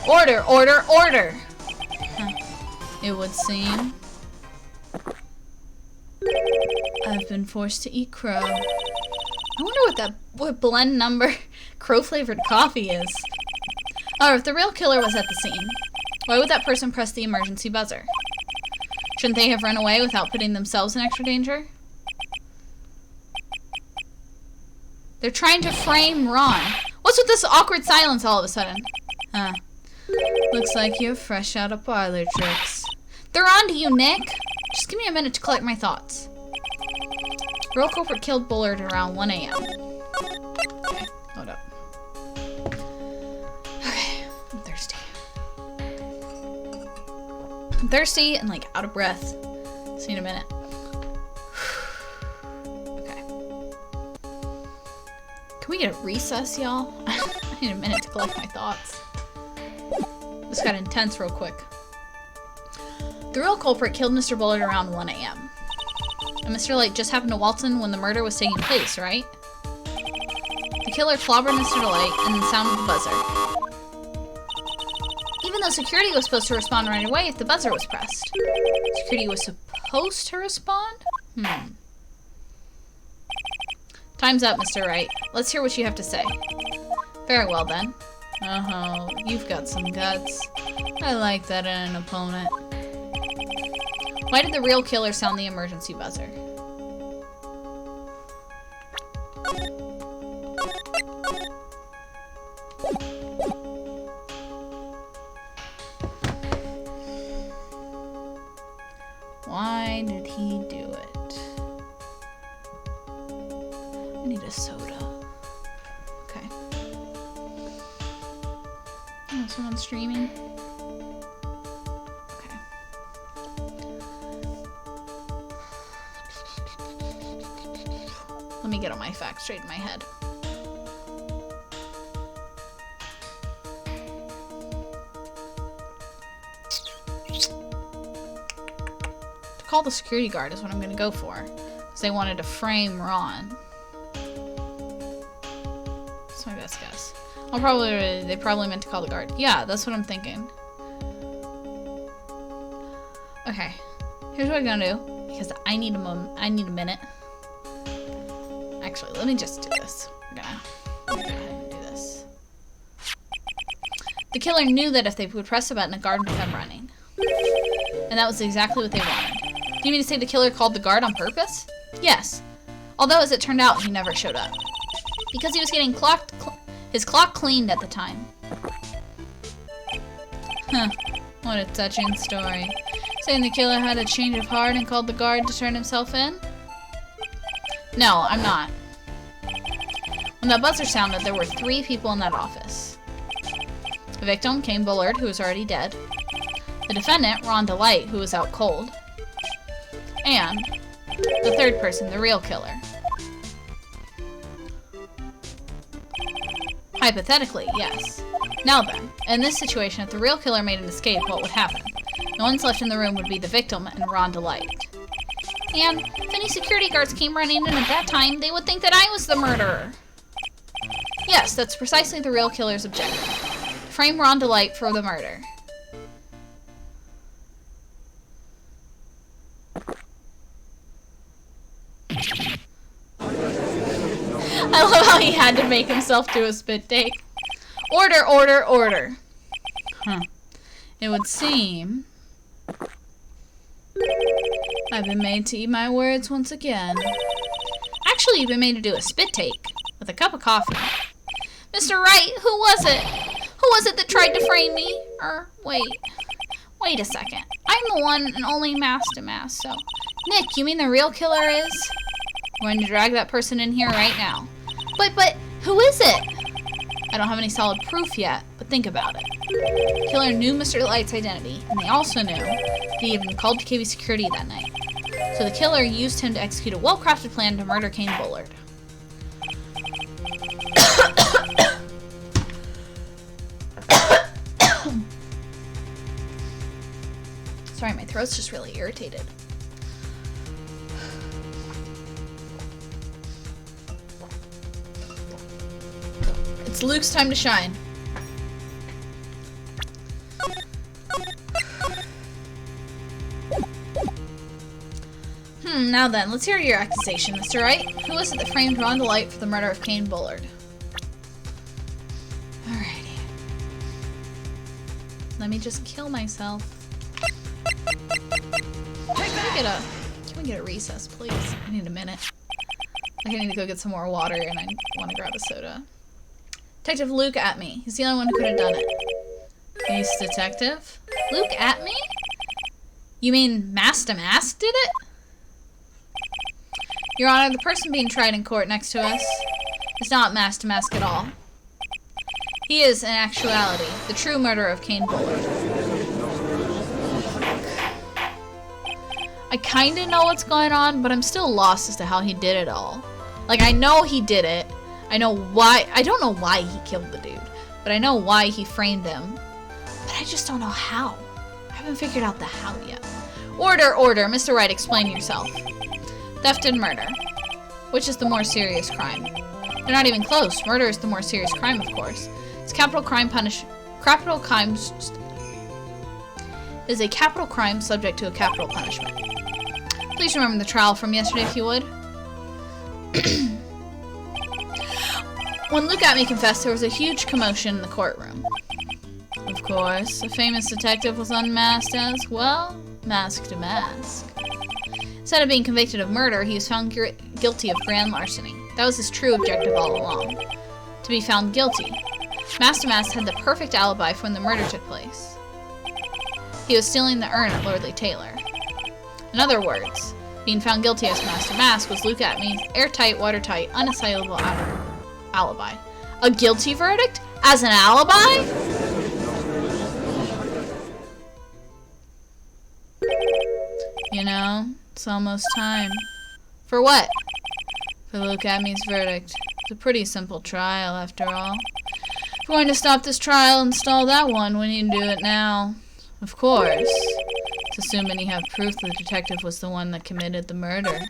Order, order, order! It would seem. I've been forced to eat crow. I wonder what blend number crow-flavored coffee is. Oh, if the real killer was at the scene, why would that person press the emergency buzzer? Shouldn't they have run away without putting themselves in extra danger? They're trying to frame Ron. What's with this awkward silence all of a sudden? Looks like you're fresh out of parlor tricks. They're on to you, Nick. Just give me a minute to collect my thoughts. Real culprit killed Bullard around 1 a.m. Okay, hold up. Okay, I'm thirsty. I'm thirsty and like out of breath. See you in a minute. Okay. Can we get a recess, y'all? I need a minute to collect my thoughts. This got intense real quick. The real culprit killed Mr. Bullard around 1 a.m. And Mr. Light just happened to waltz in when the murder was taking place, right? The killer clobbered Mr. Light and sounded the buzzer. Even though security was supposed to respond right away if the buzzer was pressed. Security was supposed to respond? Time's up, Mr. Wright. Let's hear what you have to say. Very well, then. Oh, you've got some guts. I like that in an opponent. Why did the real killer sound the emergency buzzer? Why did he do it? I need a soda. Okay. Oh, someone's streaming? Okay. Let me get all my facts straight in my head. To call the security guard is what I'm gonna go for. Because they wanted to frame Ron. That's my best guess. They probably meant to call the guard. Yeah, that's what I'm thinking. Okay. Here's what I'm gonna do. Because I need a minute. Actually, let me just do this. We're gonna go ahead and do this. The killer knew that if they would press the button, a guard would come running. And that was exactly what they wanted. Do you mean to say the killer called the guard on purpose? Yes. Although, as it turned out, he never showed up. Because he was getting his clock cleaned at the time. Huh. What a touching story. Saying the killer had a change of heart and called the guard to turn himself in? No, I'm not. When that buzzer sounded, there were 3 people in that office. The victim, Kane Bullard, who was already dead. The defendant, Ron Delight, who was out cold. And the 3rd person, the real killer. Hypothetically, yes. Now then, in this situation, if the real killer made an escape, what would happen? No one's left in the room would be the victim and Ron Delight. And if any security guards came running in at that time, they would think that I was the murderer. Yes, that's precisely the real killer's objective. To frame Ron Delight for the murder. I love how he had to make himself do a spit take. Order, order, order. Huh. It would seem I've been made to eat my words once again. Actually, you've been made to do a spit take with a cup of coffee. Mr. Wright, who was it? Who was it that tried to frame me? Wait a second. I'm the one and only Master Mask, so... Nick, you mean the real killer is? I'm going to drag that person in here right now. But, who is it? I don't have any solid proof yet, but think about it. The killer knew Mr. Light's identity, and they also knew that he had been called to KV security that night. So the killer used him to execute a well-crafted plan to murder Kane Bullard. Sorry, my throat's just really irritated. It's Luke's time to shine. Now then, let's hear your accusation, Mr. Wright. Who was it that framed Rhonda Light for the murder of Kane Bullard? Alrighty. Let me just kill myself. Can we get a recess, please? I need a minute. I need to go get some more water, and I want to grab a soda. Detective Luke at me. He's the only one who could have done it. He's detective? Luke at me? You mean Master Mask did it? Your Honor, the person being tried in court next to us is not Master Mask at all. He is, in actuality, the true murderer of Kane Bullard. I kinda know what's going on, but I'm still lost as to how he did it all. Like, I know he did it. I know why. I don't know why he killed the dude, but I know why he framed him. But I just don't know how. I haven't figured out the how yet. Order, Mr. Wright, explain yourself. Theft and murder. Which is the more serious crime? They're not even close. Murder is the more serious crime, of course. It's capital crime is a capital crime subject to a capital punishment. Please remember the trial from yesterday, if you would. When Luke at me confessed, there was a huge commotion in the courtroom. Of course, a famous detective was unmasked as, well, mask to mask. Instead of being convicted of murder, he was found guilty of grand larceny. That was his true objective all along. To be found guilty. Master Mask had the perfect alibi for when the murder took place. He was stealing the urn at Lordly Taylor. In other words, being found guilty as Master Mask was Luke at me's airtight, watertight, unassailable alibi. A guilty verdict? As an alibi? You know, it's almost time. For what? For Luke at me's verdict. It's a pretty simple trial, after all. If we're going to stop this trial and stall that one, we need to do it now. Of course. It's assuming you have proof the detective was the one that committed the murder.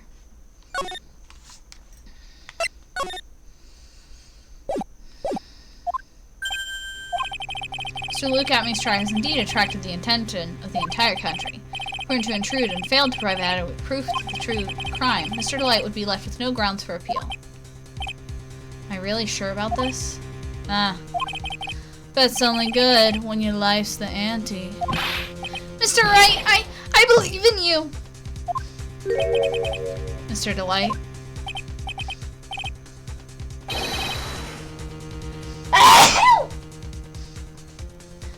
Mr. Luke at me's trial has indeed attracted the attention of the entire country. If we're going to intrude and failed to provide adequate proof of the true crime, Mr. Delight would be left with no grounds for appeal. Am I really sure about this? That's only good when your life's the ante. Mr. Wright, I believe in you. Mr. Delight.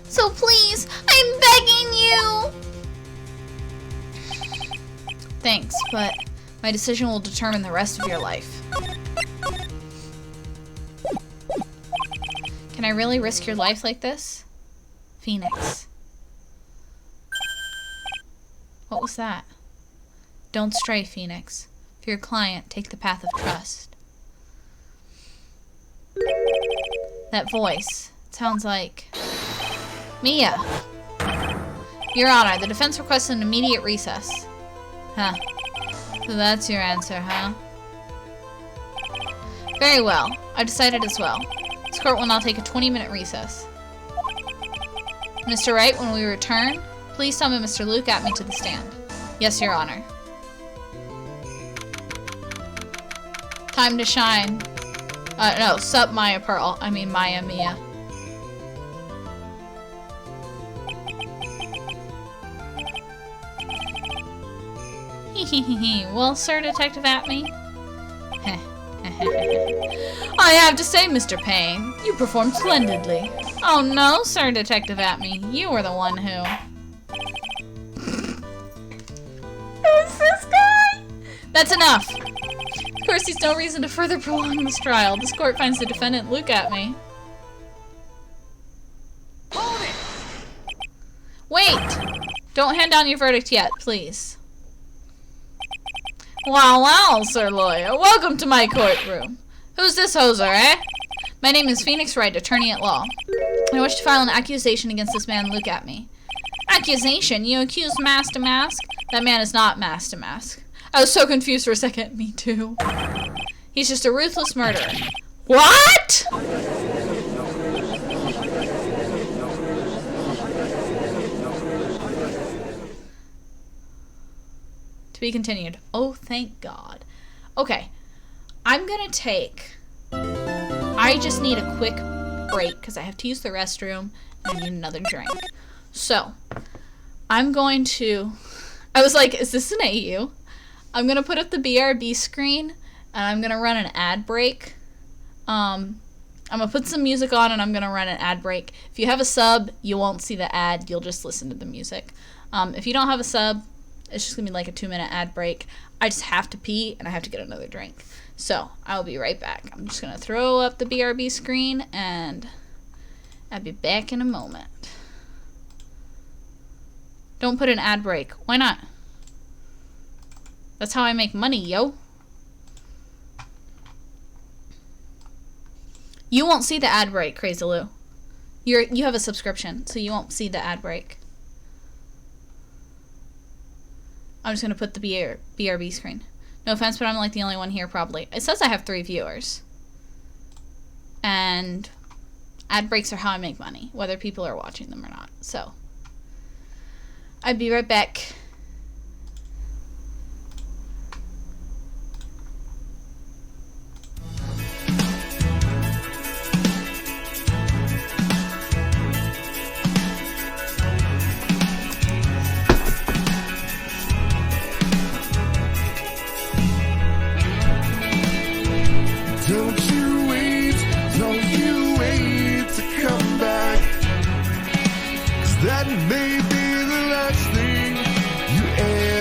So please, I'm begging you. Thanks, but my decision will determine the rest of your life. Can I really risk your life like this? Phoenix. What was that? Don't stray, Phoenix. For your client, take the path of trust. That voice. It sounds like... Mia! Your Honor, the defense requests an immediate recess. Huh. So that's your answer, huh? Very well. I decided as well. This court will now take a 20-minute recess. Mr. Wright, when we return, please summon Mr. Luke at me to the stand. Yes, Your Honor. Time to shine. No, sup Maya Pearl. I mean Maya Mia. Well, Sir Detective Atme. I have to say, Mr. Payne, you performed splendidly. Oh no, Sir Detective Atme. You were the one who... Who's this guy? That's enough! Of course, there's no reason to further prolong this trial. This court finds the defendant Luke Atme. Hold it! Wait! Don't hand down your verdict yet, please. Wow, wow, Sir Lawyer. Welcome to my courtroom. Who's this hoser, eh? My name is Phoenix Wright, attorney at law. I wish to file an accusation against this man Luke Atme. Accusation? You accuse Master Mask? That man is not Master Mask. I was so confused for a second. Me too. He's just a ruthless murderer. What?! To be continued. Oh, thank God. Okay. I'm gonna take... I just need a quick break because I have to use the restroom and I need another drink. So, I'm going to... I was like, is this an AU? I'm gonna put up the BRB screen and I'm gonna run an ad break. I'm gonna put some music on and I'm gonna run an ad break. If you have a sub, you won't see the ad. You'll just listen to the music. If you don't have a sub, it's just gonna be like a 2-minute ad break. I just have to pee and I have to get another drink. So, I'll be right back. I'm just gonna throw up the BRB screen and I'll be back in a moment. Don't put an ad break. Why not? That's how I make money, yo. You won't see the ad break, Crazy Lou. You have a subscription, so you won't see the ad break. I'm just gonna put the BRB screen. No offense, but I'm like the only one here probably. It says I have 3 viewers. And ad breaks are how I make money, whether people are watching them or not. So, I'll be right back. Don't you wait to come back, 'cause that may be the last thing you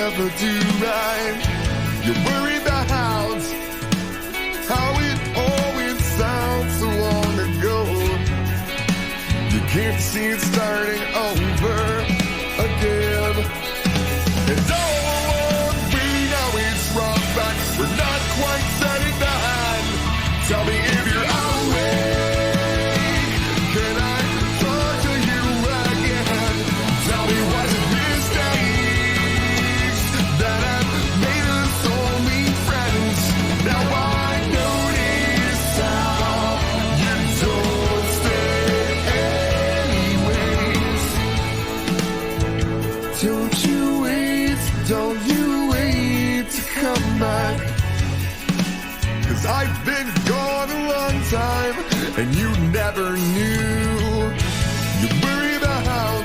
ever do right. You're worried about how it always sounds so long ago. You can't see it starting over again. And don't we know it's wrong, but we're not quite setting behind. Tell me if you're awake. Can I talk to you again? Tell me what's a mistakes that have made us only friends. Now I notice how you don't stay anyways. Don't you wait to come back. 'Cause I've been gone a long time, and you never knew. You worry about how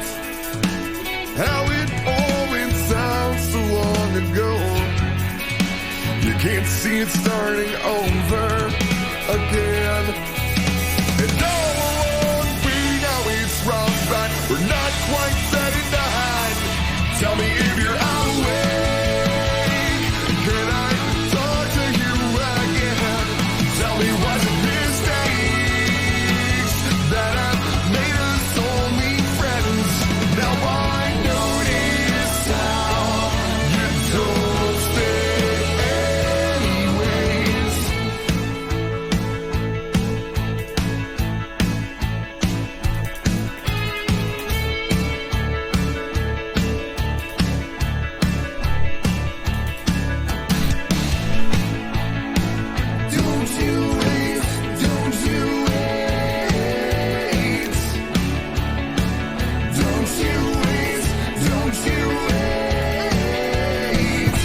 it always sounds so long ago. You can't see it starting over again. And don't we know it's wrong, but we're not quite setting behind. Tell me if you're awake. Can I talk to you again? Tell me what's a mistakes that have made us only friends. Now I notice how you don't stay anyways. Don't you wait, don't you wait. Don't you wait, don't you wait.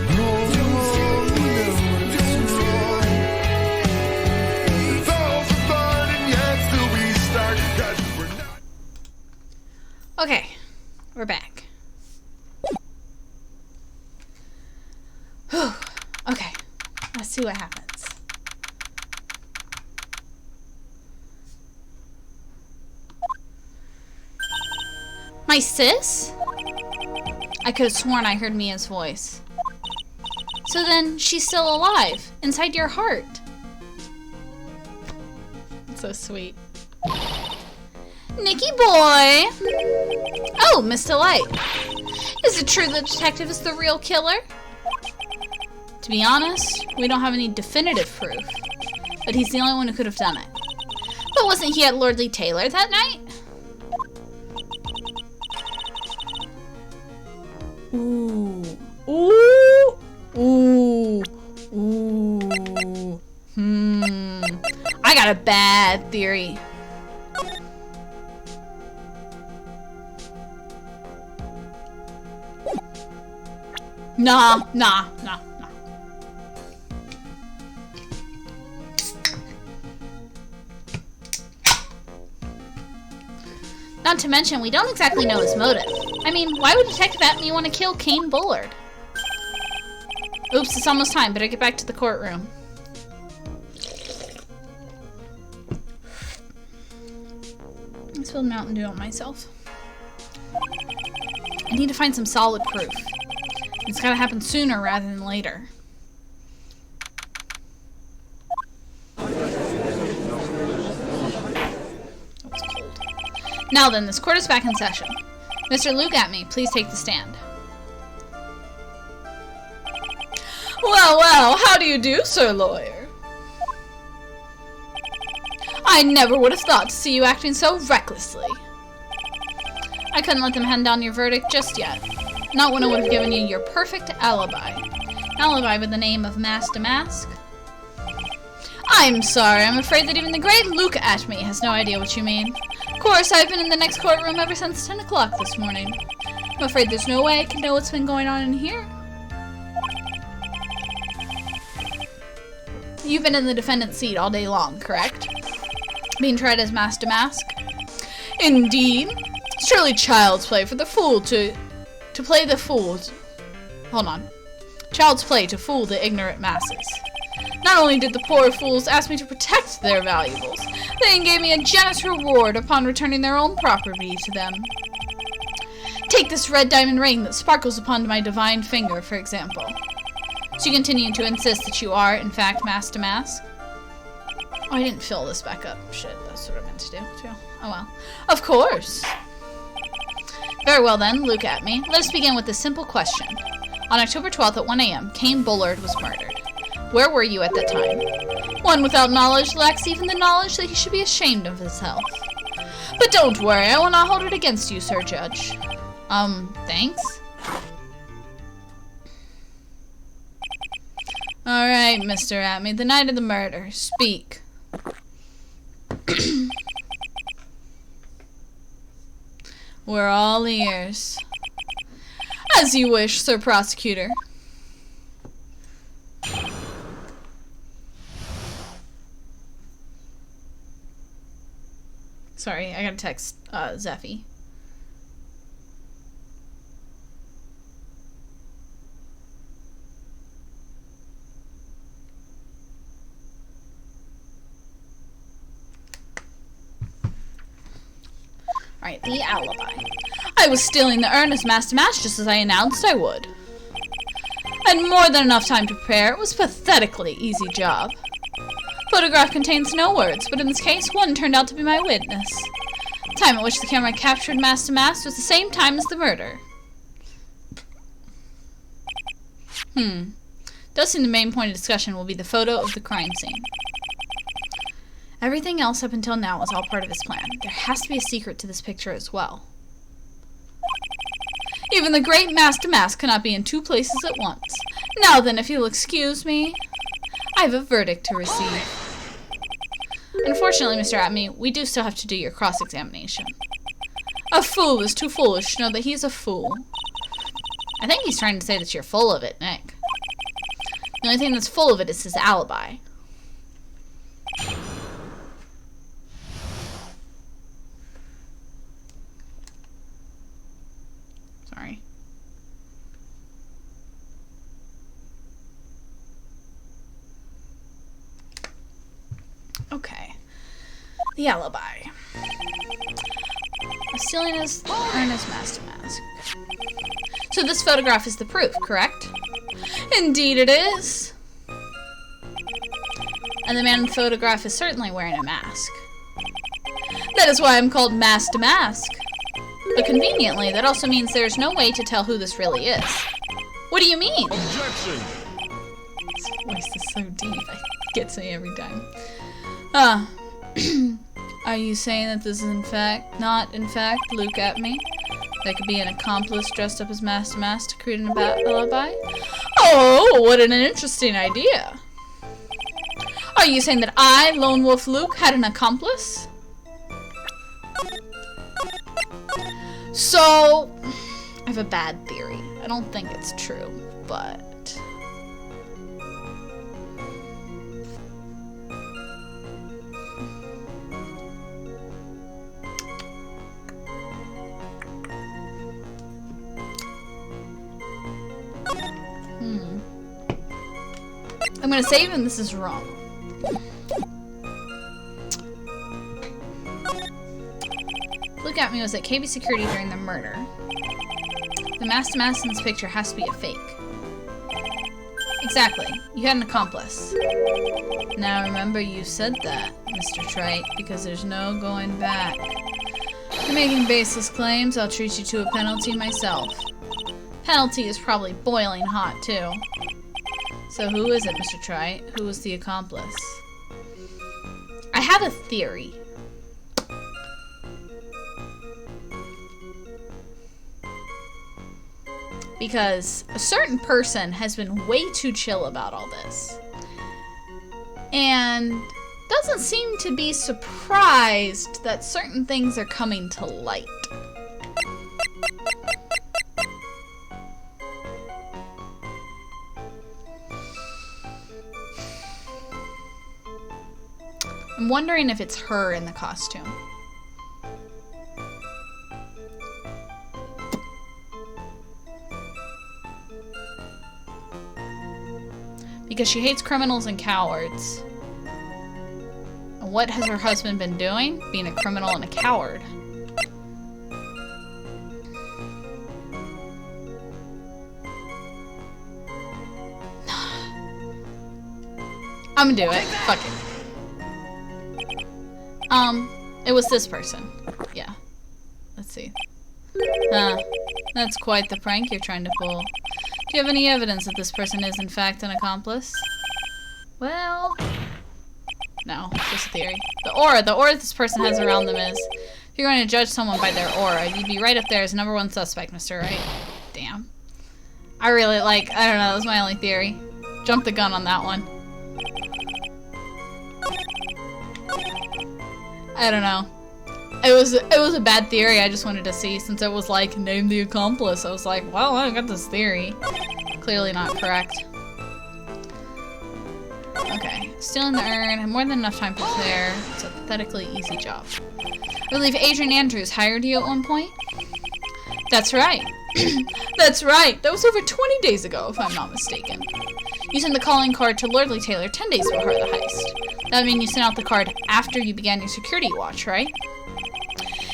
No, don't you wait. Falls apart and yet still we start, 'cause we're not. Okay, we're back. Whew. Okay. Let's see what happens. My sis? I could have sworn I heard Mia's voice. So then, she's still alive, inside your heart. So sweet. Nicky boy! Oh, Miss Delight. Is it true the detective is the real killer? To be honest, we don't have any definitive proof, but he's the only one who could have done it. But wasn't he at Lordly Taylor that night? Ooh. Ooh. Ooh. Ooh. I got a bad theory. Nah. Not to mention, we don't exactly know his motive. I mean, why would Detective Atme want to kill Kane Bullard? Oops, it's almost time. Better get back to the courtroom. I spilled Mountain Dew on myself. I need to find some solid proof. It's gotta happen sooner rather than later. Now then, this court is back in session. Mr. Luke Atme, please take the stand. Well, how do you do, Sir Lawyer? I never would have thought to see you acting so recklessly. I couldn't let them hand down your verdict just yet. Not when I would have given you your perfect alibi. An alibi with the name of Master Mask. I'm sorry, I'm afraid that even the great Luke Atme has no idea what you mean. Of course, I've been in the next courtroom ever since 10 o'clock this morning. I'm afraid there's no way I can know what's been going on in here. You've been in the defendant's seat all day long, correct? Being tried as Master Mask? Indeed. Surely child's play for the fool to play the fools. Hold on. Child's play to fool the ignorant masses. Not only did the poor fools ask me to protect their valuables, they even gave me a generous reward upon returning their own property to them. Take this red diamond ring that sparkles upon my divine finger, for example. So you continue to insist that you are, in fact, Master Mask? Oh, I didn't fill this back up. Shit, that's what I meant to do, too. Oh well. Of course! Very well then, Luke Atme. Let us begin with this simple question. On October 12th at 1 a.m., Kane Bullard was murdered. Where were you at that time? One without knowledge lacks even the knowledge that he should be ashamed of his health. But don't worry, I will not hold it against you, Sir Judge. Thanks? Alright, Mr. Atme, the night of the murder. Speak. We're all ears. As you wish, Sir Prosecutor. Sorry, I gotta text Zeffy. Alright, the alibi. I was stealing the urn as Master Mask just as I announced I would. I had more than enough time to prepare. It was a pathetically easy job. Photograph contains no words, but in this case, one turned out to be my witness. The time at which the camera captured Master Mask was the same time as the murder. Does seem the main point of discussion will be the photo of the crime scene. Everything else up until now was all part of his plan. There has to be a secret to this picture as well. Even the great Master Mask cannot be in two places at once. Now then, if you'll excuse me, I have a verdict to receive. Unfortunately, Mr. Atme, we do still have to do your cross-examination. A fool is too foolish to know that he's a fool. I think he's trying to say that you're full of it, Nick. The only thing that's full of it is his alibi. Sorry. Okay. The alibi. Stealing his Ernest master mask. So this photograph is the proof, correct? Indeed it is. And the man in the photograph is certainly wearing a mask. That is why I'm called Mask to Mask. But conveniently, that also means there's no way to tell who this really is. What do you mean? Objection! His voice is so deep, it gets me every time. Are you saying that this is not in fact Luke at me? That could be an accomplice dressed up as Mask to Mask to create an alibi? Oh, what an interesting idea. Are you saying that I, Lone Wolf Luke, had an accomplice? So, I have a bad theory. I don't think it's true, but... I'm gonna save and this is wrong. Look at me was at KB Security during the murder. The Mask to Mask in this picture has to be a fake. Exactly. You had an accomplice. Now remember you said that, Mr. Trite, because there's no going back. You're making baseless claims, I'll treat you to a penalty myself. Penalty is probably boiling hot, too. So who is it, Mr. Trite? Who was the accomplice? I have a theory. Because a certain person has been way too chill about all this. And doesn't seem to be surprised that certain things are coming to light. I'm wondering if it's her in the costume. Because she hates criminals and cowards. And what has her husband been doing? Being a criminal and a coward. I'm gonna do it. Fuck it. It was this person. Yeah. Let's see. That's quite the prank you're trying to pull. Do you have any evidence that this person is in fact an accomplice? Well... no, just a theory. The aura this person has around them is... if you're going to judge someone by their aura, you'd be right up there as #1 suspect, Mr. Wright. Damn. I really I don't know, that was my only theory. Jumped the gun on that one. I don't know. It was a bad theory. I just wanted to see, since it was like, name the accomplice. I was like, well, I got this theory. Clearly not correct. Okay, stealing the urn. I have more than enough time to prepare. It's a pathetically easy job. I believe Adrian Andrews hired you at one point? That's right. That's right. That was over 20 days ago, if I'm not mistaken. You sent the calling card to Lordly Taylor 10 days before the heist. That means you sent out the card after you began your security watch, right?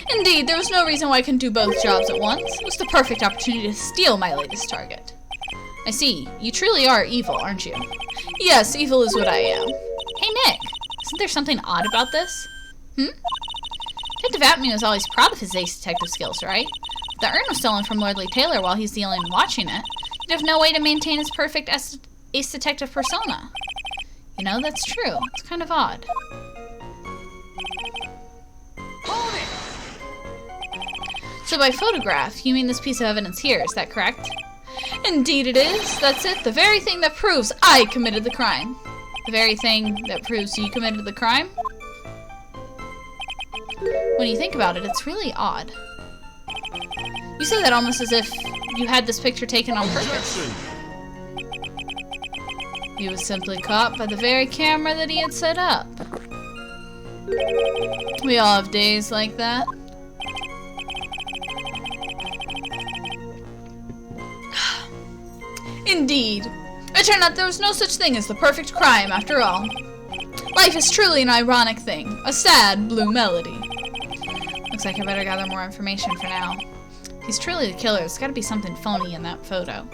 Indeed, there was no reason why I couldn't do both jobs at once. It was the perfect opportunity to steal my latest target. I see. You truly are evil, aren't you? Yes, evil is what I am. Hey, Nick. Isn't there something odd about this? Detective Atme was always proud of his ace detective skills, right? If the urn was stolen from Lordly Taylor while he's the only one watching it, he'd have no way to maintain his perfect ace detective persona. You know, that's true. It's kind of odd. Hold it! So by photograph, you mean this piece of evidence here, is that correct? Indeed it is. That's it. The very thing that proves I committed the crime. The very thing that proves you committed the crime? When you think about it, it's really odd. You say that almost as if you had this picture taken on purpose. He was simply caught by the very camera that he had set up. We all have days like that. Indeed. It turned out there was no such thing as the perfect crime after all. Life is truly an ironic thing. A sad, blue melody. Looks like I better gather more information for now. If he's truly the killer, there's gotta be something phony in that photo.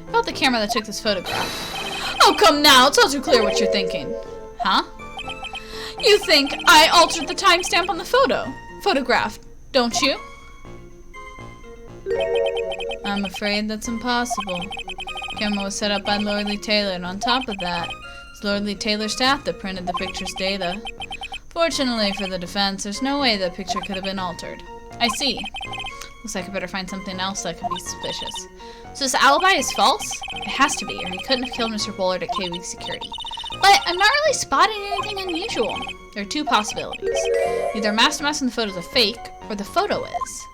About the camera that took this photograph. Oh, come now, it's all too clear what you're thinking. Huh? You think I altered the timestamp on the photograph, don't you? I'm afraid that's impossible. The camera was set up by Lordly Taylor, and on top of that, it's Lordly Taylor's staff that printed the picture's data. Fortunately for the defense, there's no way the picture could have been altered. I see. Looks like I better find something else that could be suspicious. So this alibi is false? It has to be, or he couldn't have killed Mr. Bullard at K-Week Security. But I'm not really spotting anything unusual. There are two possibilities. Either Master Mouse in the photo is a fake, or the photo is.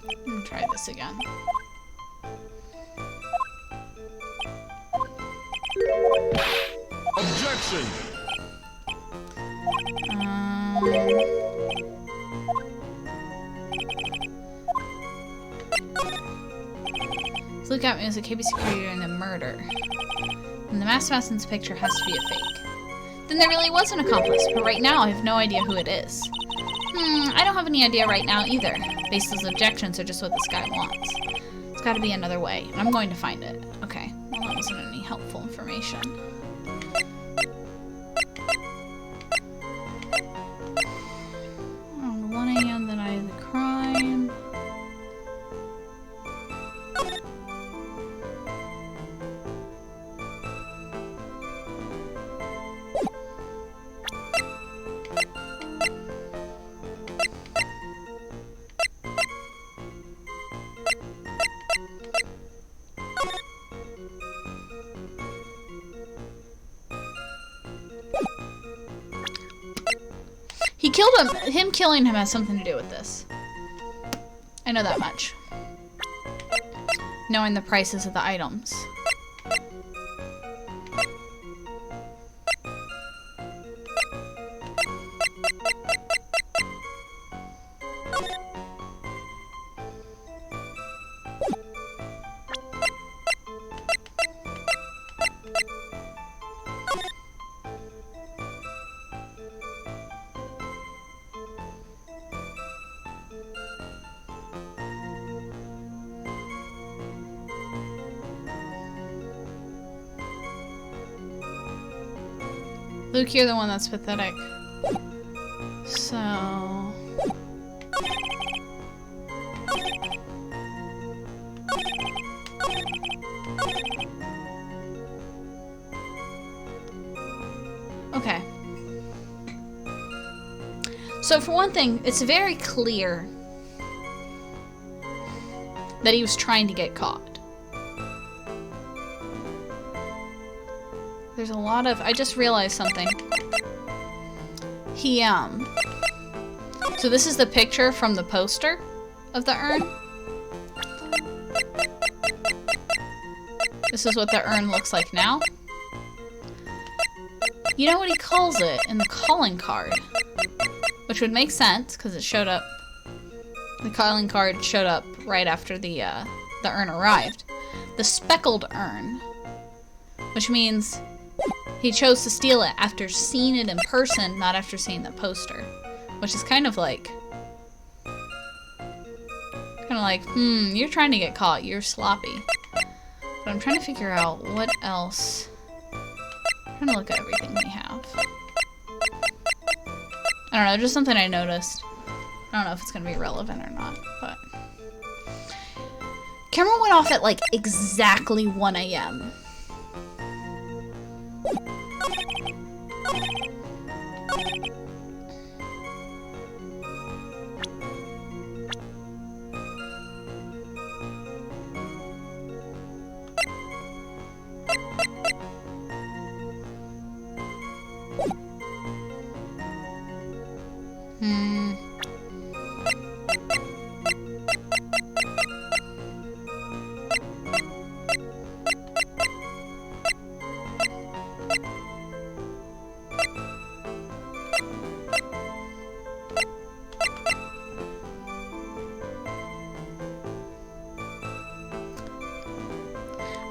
I'm gonna try this again. Objection! Look at me as a KB security during the murder. And the Master Mouse in this picture has to be a fake. Then there really was an accomplice, but right now I have no idea who it is. I don't have any idea right now either. Baseless objections are just what this guy wants. It's gotta be another way, and I'm going to find it. Okay, well that wasn't any helpful information. On 1 AM the night of the crime. He killed him. Him killing him has something to do with this. I know that much. Knowing the prices of the items. Luke, you're the one that's pathetic. So... okay. So for one thing, it's very clear that he was trying to get caught. There's a lot of... I just realized something. He, so this is the picture from the poster of the urn. This is what the urn looks like now. You know what he calls it in the calling card? Which would make sense, because it showed up... The calling card showed up right after the urn arrived. The speckled urn. Which means... he chose to steal it after seeing it in person, not after seeing the poster. Which is kind of like... you're trying to get caught. You're sloppy. But I'm trying to figure out what else... I'm trying to look at everything we have. I don't know, just something I noticed. I don't know if it's going to be relevant or not, but... Camera went off at, like, exactly 1 AM.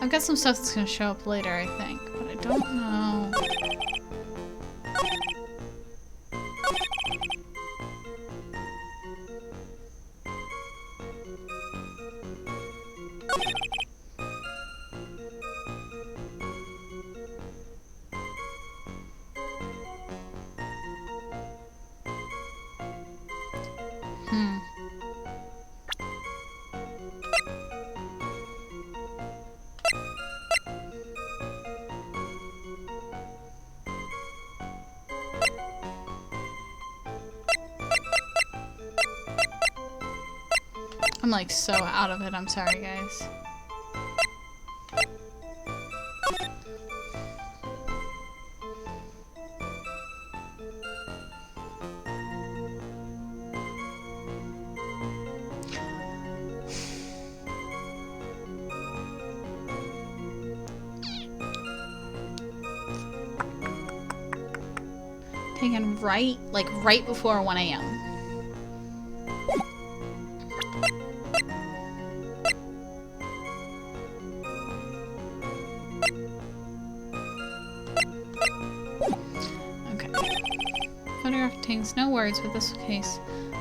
I've got some stuff that's gonna show up later, I think, but I don't know. I'm like so out of it, I'm sorry guys. Taken right, like right before 1 a.m. No words, but this case,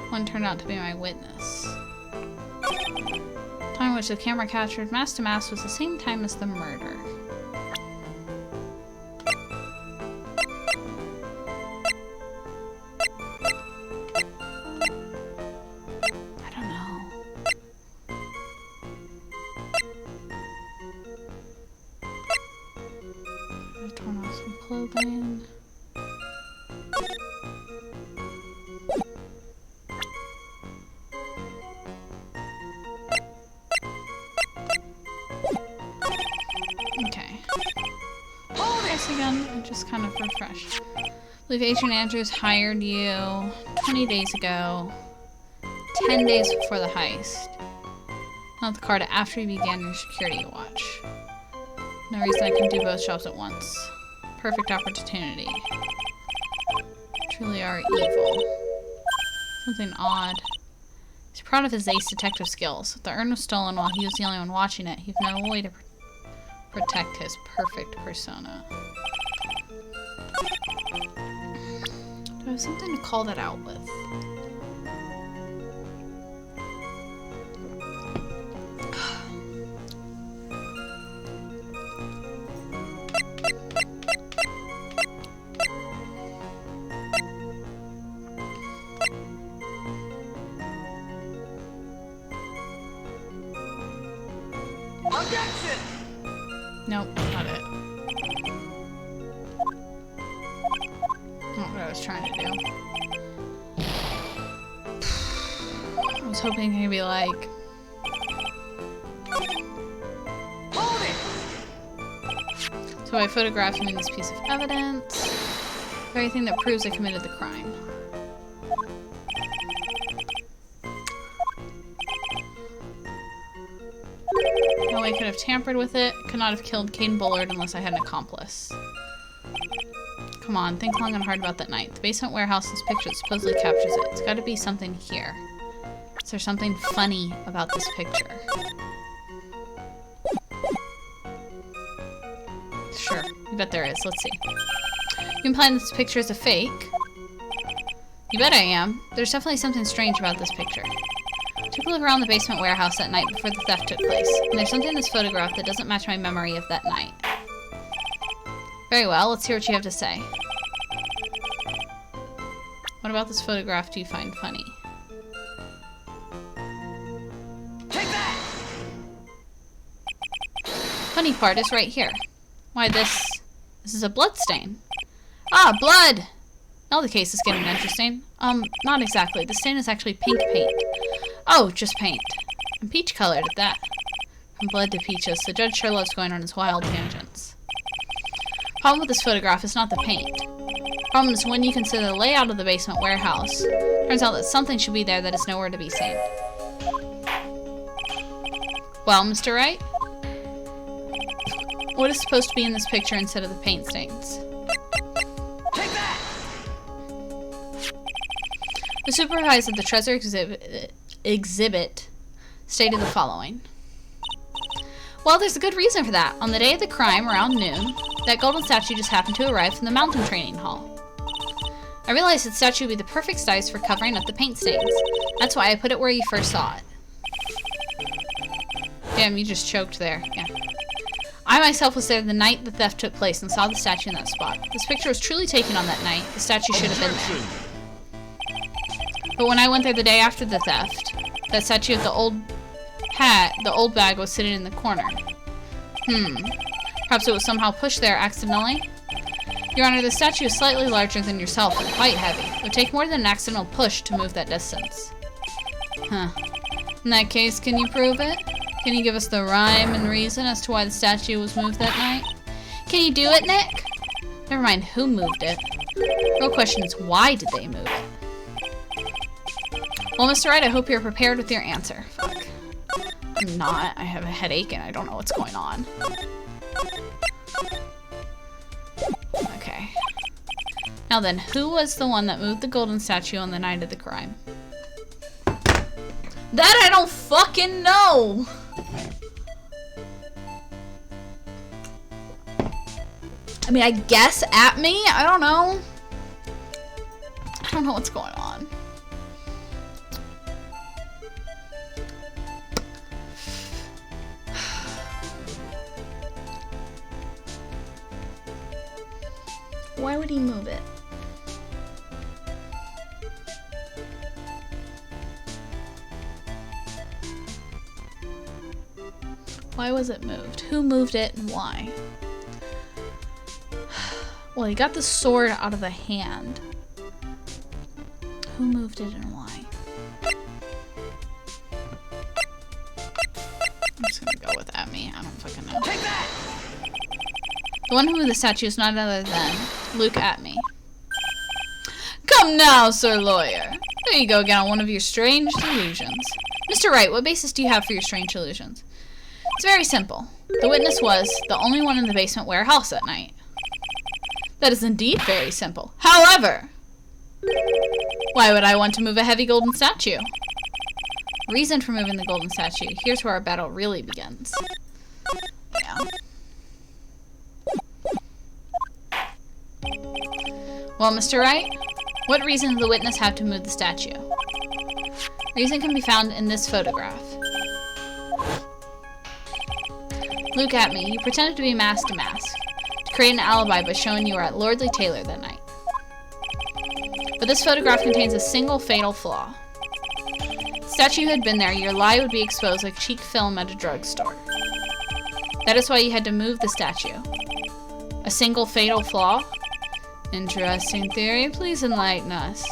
one turned out to be my witness. The time in which the camera captured mask to mask was the same time as the murder. I don't know. I've torn off some clothing. Again, and just kind of refresh. I believe Agent Andrews hired you 20 days ago, 10 days before the heist. Not the card after you began your security watch. No reason I can do both jobs at once. Perfect opportunity. Truly are evil. Something odd. He's proud of his ace detective skills. If the urn was stolen while he was the only one watching it, he had no way to protect his perfect persona. Do I have something to call that out with? Objection! Nope, not it. Not what I was trying to do. I was hoping he'd be like... Hold it! So I photographed him in this piece of evidence. The very thing that proves I committed the crime. No way I could have tampered with it. Could not have killed Caden Bullard unless I had an accomplice. Come on, think long and hard about that night. The basement warehouse this picture supposedly captures it. It's gotta be something here. Is there something funny about this picture? Sure, you bet there is. Let's see. You implying this picture is a fake? You bet I am. There's definitely something strange about this picture. Took a look around the basement warehouse that night before the theft took place, and there's something in this photograph that doesn't match my memory of that night. Very well, let's hear what you have to say. What about this photograph do you find funny? Take that! Funny part is right here. Why, this is a blood stain. Ah, blood! Now the case is getting interesting. Not exactly. The stain is actually pink paint. Oh, just paint. And peach colored at that. From blood to peaches, the judge sure loves going on his wild tangents. Problem with this photograph is not the paint. Problem is when you consider the layout of the basement warehouse. Turns out that something should be there that is nowhere to be seen. Well, Mr. Wright? What is supposed to be in this picture instead of the paint stains? Take that! The supervisor of the treasure exhibit stated the following. Well, there's a good reason for that. On the day of the crime, around noon, that golden statue just happened to arrive from the mountain training hall. I realized that statue would be the perfect size for covering up the paint stains. That's why I put it where you first saw it. Damn, you just choked there. Yeah. I myself was there the night the theft took place and saw the statue in that spot. This picture was truly taken on that night. The statue should have been there. But when I went there the day after the theft, that statue of the old bag was sitting in the corner. Perhaps it was somehow pushed there accidentally? Your Honor, the statue is slightly larger than yourself and quite heavy. It would take more than an accidental push to move that distance. Huh. In that case, can you prove it? Can you give us the rhyme and reason as to why the statue was moved that night? Can you do it, Nick? Never mind who moved it. The real question is, why did they move it? Well, Mr. Wright, I hope you're prepared with your answer. Fuck. I'm not. I have a headache and I don't know what's going on. Okay. Now then, who was the one that moved the golden statue on the night of the crime? That I don't fucking know! I mean, I guess at me? I don't know. I don't know what's going on. Why would he move it? Why was it moved? Who moved it and why? Well, he got the sword out of the hand. Who moved it and why? I'm just gonna go with at me. I don't fucking know. Take that! The one who moved the statue is none other than Luke at me. Come now, Sir Lawyer. There you go again on one of your strange delusions. Mr. Wright, what basis do you have for your strange delusions? It's very simple. The witness was the only one in the basement warehouse that night. That is indeed very simple. However, why would I want to move a heavy golden statue? Reason for moving the golden statue. Here's where our battle really begins. Yeah. Well, Mr. Wright, what reason did the witness have to move the statue? Reason can be found in this photograph. Look at me. You pretended to be mask to mask, to create an alibi by showing you were at Lordly Taylor that night. But this photograph contains a single fatal flaw. If the statue had been there, your lie would be exposed like cheap film at a drugstore. That is why you had to move the statue. A single fatal flaw? Interesting theory. Please enlighten us.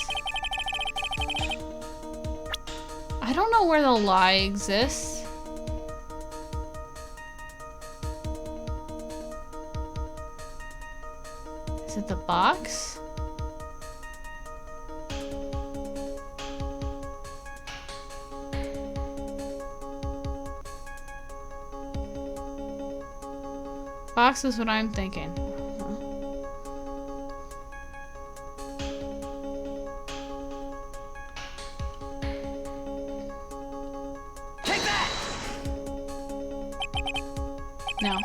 I don't know where the lie exists. Is it the box? Box is what I'm thinking. Take that! No.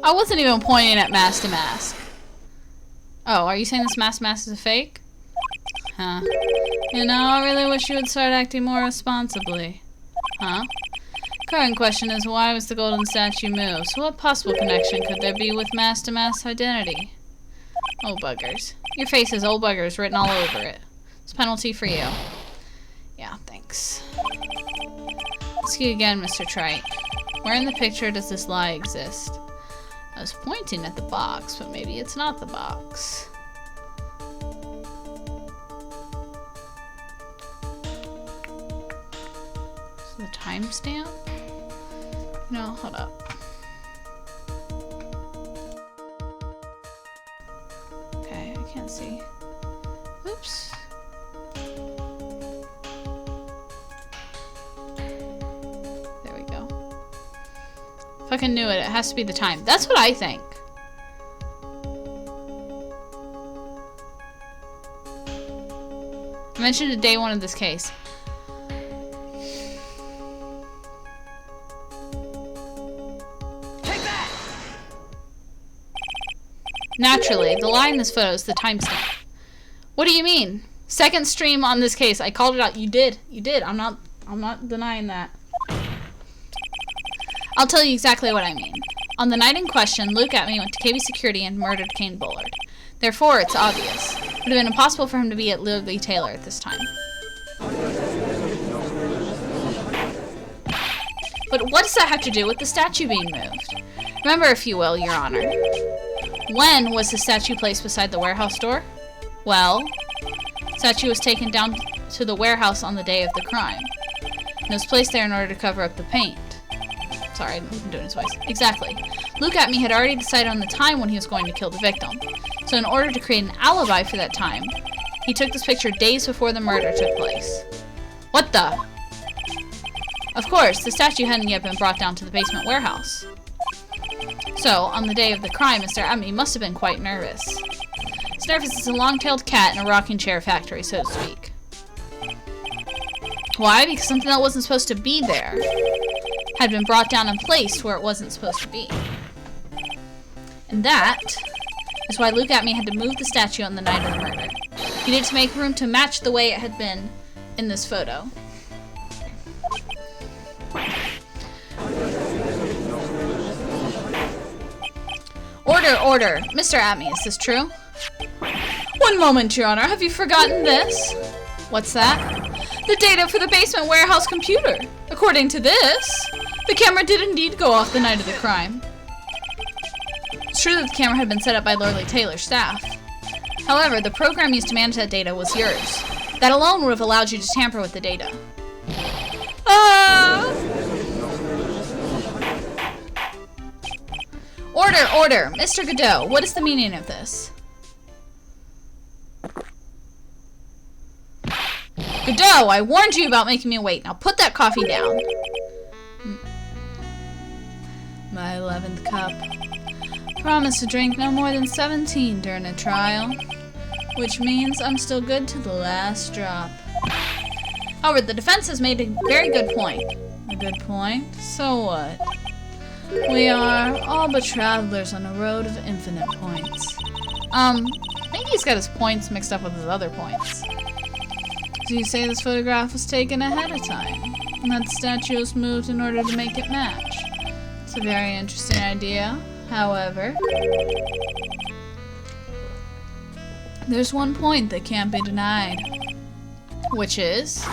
I wasn't even pointing at mask to mask. Oh, are you saying this mask to mask is a fake? Huh. You know, I really wish you would start acting more responsibly. Huh? Current question is, why was the golden statue moved? So what possible connection could there be with mask to mask identity? Oh, buggers. Your face has old buggers written all over it. It's a penalty for you. Yeah, thanks. Ask you again, Mr. Trite. Where in the picture does this lie exist? I was pointing at the box, but maybe it's not the box. So the timestamp? No, hold up. Okay, I can't see. Oops. There we go. Fucking knew it. It has to be the time. That's what I think. I mentioned it day one of this case. Naturally, the lie in this photo is the timestamp. What do you mean? Second stream on this case. I called it out. You did. You did. I'm not denying that. I'll tell you exactly what I mean. On the night in question, Luke Atme went to KB Security and murdered Kane Bullard. Therefore, it's obvious. It would have been impossible for him to be at Lily Taylor at this time. But what does that have to do with the statue being moved? Remember, if you will, Your Honor. When was the statue placed beside the warehouse door? Well, the statue was taken down to the warehouse on the day of the crime. And it was placed there in order to cover up the paint. Sorry, I'm doing his voice. Exactly. Luke Atme had already decided on the time when he was going to kill the victim. So in order to create an alibi for that time, he took this picture days before the murder took place. What the? Of course, the statue hadn't yet been brought down to the basement warehouse. So, on the day of the crime, Mr. Atme must have been quite nervous. As nervous as a long-tailed cat in a rocking chair factory, so to speak. Why? Because something that wasn't supposed to be there had been brought down and placed where it wasn't supposed to be. And that is why Luke Atme had to move the statue on the night of the murder. He did it to make room to match the way it had been in this photo. Order, order. Mr. Atme, is this true? One moment, Your Honor. Have you forgotten this? What's that? The data for the basement warehouse computer. According to this, the camera did indeed go off the night of the crime. It's true that the camera had been set up by Lily Taylor's staff. However, the program used to manage that data was yours. That alone would have allowed you to tamper with the data. Order, order! Mr. Godot, what is the meaning of this? Godot, I warned you about making me wait. Now put that coffee down. My 11th cup. Promise to drink no more than 17 during a trial. Which means I'm still good to the last drop. However, the defense has made a very good point. A good point? So what? We are all but travelers on a road of infinite points. I think he's got his points mixed up with his other points. So you say this photograph was taken ahead of time, and that the statue was moved in order to make it match. It's a very interesting idea. However, there's one point that can't be denied, which is...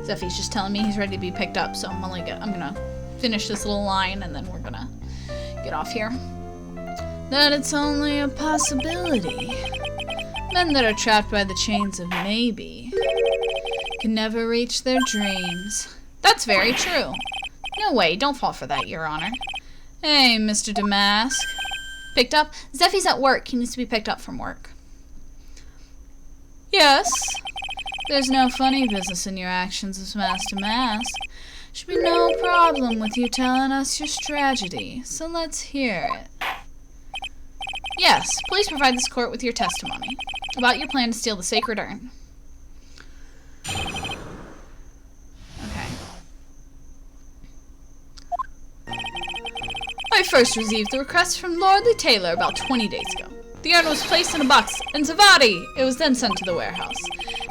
Zeffy's just telling me he's ready to be picked up, so I'm gonna finish this little line and then we're gonna get off here. That it's only a possibility. Men that are trapped by the chains of maybe can never reach their dreams. That's very true. No way, don't fall for that, Your Honor. Hey, Mr. Damask. Picked up? Zeffy's at work. He needs to be picked up from work. Yes. There's no funny business in your actions as mask to mask. Should be no problem with you telling us your strategy, so let's hear it. Yes, please provide this court with your testimony about your plan to steal the sacred urn. Okay. I first received the request from Lordly Taylor about 20 days ago. The urn was placed in a box in Zavadi. It was then sent to the warehouse.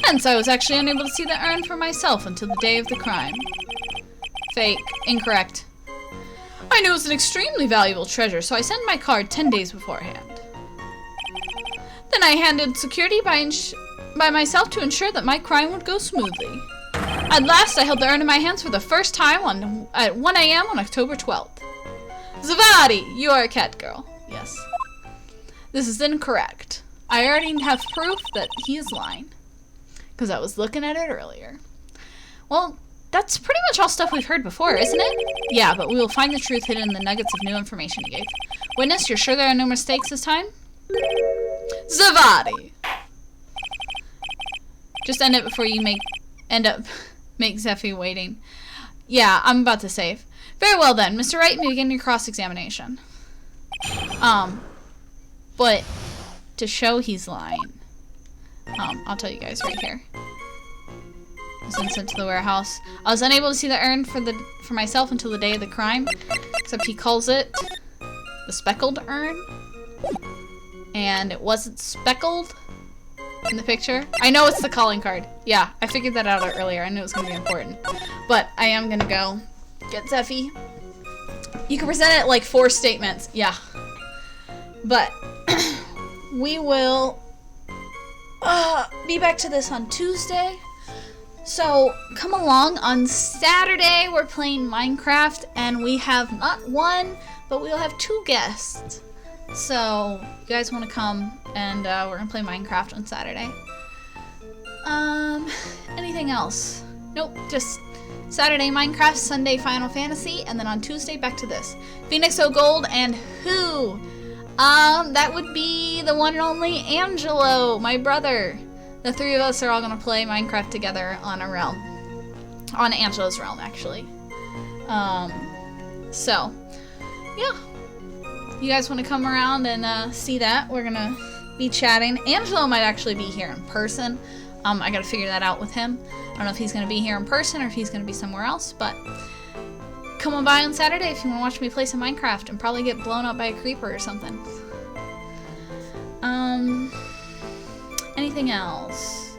Hence, I was actually unable to see the urn for myself until the day of the crime. Fake. Incorrect. I knew it was an extremely valuable treasure, so I sent my card 10 days beforehand. Then I handled security by myself to ensure that my crime would go smoothly. At last, I held the urn in my hands for the first time at 1 a.m. on October 12th. Zavadi, you are a cat girl. Yes. This is incorrect. I already have proof that he is lying. Because I was looking at it earlier. Well, that's pretty much all stuff we've heard before, isn't it? Yeah, but we will find the truth hidden in the nuggets of new information he gave. Witness, you're sure there are no mistakes this time? Zavadi! Just end it before you make Zeffy waiting. Yeah, I'm about to save. Very well then, Mr. Wright, may begin your cross-examination. But to show he's lying, I'll tell you guys right here. was sent to the warehouse. I was unable to see the urn for myself until the day of the crime. Except he calls it the speckled urn. And it wasn't speckled in the picture. I know it's the calling card. Yeah, I figured that out earlier. I knew it was going to be important. But I am going to go get Zeffy. You can present it like 4 statements. Yeah. But we will be back to this on Tuesday. So come along. On Saturday, we're playing Minecraft. And we have not 1, but we'll have 2 guests. So you guys want to come and we're going to play Minecraft on Saturday. Anything else? Nope, just Saturday Minecraft, Sunday Final Fantasy, and then on Tuesday back to this. Phoenix O'Gold and who? That would be the one and only Angelo, my brother. The 3 of us are all gonna play Minecraft together on a realm. On Angelo's realm, actually. So, yeah. You guys want to come around and see that? We're gonna be chatting. Angelo might actually be here in person. I gotta figure that out with him. I don't know if he's gonna be here in person or if he's gonna be somewhere else, but come on by on Saturday if you want to watch me play some Minecraft and probably get blown up by a creeper or something. Anything else?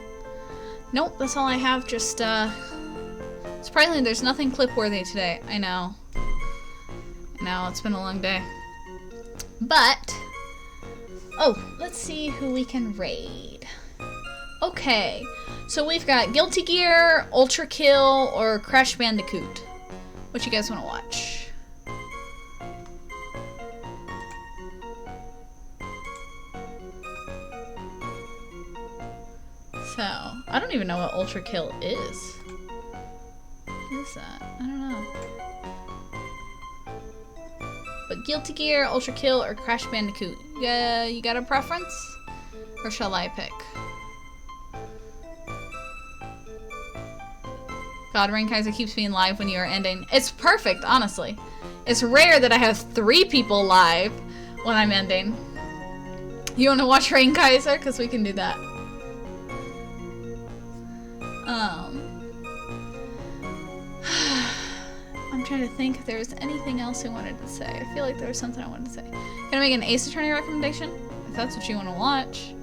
Nope, that's all I have. Just, surprisingly, there's nothing clip-worthy today. I know. It's been a long day. But, oh, let's see who we can raid. Okay, so we've got Guilty Gear, Ultra Kill, or Crash Bandicoot. What you guys want to watch? So, I don't even know what Ultra Kill is. What is that? I don't know. But Guilty Gear, Ultra Kill, or Crash Bandicoot. You got a preference? Or shall I pick? God, Rain Kaiser keeps being live when you are ending. It's perfect, honestly. It's rare that I have 3 people live when I'm ending. You want to watch Rain Kaiser? Because we can do that. I'm trying to think if there was anything else I wanted to say. I feel like there was something I wanted to say. Can I make an Ace Attorney recommendation? If that's what you want to watch.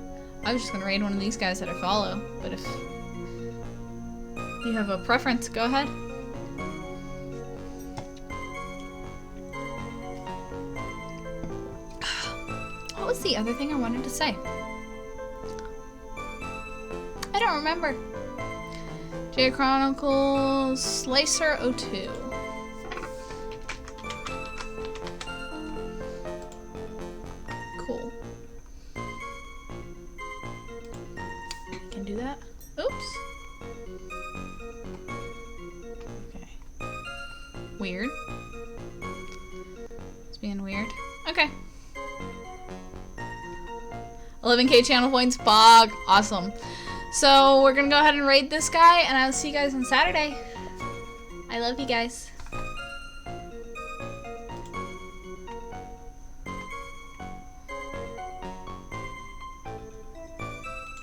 I was just going to raid one of these guys that I follow. But if you have a preference, go ahead. What was the other thing I wanted to say? I don't remember. J Chronicles Slicer 02. Cool. I can do that. Oops. Okay. Weird. It's being weird. Okay. 11k channel points, Bog. Awesome. So we're gonna go ahead and raid this guy, and I'll see you guys on Saturday. I love you guys.